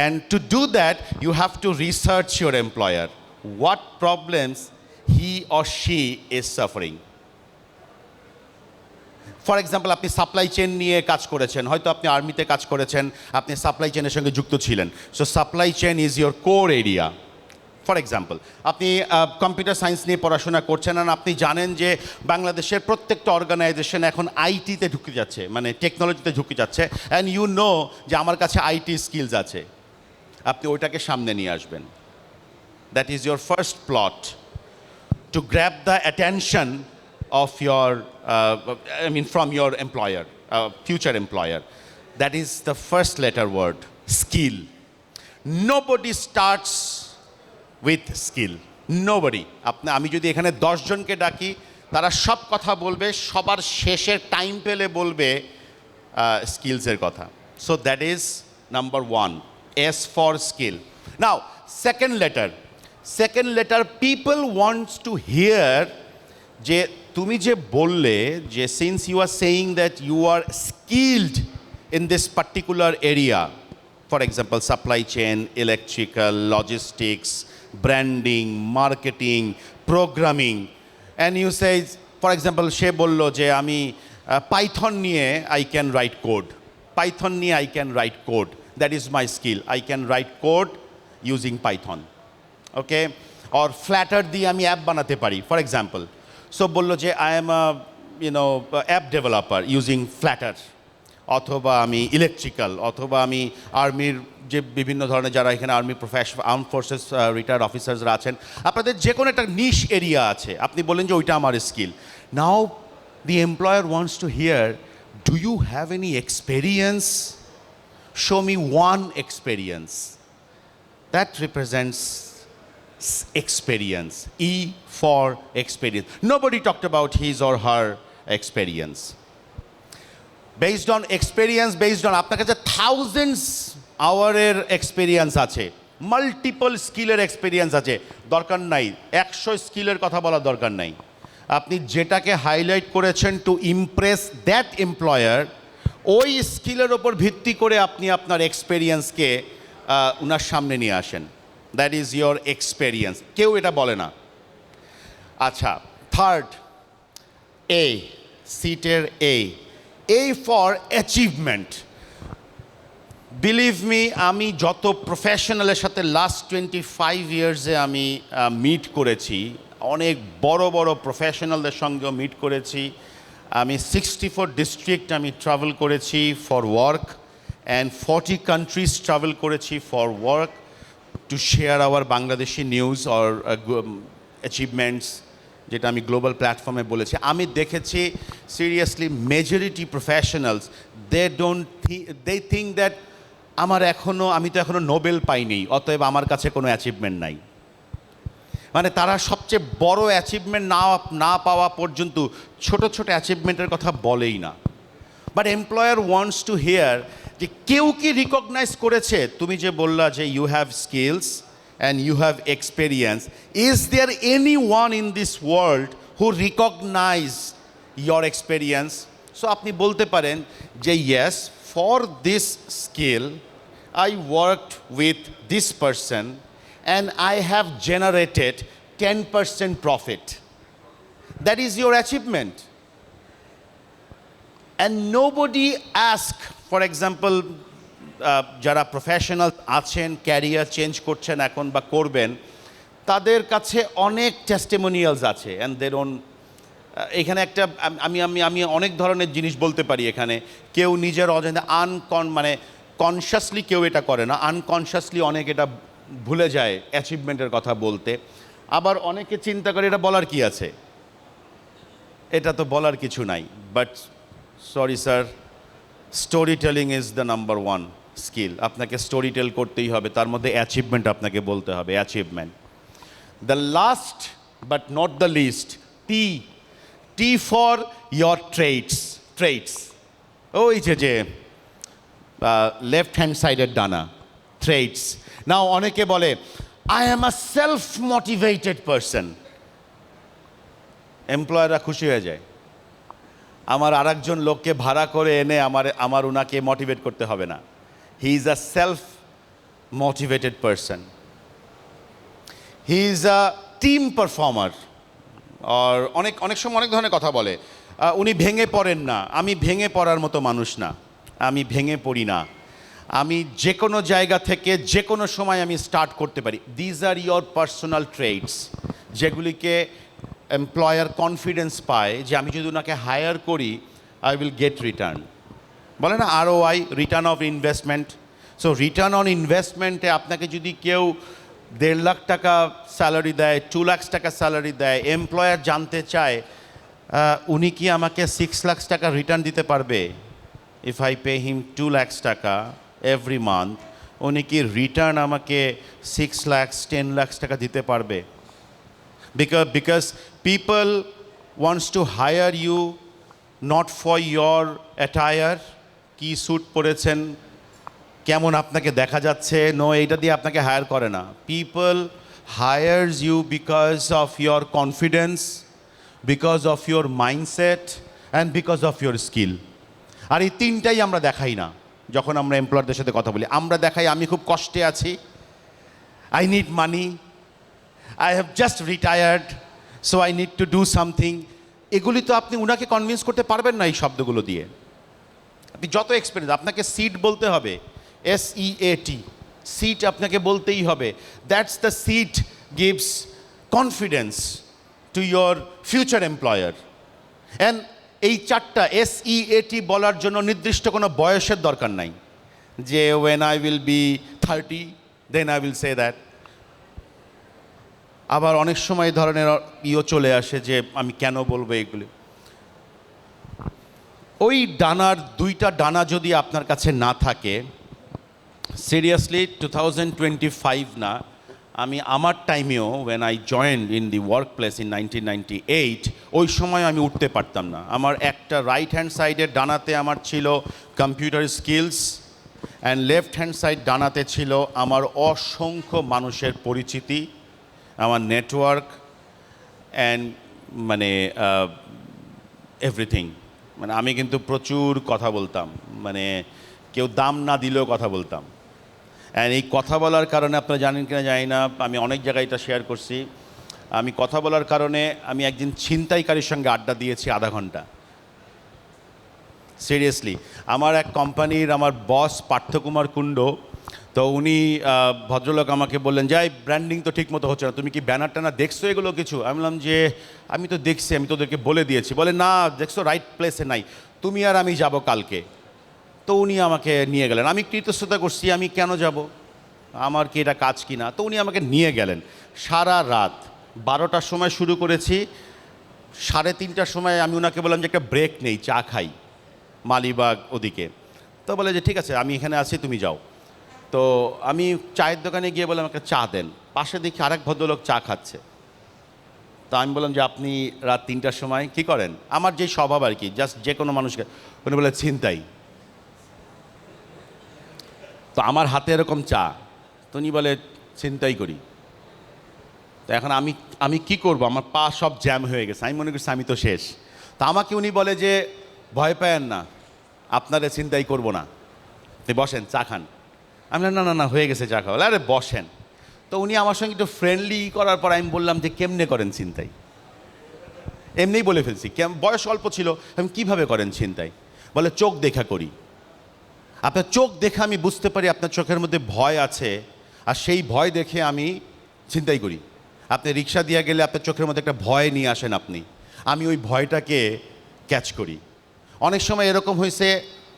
And to do that, you have to research your employer. What problems he or she is suffering. For example, আপনি সাপ্লাই চেন নিয়ে কাজ করেছেন, হয়তো আপনি আর্মিতে কাজ করেছেন, আপনি সাপ্লাই চেনের সঙ্গে যুক্ত ছিলেন। So supply chain is your core area. For example, আপনি কম্পিউটার সায়েন্স নিয়ে পড়াশোনা করছেন, আর আপনি জানেন যে বাংলাদেশের প্রত্যেকটা অর্গানাইজেশন এখন আইটিতে ঢুকে যাচ্ছে, মানে টেকনোলজিতে ঢুকে যাচ্ছে, অ্যান্ড ইউ নো যে আমার কাছে আইটি স্কিলস আছে। আপনি ওইটাকে সামনে নিয়ে আসবেন। That is your first plot two grab the attention of your, from your employer, future employer. That is the first letter word, skill. Nobody starts with skill. Nobody. আমি যদি এখানে 10 জনকে ডাকি, তারা সব কথা বলবে, সবার শেষে টাইম পেলে বলবে স্কিলসের কথা। So that is number 1, S for skill. Now, second letter, people want to hear যে তুমি যে বললে যে since you are saying that you are skilled in this particular area, for example supply chain, electrical, logistics, branding, marketing, programming, and you say, for example, সে বলল যে আমি পাইথন নিয়ে I can write code, that is my skill, I can write code using Python, okay. Or Flutter দিয়ে আমি অ্যাপ বানাতে পারি, ফর এক্সাম্পল। সো বললো যে I am app developer using platter, অথবা আমি ইলেকট্রিক্যাল, অথবা আমি আর্মির যে বিভিন্ন ধরনের যারা এখানে আর্মি আর্ম ফোর্সেস রিটায়ার্ড অফিসার্সরা আছেন, আপনাদের যে কোনো একটা নিশ এরিয়া আছে, আপনি বলেন যে ওইটা আমার skill. Now the employer wants to hear, do you have any experience? Show me one experience. That represents experience. E for experience. Nobody talked about his or her experience. Based on experience, based on আপনার কাছে thousands hour-এর experience আছে, multiple skill-এর experience আছে, দরকার নাই 100 স্কিলের কথা বলার দরকার নাই। আপনি যেটাকে হাইলাইট করেছেন টু ইমপ্রেস দ্যাট এমপ্লয়ার, ওই স্কিলের ওপর ভিত্তি করে আপনি আপনার এক্সপেরিয়েন্সকে ওনার সামনে নিয়ে আসেন। That is your experience. কেউ এটা বলে না। আচ্ছা, থার্ড, এ, সিটের A for achievement. Believe me, আমি যত প্রফেশনালের সাথে লাস্ট 25 ইয়ার্সে আমি মিট করেছি, অনেক বড় বড় প্রফেশনালদের সঙ্গেও মিট করেছি। আমি 64 ডিস্ট্রিক্ট আমি ট্রাভেল করেছি for work, and 40 countries travel করেছি for work to share our Bangladeshi news or achievements, যেটা আমি গ্লোবাল প্ল্যাটফর্মে বলেছি। আমি দেখেছি seriously majority professionals they think that আমি তো এখনও নোবেল পাইনি, অতএব আমার কাছে কোনো অ্যাচিভমেন্ট নাই। মানে তারা সবচেয়ে বড় অ্যাচিভমেন্ট না পাওয়া পর্যন্ত ছোট ছোট অ্যাচিভমেন্টের কথা বলেই না। But employer wants to hear যে কেউ কি রিকগনাইজ করেছে, তুমি যে বললা যে you have skills and you have experience, is there any one in this world who recognise your experience? So আপনি বলতে পারেন যে yes, for this skill I worked with this person and I have generated 10% profit. That is your achievement. And nobody ask, for example, যারা প্রফেশনাল আছেন, ক্যারিয়ার চেঞ্জ করছেন এখন বা করবেন, তাদের কাছে অনেক টেস্টিমোনিয়ালস আছে, অ্যান্ড দের ওন এখানে একটা আমি অনেক ধরনের জিনিস বলতে পারি এখানে। কেউ নিজের অজান্তে মানে কনশাসলি কেউ এটা করে না, আনকনশাসলি অনেক এটা ভুলে যায় অ্যাচিভমেন্টের কথা বলতে। আবার অনেকে চিন্তা করে এটা বলার কি আছে, এটা তো বলার কিছু নাই। But sorry sir, story telling is the number one skill. আপনাকে স্টোরি টেল করতেই হবে, তার মধ্যে অ্যাচিভমেন্ট আপনাকে বলতে হবে, achievement. The last but not the least, T for your traits. ওই যে লেফট হ্যান্ড সাইডের ডানা, ট্রেটস। নাও অনেকে বলে I am a self motivated person. এমপ্লয়াররা খুশি হয়ে যায়, আমার আরেকজন লোককে ভাড়া করে এনে আমার ওনাকে মোটিভেট করতে হবে না। He is a self motivated person, he is a team performer. আর অনেক সময় অনেক ধরনের কথা বলে, উনি ভেঙে পড়েন না। আমি ভেঙে পড়ার মতো মানুষ না, আমি ভেঙে পড়ি না। আমি যে কোনো জায়গা থেকে যে কোনো সময় আমি স্টার্ট করতে পারি। These are your personal traits, যেগুলিকে এমপ্লয়ার কনফিডেন্স পায় যে আমি যদি ওনাকে হায়ার করি আই উইল গেট রিটার্ন। বলে না ROI, return of investment. So return on ইনভেস্টমেন্টে আপনাকে যদি কেউ 1.5 লাখ টাকা স্যালারি দেয়, 2 লাখ টাকা স্যালারি দেয়, এমপ্লয়ার জানতে চায় উনি কি আমাকে 6 লাখ টাকা রিটার্ন দিতে পারবে? ইফ আই পে হিম 2 লাখ টাকা এভরি মান্থ, উনি কি রিটার্ন আমাকে 6 লাখ 10 লাখ টাকা দিতে পারবে? Because people wants to hire you not for your attire, কি স্যুট পরেছেন, কেমন আপনাকে দেখা যাচ্ছে, নো, এইটা দিয়ে আপনাকে হায়ার করে না। People hires you because of your confidence, because of your mindset and because of your skill. আর এই তিনটাই আমরা দেখাই না যখন আমরা এমপ্লয়ারদের সাথে কথা বলি। আমরা দেখাই আমি খুব কষ্টে আছি, I need money, I have just retired, so I need to do something. এগুলি তো আপনি উনাকে কনভিন্স করতে পারবেন না এই শব্দগুলো দিয়ে। আপনি যত এক্সপিরিয়েন্স, আপনাকে সিট বলতে হবে, SEAT, সিট আপনাকে বলতেই হবে। That's the seat gives confidence to your future employer. And এই চারটা SEAT বলার জন্য নির্দিষ্ট কোনো বয়সের দরকার নাই যে when I will be 30 then I will say that. আবার অনেক সময় এই ধরনের চলে আসে যে আমি কেন বলবো এগুলি। ওই ডানার 2টা ডানা যদি আপনার কাছে না থাকে, সিরিয়াসলি 2025 না, আমি আমার টাইমেও when I joined in the workplace in 1998, ওই সময় আমি উঠতে পারতাম না। আমার একটা রাইট হ্যান্ড সাইডের ডানাতে আমার ছিল computer skills, and left hand side ডানাতে ছিল আমার অসংখ্য মানুষের পরিচিতি, আমার নেটওয়ার্ক অ্যান্ড মানে এভরিথিং। মানে আমি কিন্তু প্রচুর কথা বলতাম, মানে কেউ দাম না দিলেও কথা বলতাম। অ্যান্ড এই কথা বলার কারণে আপনারা জানেন কিনা জানি না, আমি অনেক জায়গায় এটা শেয়ার করছি, আমি কথা বলার কারণে আমি একদিন ছিনতাইকারীর সঙ্গে আড্ডা দিয়েছি আধা ঘন্টা। সিরিয়াসলি, আমার এক কোম্পানির আমার বস পার্থকুমার কুণ্ড, তো উনি ভদ্রলোক আমাকে বললেন যে ব্র্যান্ডিং তো ঠিক মতো হচ্ছে না, তুমি কি ব্যানার ট্যানার দেখছো এগুলো কিছু? আমি বললাম যে আমি তো দেখছি, আমি তোদেরকে বলে দিয়েছি। বলে না দেখছো, রাইট প্লেসে নাই, তুমি আর আমি যাব কালকে। তো উনি আমাকে নিয়ে গেলেন, আমি কৃতজ্ঞতা করছি, আমি কেন যাব, আমার কি এটা কাজ কি না। তো উনি আমাকে নিয়ে গেলেন, সারা রাত 12টার সময় শুরু করেছি, 3:30টার সময় আমি ওনাকে বললাম যে একটা ব্রেক নেই, চা খাই মালিবাগ ওদিকে। তো বলে যে ঠিক আছে আমি এখানে আছি, তুমি যাও। তো আমি চায়ের দোকানে গিয়ে বললাম একটা চা দেন, পাশে দেখি আরেক ভদ্রলোক চা খাচ্ছে। তো আমি বললাম যে আপনি রাত 3টার সময় কি করেন? আমার যে স্বভাব আর কি, জাস্ট যে কোনো মানুষকে। উনি বলে ছিনতাই। তো আমার হাতে এরকম চা, তো উনি বলে ছিনতাই করি। তো এখন আমি কি করব, আমার পা সব জ্যাম হয়ে গেছে, আমি মনে করছি আমি তো শেষ। তা আমাকে উনি বলে যে ভয় পায়েন না, আপনারে ছিনতাই করব না, আপনি বসেন চা খান। আমি না না না হয়ে গেছে চা খাওয়া, আরে বসেন। তো উনি আমার সঙ্গে একটু ফ্রেন্ডলি করার পর আমি বললাম যে কেমনে করেন ছিনতাই? এমনিই বলে ফেলছি, বয়স অল্প ছিল, আমি কিভাবে করেন ছিনতাই? বলে চোখ দেখা করি। আপনার চোখ দেখে আমি বুঝতে পারি আপনার চোখের মধ্যে ভয় আছে, আর সেই ভয় দেখে আমি ছিনতাই করি। আপনি রিক্সা দিয়ে গেলে আপনার চোখের মধ্যে একটা ভয় নিয়ে আসেন আপনি, আমি ওই ভয়টাকে ক্যাচ করি। অনেক সময় এরকম হয়েছে,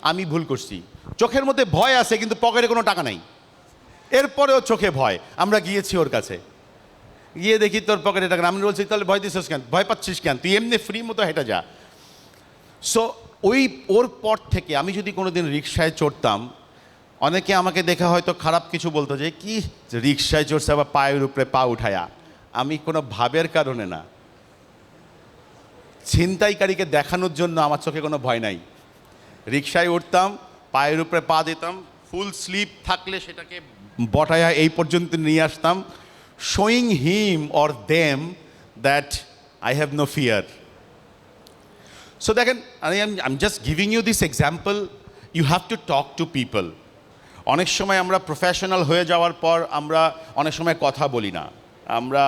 আমি ভুল করছি, চোখের মধ্যে ভয় আছে কিন্তু পকেটে কোনো টাকা নাই, এরপরেও চোখে ভয়। আমরা গিয়েছি ওর কাছে, গিয়ে দেখি তোর পকেটে টাকা, আমি বলছি তাহলে ভয় দিচ্ছিস কেন, ভয় পাচ্ছিস কেন, তুই এমনি ফ্রি মতো হেঁটে যা। সো ওর পর থেকে আমি যদি কোনো দিন রিক্সায় চড়তাম, অনেকে আমাকে দেখে হয়তো খারাপ কিছু বলতো যে কি রিক্সায় চড়ছে আবার পায়ের উপরে পা উঠায়া। আমি কোনো ভাবের কারণে না, ছিনতাইকারীকে দেখানোর জন্য আমার চোখে কোনো ভয় নাই। রিক্সায় উঠতাম, পায়ের উপরে পা দিতাম, ফুল স্লিপ থাকলে সেটাকে বটায়া এই পর্যন্ত নিয়ে আসতাম, showing him or them that I have no fear. So দেখেন, I am just giving you this example, you have to talk to people. অনেক সময় আমরা প্রফেশনাল হয়ে যাওয়ার পর আমরা অনেক সময় কথা বলি না, আমরা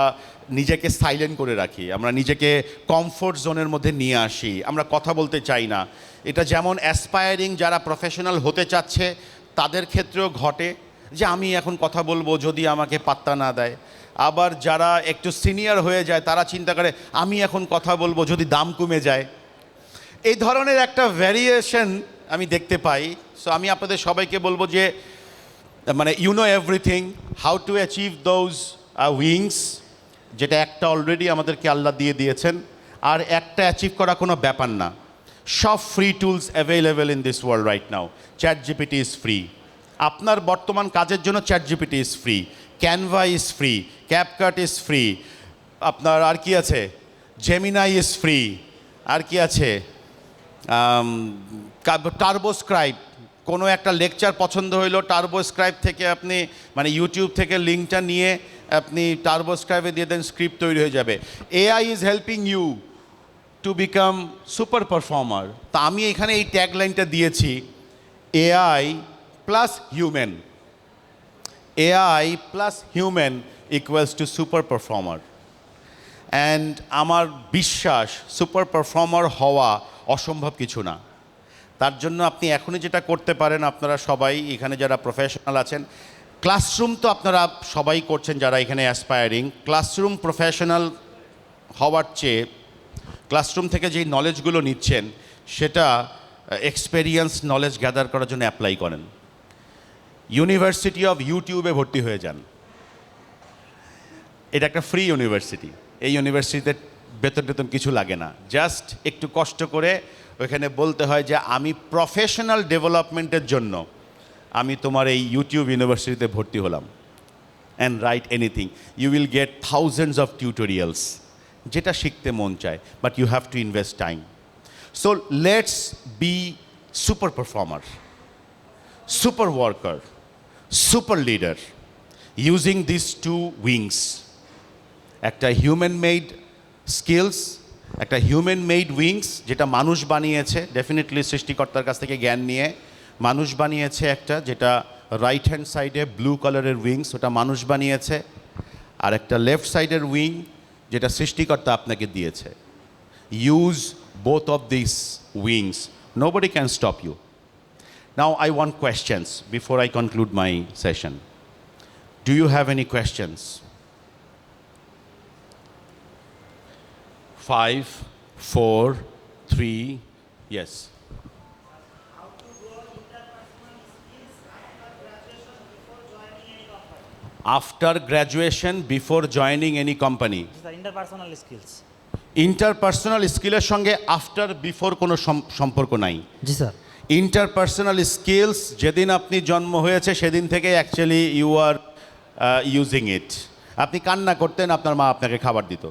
নিজেকে সাইলেন্ট করে রাখি, আমরা নিজেকে কমফোর্ট জোনের মধ্যে নিয়ে আসি, আমরা কথা বলতে চাই না। এটা যেমন অ্যাসপায়ারিং যারা প্রফেশনাল হতে চাচ্ছে তাদের ক্ষেত্রেও ঘটে যে আমি এখন কথা বলবো যদি আমাকে পাত্তা না দেয়। আবার যারা একটু সিনিয়র হয়ে যায় তারা চিন্তা করে আমি এখন কথা বলবো যদি দাম কমে যায়। এই ধরনের একটা ভ্যারিয়েশন আমি দেখতে পাই। সো আমি আপনাদের সবাইকে বলবো যে মানে you know everything, how to achieve those wings, যেটা একটা অলরেডি আমাদেরকে আল্লাহ দিয়ে দিয়েছেন, আর একটা অ্যাচিভ করা কোনো ব্যাপার না। সব free tools available in this world right now. Chat GPT is free, আপনার বর্তমান কাজের জন্য chat GPT is free, Canva is free, CapCut is free, আপনার আর কি আছে, জেমিনাই ইজ ফ্রি, আর কি আছে, টার্বোস্ক্রাইব। কোনো একটা লেকচার পছন্দ হইলো, টার্বোস্ক্রাইব থেকে আপনি মানে ইউটিউব থেকে লিঙ্কটা নিয়ে আপনি টার্বোস্ক্রাইবে দিয়ে দেন, স্ক্রিপ্ট তৈরি হয়ে যাবে। AI is helping you to become super performer. তা আমি এখানে এই ট্যাগলাইনটা দিয়েছি, AI plus human, AI plus human equals to super performer. And আমার বিশ্বাস সুপার পারফর্মার হওয়া অসম্ভব কিছু না। তার জন্য আপনি এখনই যেটা করতে পারেন, আপনারা সবাই এখানে যারা প্রফেশনাল আছেন, ক্লাসরুম তো আপনারা সবাই করছেন যারা এখানে অ্যাসপায়ারিং, ক্লাসরুম প্রফেশনাল হওয়ার চেয়ে ক্লাসরুম থেকে যেই নলেজগুলো নিচ্ছেন সেটা এক্সপেরিয়েন্স নলেজ গ্যাদার করার জন্য অ্যাপ্লাই করেন। ইউনিভার্সিটি অফ ইউটিউবে ভর্তি হয়ে যান, এটা একটা ফ্রি ইউনিভার্সিটি। এই ইউনিভার্সিটিতে বেতন কিছু লাগে না, জাস্ট একটু কষ্ট করে ওইখানে বলতে হয় যে আমি প্রফেশনাল ডেভেলপমেন্টের জন্য আমি তোমার এই ইউটিউব ইউনিভার্সিটিতে ভর্তি হলাম। And write anything, you will get thousands of tutorials, যেটা শিখতে মন চায়, but you have to invest time. So let's be super performer, super worker, super leader, using this two wings. একটা হিউম্যান মেড স্কিলস, একটা হিউম্যান মেড উইংস যেটা মানুষ বানিয়েছে, ডেফিনেটলি সৃষ্টিকর্তার কাছ থেকে জ্ঞান নিয়ে মানুষ বানিয়েছে একটা, যেটা রাইট হ্যান্ড সাইডে ব্লু কালারের উইংস, ওটা মানুষ বানিয়েছে, আর একটা লেফট সাইডের উইং যেটা সৃষ্টিকর্তা আপনাকে দিয়েছে। Use both of these wings. Nobody can stop you. Now I want questions before I conclude my session. Do you have any questions? 5, 4, 3, yes. After graduation, before joining any company. The interpersonal skills. Interpersonal স্কিলের সঙ্গে আফটার বিফোর কোনো সম্পর্ক নাই। জি স্যার। ইন্টারপার্সোনাল স্কিলস যেদিন আপনি জন্ম হয়েছে সেদিন থেকে actually you are using it. আপনি কান্না করতেন, আপনার মা আপনাকে খাবার দিত।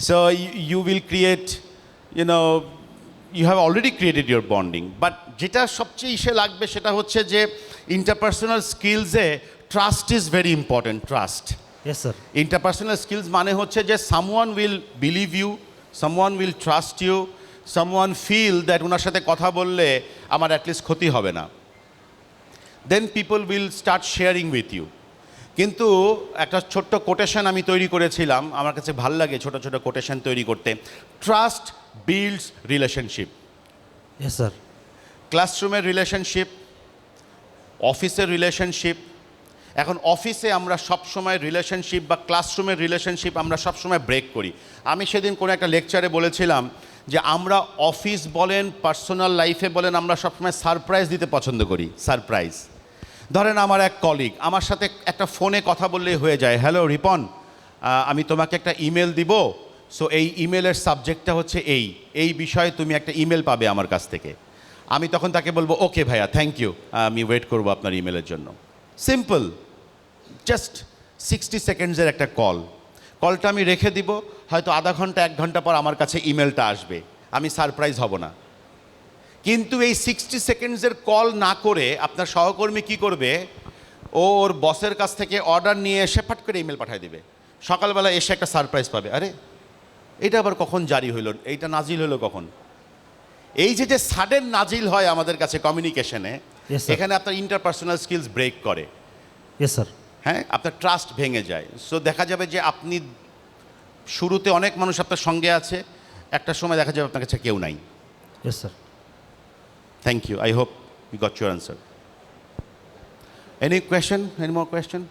So you will create, you have already created your bonding. But যেটা সবচেয়ে ইসে লাগবে সেটা হচ্ছে যে ইন্টারপার্সোনাল স্কিলসে trust is very important. Trust, Yes sir. Interpersonal skills মানে হচ্ছে যে someone will believe you, someone will trust you, someone feel that ওনার সাথে কথা বললে আমার অ্যাটলিস্ট ক্ষতি হবে না। Then people will start sharing with you. কিন্তু একটা ছোট্ট কোটেশন আমি তৈরি করেছিলাম, আমার কাছে ভাল লাগে ছোট ছোট কোটেশন তৈরি করতে। Trust builds relationship. Yes sir. ক্লাসরুমের রিলেশনশিপ, অফিসের রিলেশনশিপ। এখন অফিসে আমরা সবসময় রিলেশনশিপ বা ক্লাসরুমের রিলেশনশিপ আমরা সবসময় ব্রেক করি। আমি সেদিন কোনো একটা লেকচারে বলেছিলাম যে আমরা অফিস বলেন, পার্সোনাল লাইফে বলেন, আমরা সবসময় সারপ্রাইজ দিতে পছন্দ করি। সারপ্রাইজ, ধরেন আমার এক কলিগ আমার সাথে একটা ফোনে কথা বললেই হয়ে যায়, হ্যালো রিপন, আমি তোমাকে একটা ইমেল দিব, সো এই ইমেলের সাবজেক্টটা হচ্ছে এই বিষয়ে তুমি একটা ইমেল পাবে আমার কাছ থেকে। আমি তখন তাকে বলবো ওকে ভাইয়া, থ্যাংক ইউ, আমি ওয়েট করবো আপনার ইমেলের জন্য। সিম্পল, জাস্ট 60 সেকেন্ডসের একটা কলটা আমি রেখে দিব, হয়তো আধা ঘন্টা 1 ঘন্টা পর আমার কাছে ইমেলটা আসবে, আমি সারপ্রাইজ হব না। কিন্তু এই 60 সেকেন্ডসের কল না করে আপনার সহকর্মী কি করবে, ওর বসের কাছ থেকে অর্ডার নিয়ে এসে ফাট করে ইমেল পাঠিয়ে দেবে, সকালবেলা এসে একটা সারপ্রাইজ পাবে, আরে এটা আবার কখন জারি হইল, এইটা নাজিল হলো কখন। এই যে সাডেন নাজিল হয় আমাদের কাছে কমিউনিকেশনে, Yes, sir. এখানে আপনার ইন্টারপার্সোনাল স্কিলস ব্রেক করে। Yes sir. হ্যাঁ, আপনার ট্রাস্ট ভেঙে যায়। সো দেখা যাবে যে আপনি শুরুতে অনেক মানুষ আপনার সঙ্গে আছে, একটা সময় দেখা যাবে আপনার কাছে কেউ নাই। Yes sir. Thank you, I hope you got your answer. Any question, any more question?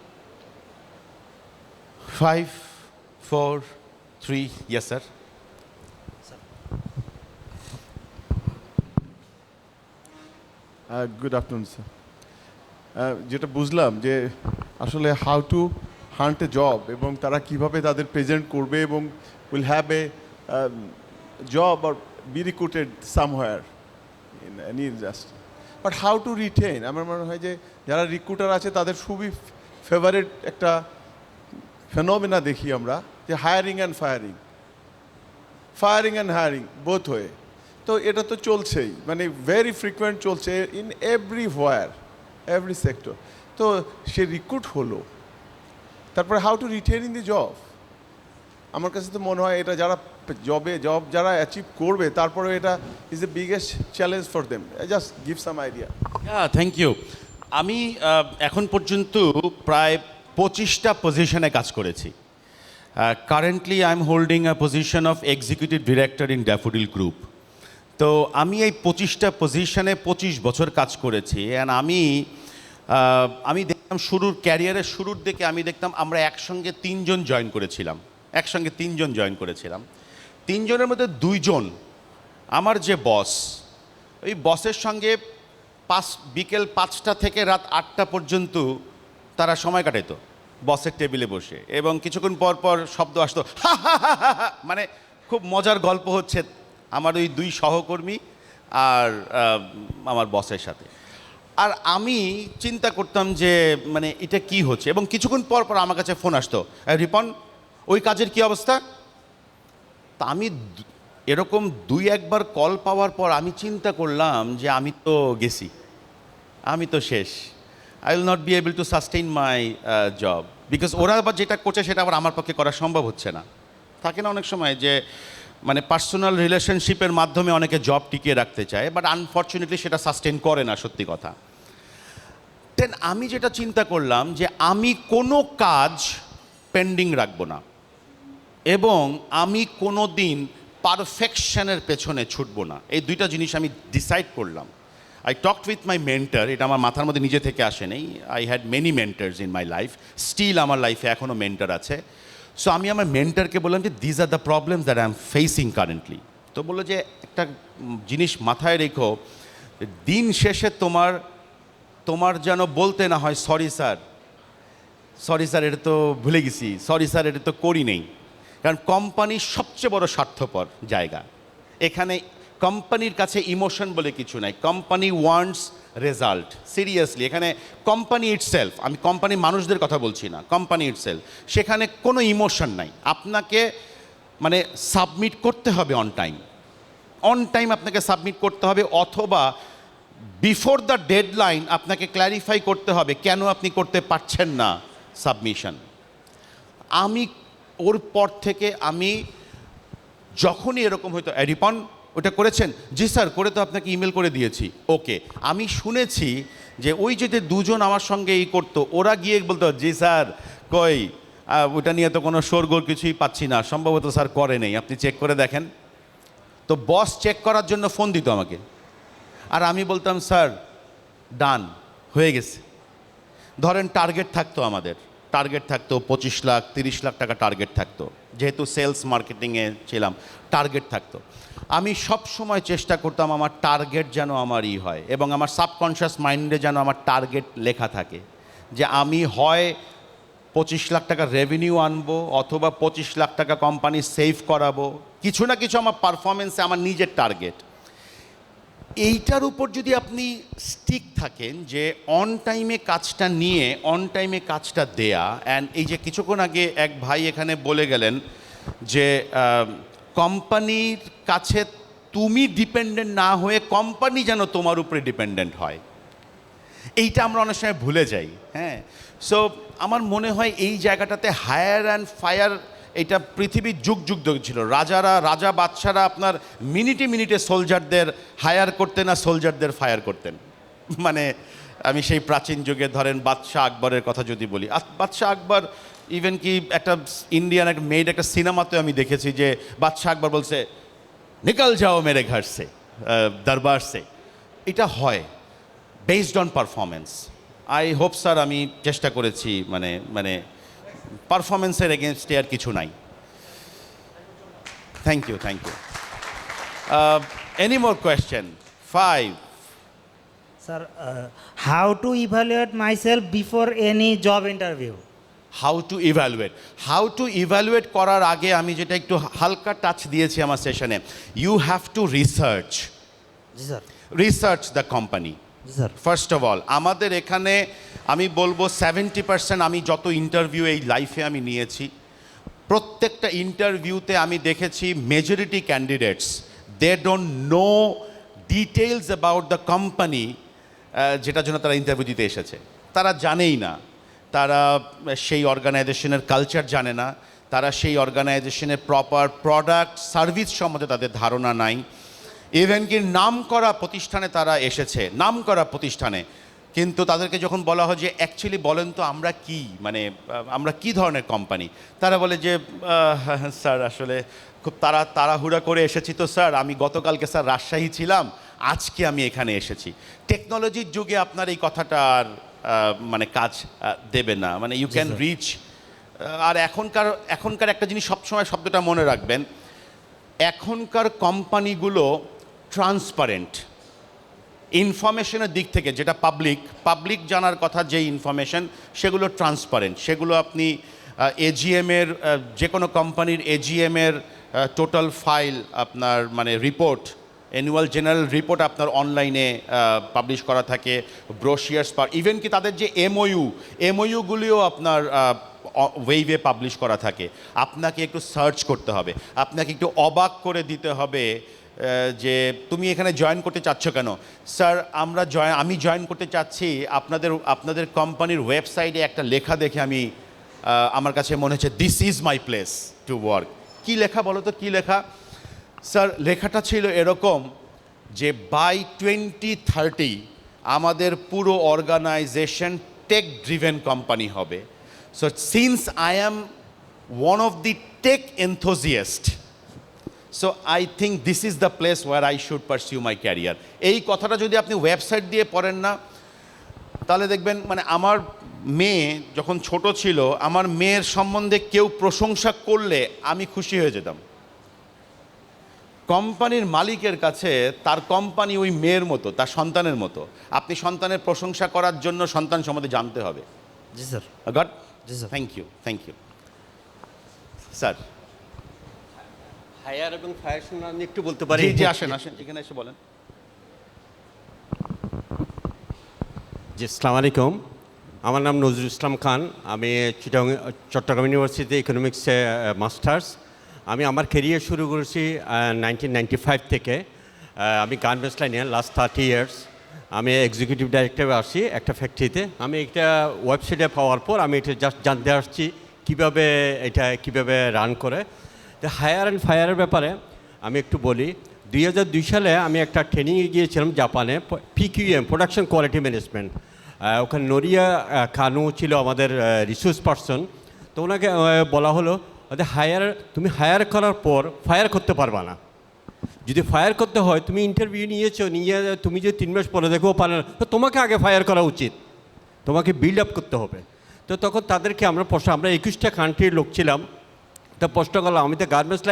5, 4, 3, yes sir. Good afternoon sir. যেটা বুঝলাম যে আসলে how to hunt a job এবং তারা কিভাবে তাদের প্রেজেন্ট করবে এবং will have a job or be recruited somewhere in any industry, but how to retain, আমার মনে হয় যে যারা রিক্রুটার আছে তাদের খুবই ফেভারিট একটা ফেনোমেনা দেখি আমরা, যে hiring and firing and both হয়ে। তো এটা তো চলছেই, মানে ভেরি ফ্রিকুয়েন্ট চলছে ইন এভরি সেক্টর। তো সে রিক্রুট হলো, তারপরে how to written in the job. আমার কাছে তো মনে হয় এটা যারা জব যারা অ্যাচিভ করবে, তারপরে এটা is the biggest challenge for them. Just give some idea. Thank you. আমি এখন পর্যন্ত প্রায় 25টা পজিশনে কাজ করেছি। Currently I am holding a position of executive director in Daffodil group. তো আমি এই 25টা পজিশনে 25 বছর কাজ করেছি। অ্যান্ড আমি দেখতাম ক্যারিয়ারের শুরুর দিকে আমি দেখতাম আমরা একসঙ্গে 3 জন জয়েন করেছিলাম। 3 জনের মধ্যে 2 জন আমার যে বস, ওই বসের সঙ্গে বিকেল 5টা থেকে রাত 8টা পর্যন্ত তারা সময় কাটাতো বসের টেবিলে বসে, এবং কিছুক্ষণ পর পর শব্দ আসতো, হা হা হা হা হা, মানে খুব মজার গল্প হচ্ছে আমার ওই 2 সহকর্মী আর আমার বসের সাথে। আর আমি চিন্তা করতাম যে মানে এটা কি হচ্ছে, এবং কিছুক্ষণ পর পর আমার কাছে ফোন আসতো, রিপন ওই কাজের কি অবস্থা। তা আমি এরকম 2-1 বার কল পাওয়ার পর আমি চিন্তা করলাম যে আমি তো গেছি, আমি তো শেষ, I will not be able to sustain my job, because ওরা আবার যেটা করছে সেটা আবার আমার পক্ষে করা সম্ভব হচ্ছে না। থাকে না অনেক সময় যে মানে পার্সোনাল রিলেশনশিপের মাধ্যমে অনেকে জব টিকিয়ে রাখতে চায়, বাট আনফর্চুনেটলি সেটা সাস্টেইন করে না, সত্যি কথা। দেন আমি যেটা চিন্তা করলাম যে আমি কোনো কাজ পেন্ডিং রাখবো না এবং আমি কোনো দিন পারফেকশনের পেছনে ছুটবো না। এই দুইটা জিনিস আমি ডিসাইড করলাম। I talked with my mentor, এটা আমার মাথার মধ্যে নিজে থেকে আসে নেই। I had many mentors in my life, still আমার লাইফে এখনও মেন্টার আছে। সো আমি আমার মেন্টারকে বললাম যে these are the problems that I am facing currently. তো বললো যে একটা জিনিস মাথায় রেখো, দিন শেষে তোমার যেন বলতে না হয় সরি স্যার এটা তো ভুলে গেছি, সরি স্যার এটা তো করি নেই। কারণ কোম্পানি সবচেয়ে বড় স্বার্থপর জায়গা। এখানে কোম্পানির কাছে ইমোশন বলে কিছু নাই। Company wants result, seriously. এখানে কোম্পানি ইটসেলফ, আমি কোম্পানির মানুষদের কথা বলছি না, কোম্পানি ইটসেলফ, সেখানে কোনো ইমোশন নাই। আপনাকে মানে সাবমিট করতে হবে অন টাইম আপনাকে সাবমিট করতে হবে, অথবা বিফোর দ্য ডেডলাইন আপনাকে ক্ল্যারিফাই করতে হবে কেন আপনি করতে পারছেন না সাবমিশন। আমি ওর পর থেকে আমি যখনই এরকম হয়তো রিপন ওটা করেছেন, জি স্যার করে তো আপনাকে ইমেল করে দিয়েছি, ওকে। আমি শুনেছি যে ওই যে দুজন আমার সঙ্গে এই করতো, ওরা গিয়ে বলতো জি স্যার কই ওটা নিয়ে তো কোনো শোরগোল কিছুই পাচ্ছি না, সম্ভবত স্যার করে নেই, আপনি চেক করে দেখেন। তো বস চেক করার জন্য ফোন দিত আমাকে, আর আমি বলতাম স্যার ডান হয়ে গেছে। ধরেন টার্গেট থাকতো, আমাদের টার্গেট থাকতো 25 লাখ 30 লাখ টাকা টার্গেট থাকতো, যেহেতু সেলস মার্কেটিংয়ে ছিলাম, টার্গেট থাকতো। আমি সব সময় চেষ্টা করতাম আমার টার্গেট যেন আমার হয়, এবং আমার সাবকনশিয়াস মাইন্ডে যেন আমার টার্গেট লেখা থাকে, যে আমি হয় 25 লাখ টাকা রেভিনিউ আনবো, অথবা 25 লাখ টাকা কোম্পানি সেভ করাবো, কিছু না কিছু আমার পারফরমেন্সে আমার নিজের টার্গেট। এইটার উপর যদি আপনি স্টিক থাকেন, যে অন টাইমে কাজটা নিয়ে অন টাইমে কাজটা দেয়া, অ্যান্ড এই যে কিছুক্ষণ আগে এক ভাই এখানে বলে গেলেন যে কোম্পানির কাছে তুমি ডিপেন্ডেন্ট না হয়ে কোম্পানি যেন তোমার উপরে ডিপেন্ডেন্ট হয়, এইটা আমরা অনেক সময় ভুলে যাই। হ্যাঁ, সো আমার মনে হয় এই জায়গাটাতে হায়ার অ্যান্ড ফায়ার, এটা পৃথিবীর যুগ যুগ ছিল। রাজা বাদশারা আপনার মিনিটে মিনিটে সোলজারদের হায়ার করতেন আর সোলজারদের ফায়ার করতেন। মানে আমি সেই প্রাচীন যুগে ধরেন বাদশাহ আকবরের কথা যদি বলি, বাদশাহ আকবর ইভেন কি একটা ইন্ডিয়ান একটা মেড একটা সিনেমাতে আমি দেখেছি যে বাদশাহ আকবর বলছে নিকল যাও মেরে ঘর সে দরবার সে। এটা হয় based on performance. I hope sir আমি চেষ্টা করেছি, মানে পারফরমেন্সের এগেনস্টে আর কিছু নাই। Thank you any more question? 5 Sir, how to evaluate myself before any job interview? How to evaluate করার আগে আমি যেটা একটু হালকা টাচ দিয়েছি আমার সেশনে, you have to research the company. First of all আমাদের এখানে আমি বলবো 70% আমি যত ইন্টারভিউ এই লাইফে আমি নিয়েছি, প্রত্যেকটা ইন্টারভিউতে আমি দেখেছি majority candidates they don't know details about the company, যেটার জন্য তারা ইন্টারভিউ দিতে এসেছে। তারা জানেই না, তারা সেই অর্গানাইজেশনের কালচার জানে না, তারা সেই অর্গানাইজেশনের প্রপার প্রোডাক্ট সার্ভিস সম্বন্ধে তাদের ধারণা নাই। ইভেন কি নাম করা প্রতিষ্ঠানে তারা এসেছে, নাম করা প্রতিষ্ঠানে, কিন্তু তাদেরকে যখন বলা হয় যে অ্যাকচুয়ালি বলেন তো আমরা কি, মানে আমরা কি ধরনের কোম্পানি, তারা বলে যে স্যার আসলে খুব তাড়াহুড়া করে এসেছি তো স্যার, আমি গতকালকে স্যার রাজশাহী ছিলাম, আজকে আমি এখানে এসেছি। টেকনোলজির যুগে আপনার এই কথাটা আর মানে কাজ দেবে না, মানে ইউ ক্যান রিচ। আর এখনকার একটা জিনিস সবসময় শব্দটা মনে রাখবেন, এখনকার কোম্পানিগুলো ট্রান্সপারেন্ট ইনফরমেশনের দিক থেকে, যেটা পাবলিক জানার কথা যে ইনফরমেশন, সেগুলো ট্রান্সপারেন্ট। সেগুলো আপনি এজিএমের যে কোনো কোম্পানির এজিএমের টোটাল ফাইল আপনার মানে রিপোর্ট, অ্যানুয়াল জেনারেল রিপোর্ট আপনার অনলাইনে পাবলিশ করা থাকে, ব্রোশিয়ার্স ইভেন কি তাদের যে এমওইউগুলিও আপনার ওয়েবে পাবলিশ করা থাকে। আপনাকে একটু সার্চ করতে হবে, আপনাকে একটু অবাক করে দিতে হবে যে তুমি এখানে জয়েন করতে চাচ্ছ কেন? স্যার আমি জয়েন করতে চাচ্ছি, আপনাদের কোম্পানির ওয়েবসাইটে একটা লেখা দেখে আমার কাছে মনে হচ্ছে this is my place to work. কী লেখা বলো তো, কী লেখা? স্যার লেখাটা ছিল এরকম যে বাই 2030 আমাদের পুরো অর্গানাইজেশন টেক ড্রিভেন কোম্পানি হবে। So since I am one of the tech enthusiast, so I think this is the place where I should pursue my career. এই কথাটা যদি আপনি ওয়েবসাইট দিয়ে পড়েন না, তাহলে দেখবেন মানে আমার মেয়ে যখন ছোট ছিল, আমার মেয়ের সম্বন্ধে কেউ প্রশংসা করলে আমি খুশি হয়ে যেতাম। কোম্পানির মালিকের কাছে তার কোম্পানি ওই মেয়ের মতো, তার সন্তানের মতো। আপনি সন্তানের প্রশংসা করার জন্য সন্তান সম্বন্ধে জানতে হবে। জি স্যার। গড, জি sir. Thank you, thank you sir. Hire এবং ফায়ার শুনে আমি একটু বলতে পারি? জি জি, আসেন আসেন, এখানে এসে বলেন। জি, আসসালামু আলাইকুম। আমার নাম নজরুল ইসলাম খান। আমি চট্টগ্রাম ইউনিভার্সিটিতে ইকোনমিক্সে মাস্টার্স। আমি আমার কেরিয়ার শুরু করেছি 1995 থেকে। আমি গার্মেন্টস লাইনে লাস্ট 30 ইয়ার্স। আমি এক্সিকিউটিভ ডাইরেক্টরে আসি একটা ফ্যাক্টরিতে। আমি একটা ওয়েবসাইটে পাওয়ার পর আমি এটা জাস্ট জানতে আসছি কীভাবে রান করে। তো হায়ার অ্যান্ড ফায়ারের ব্যাপারে আমি একটু বলি। 2002 সালে আমি একটা ট্রেনিংয়ে গিয়েছিলাম জাপানে, PQM, প্রোডাকশন কোয়ালিটি ম্যানেজমেন্ট। ওখানে নরিয়া খানু ছিল আমাদের রিসোর্স পারসন। তো ওনাকে বলা হলো তুমি হায়ার করার পর ফায়ার করতে পারবা না। যদি ফায়ার করতে হয়, তুমি ইন্টারভিউ নিয়ে তুমি যে 3 মাস পরে দেখো পারে না, তো তোমাকে আগে ফায়ার করা উচিত, তোমাকে বিল্ড আপ করতে হবে। তো তখন তাদেরকে আমরা 21টা কান্ট্রির লোক ছিলাম। তো প্রশ্ন করলাম, আমি তো গার্মেন্টস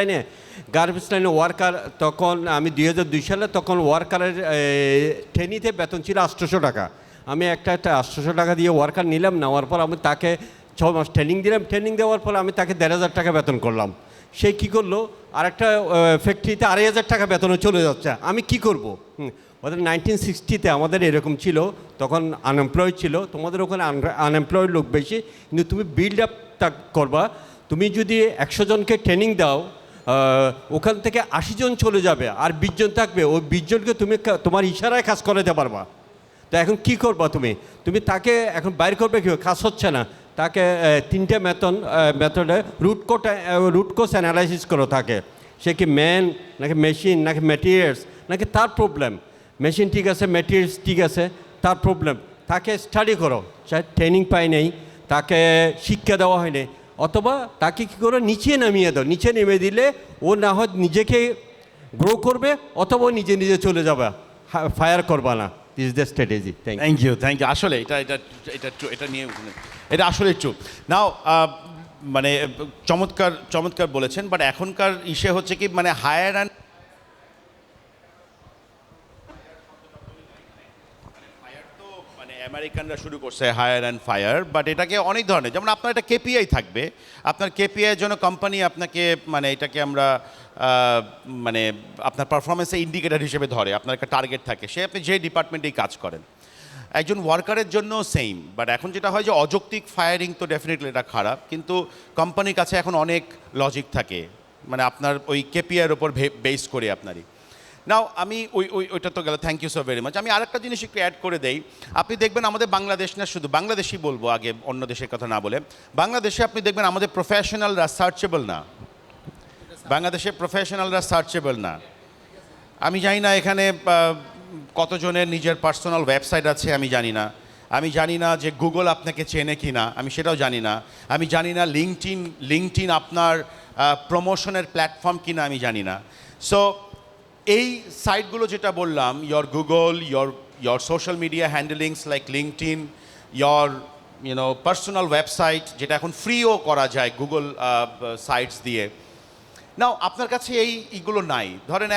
লাইনে ওয়ার্কার। তখন আমি 2002 সালে তখন ওয়ার্কারের ট্রেনিতে বেতন ছিল 800 টাকা। আমি একটা 800 টাকা দিয়ে ওয়ার্কার নিলাম। নেওয়ার পর আমি তাকে 6 মাস ট্রেনিং দিলাম। ট্রেনিং দেওয়ার পর আমি তাকে 1500 টাকা বেতন করলাম। সে কী করলো, আরেকটা ফ্যাক্টরিতে 2500 টাকা বেতনে চলে যাচ্ছে। আমি কি করব? ওদের 1960-তে আমাদের এরকম ছিল, তখন আনএমপ্লয়েড ছিল। তোমাদের ওখানে আনএমপ্লয়েড লোক বেশি, কিন্তু তুমি বিল্ড আপ করবা। তুমি যদি 100 জনকে ট্রেনিং দাও, ওখান থেকে 80 জন চলে যাবে, আর 20 জন থাকবে। ওই 20 জনকে তুমি তোমার ইশারায় কাজ করাতে পারবা। তো এখন কি করবা তুমি তাকে এখন বাইর করবে, কি কাজ হচ্ছে না, তাকে 3টে মেথডে রুট কোজ অ্যানালাইসিস করো তাকে। সে কি ম্যান নাকি মেশিন নাকি ম্যাটেরিয়ালস, নাকি তার প্রবলেম, মেশিন ঠিক আছে ম্যাটেরিয়ালস ঠিক আছে, তার প্রবলেম। তাকে স্টাডি করো। ট্রেনিং পাই নেই, তাকে শিক্ষা দেওয়া হয়নি, অথবা তাকে কী করো নিচে নামিয়ে দাও। নিচে নেমে দিলে ও না হয় নিজেকে গ্রো করবে, অথবা নিজে চলে যাবে, ফায়ার করবা না। This is the strategy. Thank you. আসলে এটা নিয়ে এটা আসলে ট্রু। নাও মানে চমৎকার বলেছেন। বাট এখনকার ইসে হচ্ছে কি, মানে হায়ার অ্যান্ড ফায়ার তো মানে আমেরিকানরা শুরু করছে হায়ার অ্যান্ড ফায়ার, বাট এটাকে অনেক ধরনের, যেমন আপনার একটা কেপিআই থাকবে। আপনার কেপিআইয়ের জন্য কোম্পানি আপনাকে মানে এটাকে আমরা মানে আপনার পারফরমেন্সের ইন্ডিকেটর হিসেবে ধরে। আপনার একটা টার্গেট থাকে, সে আপনি যে ডিপার্টমেন্টেই কাজ করেন। একজন ওয়ার্কারের জন্য সেম। বাট এখন যেটা হয় যে অযৌক্তিক ফায়ারিং, তো ডেফিনেটলি এটা খারাপ। কিন্তু কোম্পানির কাছে এখন অনেক লজিক থাকে, মানে আপনার ওই কেপিআইয়ের ওপর বেস করে আপনারই। নাও আমি ওইটা তো গেল, thank you so very much. আমি আরেকটা জিনিস একটু অ্যাড করে দেই। আপনি দেখবেন আমাদের বাংলাদেশ না, শুধু বাংলাদেশই বলবো আগে, অন্য দেশের কথা না বলে। বাংলাদেশে আপনি দেখবেন আমাদের প্রফেশনালরা সার্চেবল না। বাংলাদেশে প্রফেশনালরা সার্চেবল না। আমি জানি না এখানে কতজনের নিজের পার্সোনাল ওয়েবসাইট আছে, আমি জানি না। আমি জানি না যে গুগল আপনাকে চেনে কি না, আমি সেটাও জানি না। আমি জানি না লিঙ্কডইন আপনার প্রমোশনের প্ল্যাটফর্ম কি না, আমি জানি না। সো এই সাইটগুলো যেটা বললাম, your Google, your social media handlings like LinkedIn, your personal website, যেটা এখন ফ্রিও করা যায় গুগল সাইটস দিয়ে। নাও আপনার কাছে এইগুলো নাই। ধরেন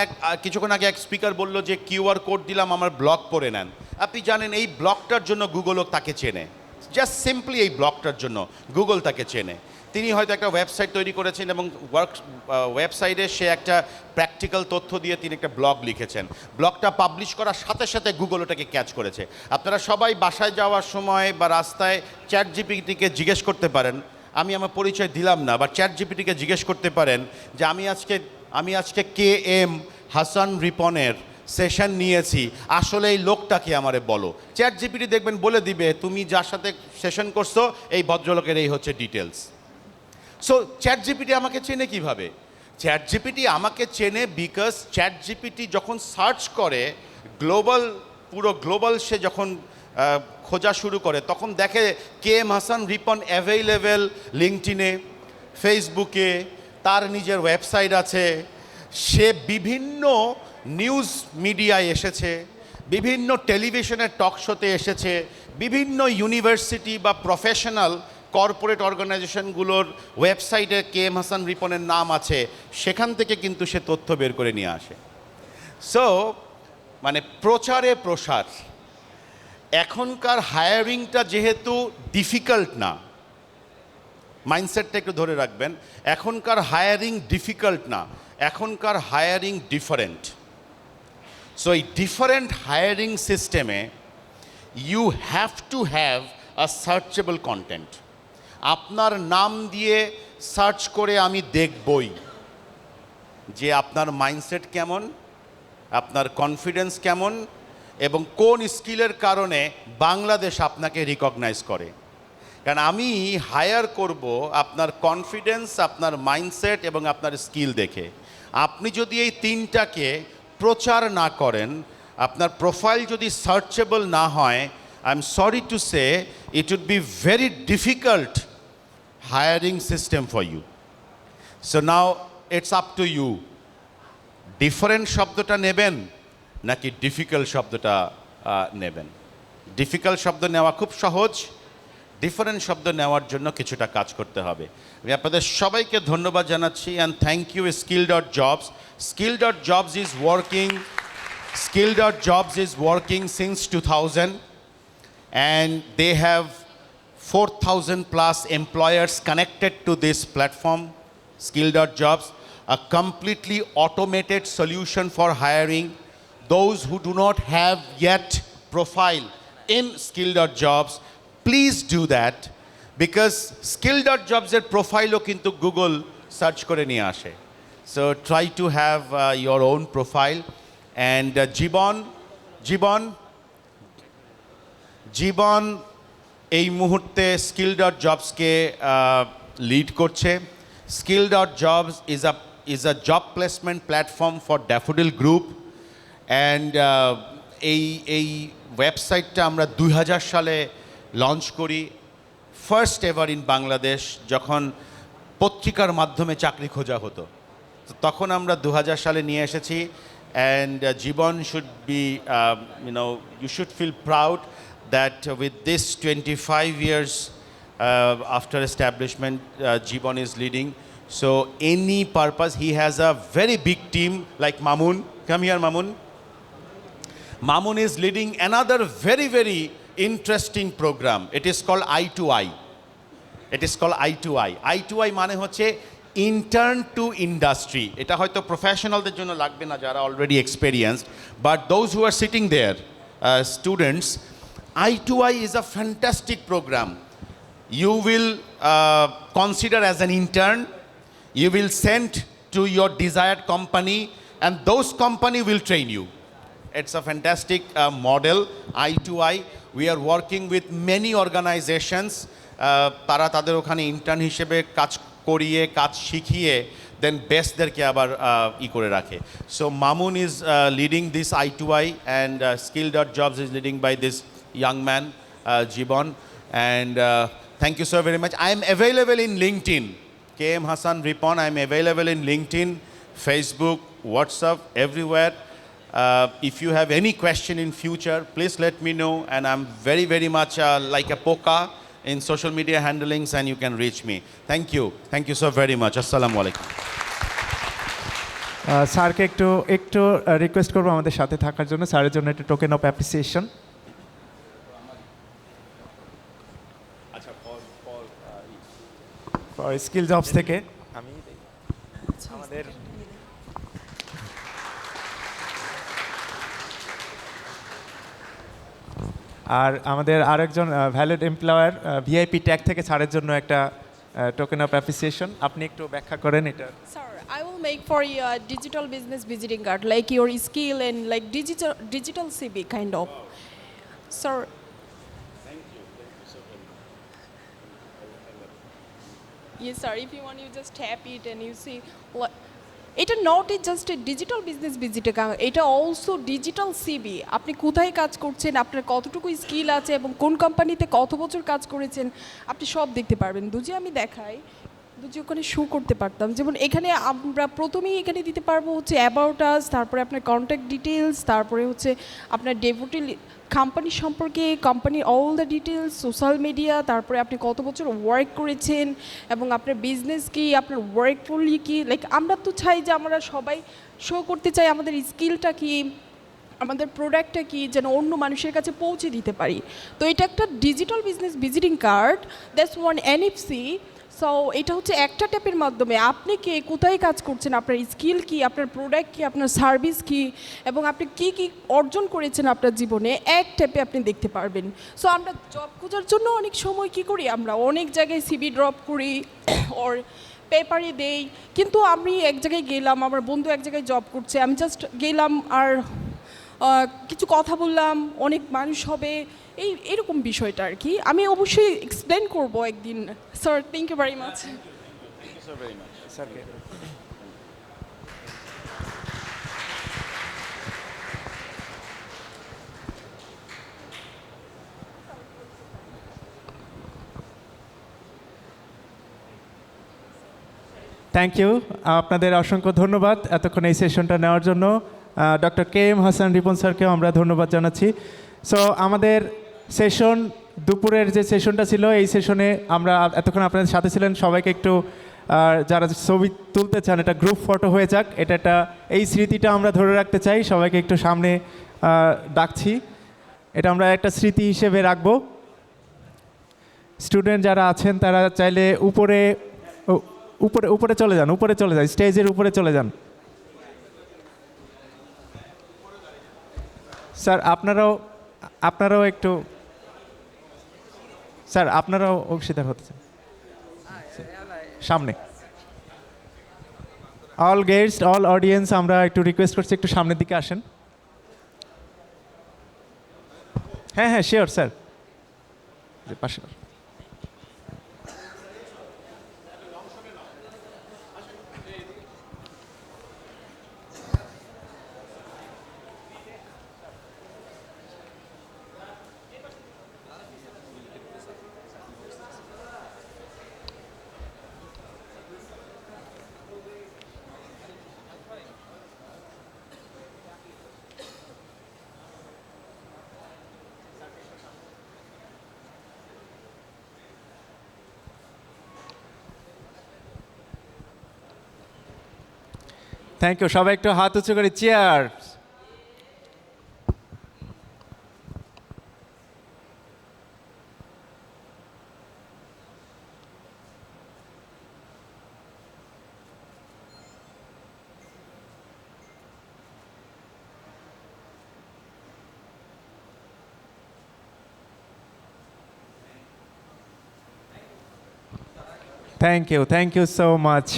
কিছুক্ষণ আগে এক স্পিকার বলল যে কিউআর কোড দিলাম, আমার ব্লগ পড়ে নেন। আপনি জানেন এই ব্লগটার জন্য গুগলও তাকে চেনে, জাস্ট সিম্পলি এই ব্লগটার জন্য গুগল তাকে চেনে। তিনি হয়তো একটা ওয়েবসাইট তৈরি করেছেন এবং ওয়েবসাইটে সে একটা প্র্যাকটিক্যাল তথ্য দিয়ে তিনি একটা ব্লগ লিখেছেন। ব্লগটা পাবলিশ করার সাথে সাথে গুগল ওটাকে ক্যাচ করেছে। আপনারা সবাই বাসায় যাওয়ার সময় বা রাস্তায় চ্যাট জিপিটিকে জিজ্ঞেস করতে পারেন, আমি আমার পরিচয় দিলাম না, বা চ্যাট জিপিটিকে জিজ্ঞেস করতে পারেন যে আমি আজকে KM হাসান রিপনের সেশন নিয়েছি, আসলে এই লোকটাকে আমারে বলো। চ্যাট জিপিটি দেখবেন বলে দিবে তুমি যার সাথে সেশন করছো এই ভদ্রলোকের এই হচ্ছে ডিটেলস। সো চ্যাট জিপিটি আমাকে চেনে কিভাবে? চ্যাট জিপিটি আমাকে চেনে বিকজ চ্যাট জিপিটি যখন সার্চ করে গ্লোবাল পুরো গ্লোবাল সে যখন খোঁজা শুরু করে তখন দেখে KM হাসান রিপন অ্যাভেইলেবল লিঙ্কডইনে, ফেসবুকে, তার নিজের ওয়েবসাইট আছে, সে বিভিন্ন নিউজ মিডিয়ায় এসেছে, বিভিন্ন টেলিভিশনের টক শোতে এসেছে, বিভিন্ন ইউনিভার্সিটি বা প্রফেশনাল কর্পোরেট অর্গানাইজেশনগুলোর ওয়েবসাইটে KM হাসান রিপনের নাম আছে, সেখান থেকে কিন্তু সে তথ্য বের করে নিয়ে আসে। সো মানে প্রচারে প্রসার। এখনকার হায়ারিংটা যেহেতু ডিফিকাল্ট না, মাইন্ডসেটটা একটু ধরে রাখবেন, এখনকার হায়ারিং ডিফিকাল্ট না, এখনকার হায়ারিং ডিফারেন্ট। সো এই ডিফারেন্ট হায়ারিং সিস্টেমে you have to have a searchable content. আপনার নাম দিয়ে সার্চ করে আমি দেখবই যে আপনার মাইন্ডসেট কেমন, আপনার কনফিডেন্স কেমন, এবং কোন স্কিলের কারণে বাংলাদেশ আপনাকে রিকগনাইজ করে। কারণ আমি হায়ার করব আপনার কনফিডেন্স, আপনার মাইন্ডসেট এবং আপনার স্কিল দেখে। আপনি যদি এই তিনটাকে প্রচার না করেন, আপনার প্রোফাইল যদি সার্চেবল না হয়, I am sorry to say it would be very difficult hiring system for you. So now it's up to you, different শব্দটা নেবেন নাকি ডিফিকাল্ট শব্দটা নেবেন। ডিফিকাল্ট শব্দ নেওয়া খুব সহজ, ডিফারেন্ট শব্দ নেওয়ার জন্য কিছুটা কাজ করতে হবে। আমি আপনাদের সবাইকে ধন্যবাদ জানাচ্ছি and thank you skill.jobs. Skill.jobs is working since 2000 and they have 4,000 plus employers connected to this platform. Skill.jobs, a completely automated solution for hiring those who do not have yet profile in Skill.jobs. Please do that because Skill.jobs এর প্রোফাইলও কিন্তু গুগল সার্চ করে নিয়ে আসে। So try to have your own profile. And জীবন এই মুহূর্তে Skill.jobsকে লিড করছে। Skill.jobs is a job placement platform for Daffodil Group and এই ওয়েবসাইটটা আমরা 2000 সালে লঞ্চ করি, ফার্স্ট এভার ইন বাংলাদেশ, যখন পত্রিকার মাধ্যমে চাকরি খোঁজা হতো। তো তখন আমরা 2000 সালে নিয়ে এসেছি। অ্যান্ড জীবন should be you should feel proud that with this 25 years after establishment, Jibon is leading. So any purpose, he has a very big team like Mamun. Come here, Mamun. Mamun is leading another very, very interesting program. It is called I2I. I2I মানে হচ্ছে ইন্টার্ন টু ইন্ডাস্ট্রি। এটা হয়তো প্রফেশনালদের জন্য লাগবে না যারা already experienced, but those who are sitting there students, I2I is a fantastic program. You will consider as an intern, you will send to your desired company and those company will train you. It's a fantastic model, I2I. We are working with many organizations. তারা তাদের ওখানে ইন্টার্ন হিসেবে কাজ করিয়ে, কাজ শিখিয়ে দেন বেস্টদেরকে আবার করে রাখে। So Mamun is leading this I2I and Skill.jobs is leading by this young man, Jibon. And thank you so very much. I am available in LinkedIn. KM Hasan Ripon, I am available in LinkedIn, Facebook, WhatsApp, everywhere. If you have any question in future, please let me know. And I'm very, very much like a poka in social media handlings and you can reach me. Thank you. Thank you so very much. Assalamu alaikum. স্যারকে একটু রিকোয়েস্ট করবো আমাদের সাথে থাকার জন্য, স্যারের জন্য একটা token of appreciation. Skill jobs থেকে আমি আমাদের আর আমাদের আরেকজন ভ্যালিড এমপ্লয়ার ভিআইপি ট্যাগ থেকে ছাড়ের জন্য একটা টোকেন অফ অ্যাপ্রিসিয়েশন। আপনি একটু ব্যাখ্যা করেন এটা। Sir, I will make for you a digital business visiting card, like your skill and like digital CV kind of. Sir. Thank you so very much. Yes, sir. If you want, you just tap it and you see. এটা not a just a digital business visit, এটা অলসো ডিজিটাল সিবি। আপনি কোথায় কাজ করছেন, আপনার কতটুকু স্কিল আছে এবং কোন কোম্পানিতে কত বছর কাজ করেছেন, আপনি সব দেখতে পারবেন। দুজি আমি দেখাই, দুজি ওখানে শো করতে পারতাম। যেমন এখানে আমরা প্রথমেই এখানে দিতে পারবো হচ্ছে অ্যাবাউট আস, তারপরে আপনার কন্ট্যাক্ট ডিটেলস, তারপরে হচ্ছে আপনার ডেভোটি কোম্পানি সম্পর্কে, কোম্পানির all the details, social media, তারপরে আপনি কত বছর ওয়ার্ক করেছেন এবং আপনার বিজনেস কী, আপনার ওয়ার্ক পোর্টফোলিও কী। লাইক আমরা তো চাই যে আমরা সবাই শো করতে চাই আমাদের স্কিলটা কী, আমাদের প্রোডাক্টটা কী, যেন অন্য মানুষের কাছে পৌঁছে দিতে পারি। তো এটা একটা digital business visiting card, that's one NFC. So এটা হচ্ছে একটা ট্যাপের মাধ্যমে আপনি কে, কোথায় কাজ করছেন, আপনার স্কিল কী, আপনার প্রোডাক্ট কী, আপনার সার্ভিস কী এবং আপনি কী কী অর্জন করেছেন আপনার জীবনে, এক ট্যাপে আপনি দেখতে পারবেন। সো আমরা জব খোঁজার জন্য অনেক সময় কী করি, আমরা অনেক জায়গায় সিভি ড্রপ করি ওর পেপারে দেই, কিন্তু আমি এক জায়গায় গেলাম, আমার বন্ধু এক জায়গায় জব করছে, আমি জাস্ট গেলাম আর কিছু কথা বললাম, অনেক মানুষ হবে, এরকম বিষয়টা আর কি। আমি অবশ্যই এক্সপ্লেন করবো একদিন। Sir, thank you very much. Thank you, আপনাদের অসংখ্য ধন্যবাদ এতক্ষণ এই সেশনটা নেওয়ার জন্য। Doctor K M Hasan Ripon স্যারকেও আমরা ধন্যবাদ জানাচ্ছি। সো আমাদের সেশন, দুপুরের যে সেশনটা ছিল, এই সেশনে আমরা এতক্ষণ আপনাদের সাথে ছিলেন। সবাইকে একটু যারা ছবি তুলতে চান, এটা গ্রুপ ফটো হয়ে যাক, এটা এই স্মৃতিটা আমরা ধরে রাখতে চাই। সবাইকে একটু সামনে ডাকছি, এটা আমরা একটা স্মৃতি হিসেবে রাখবো। স্টুডেন্ট যারা আছেন তারা চাইলে উপরে উপরে উপরে চলে যান, উপরে চলে যান, স্টেজের উপরে চলে যান। স্যার আপনারাও একটু, স্যার আপনারাও অংশীদার হতে চান সামনে। অল গেস্ট, অল অডিয়েন্স, আমরা একটু রিকোয়েস্ট করছি একটু সামনের দিকে আসেন। হ্যাঁ হ্যাঁ, শিওর স্যার, পাশে। থ্যাংক ইউ, সবাই একটু হাত উঁচু করে chair. Thank you so much.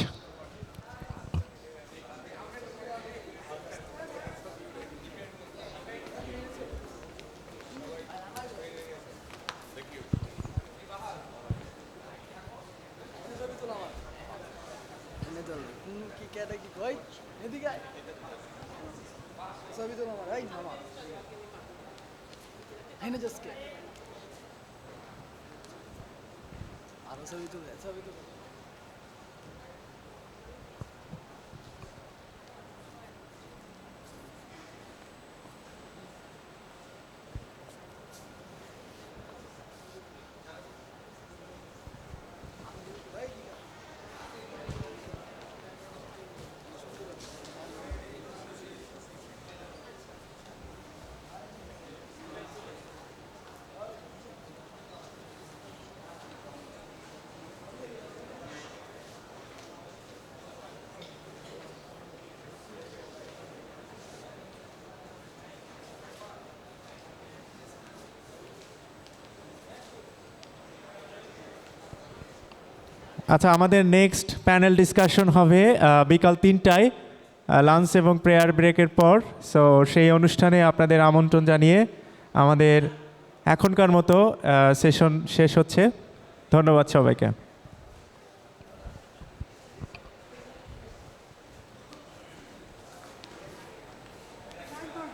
আচ্ছা, আমাদের নেক্সট প্যানেল ডিসকাশন হবে বিকাল 3টায় লাঞ্চ এবং প্রেয়ার ব্রেকের পর। সো সেই অনুষ্ঠানে আপনাদের আমন্ত্রণ জানিয়ে আমাদের এখনকার মতো সেশন শেষ হচ্ছে। ধন্যবাদ সবাইকে।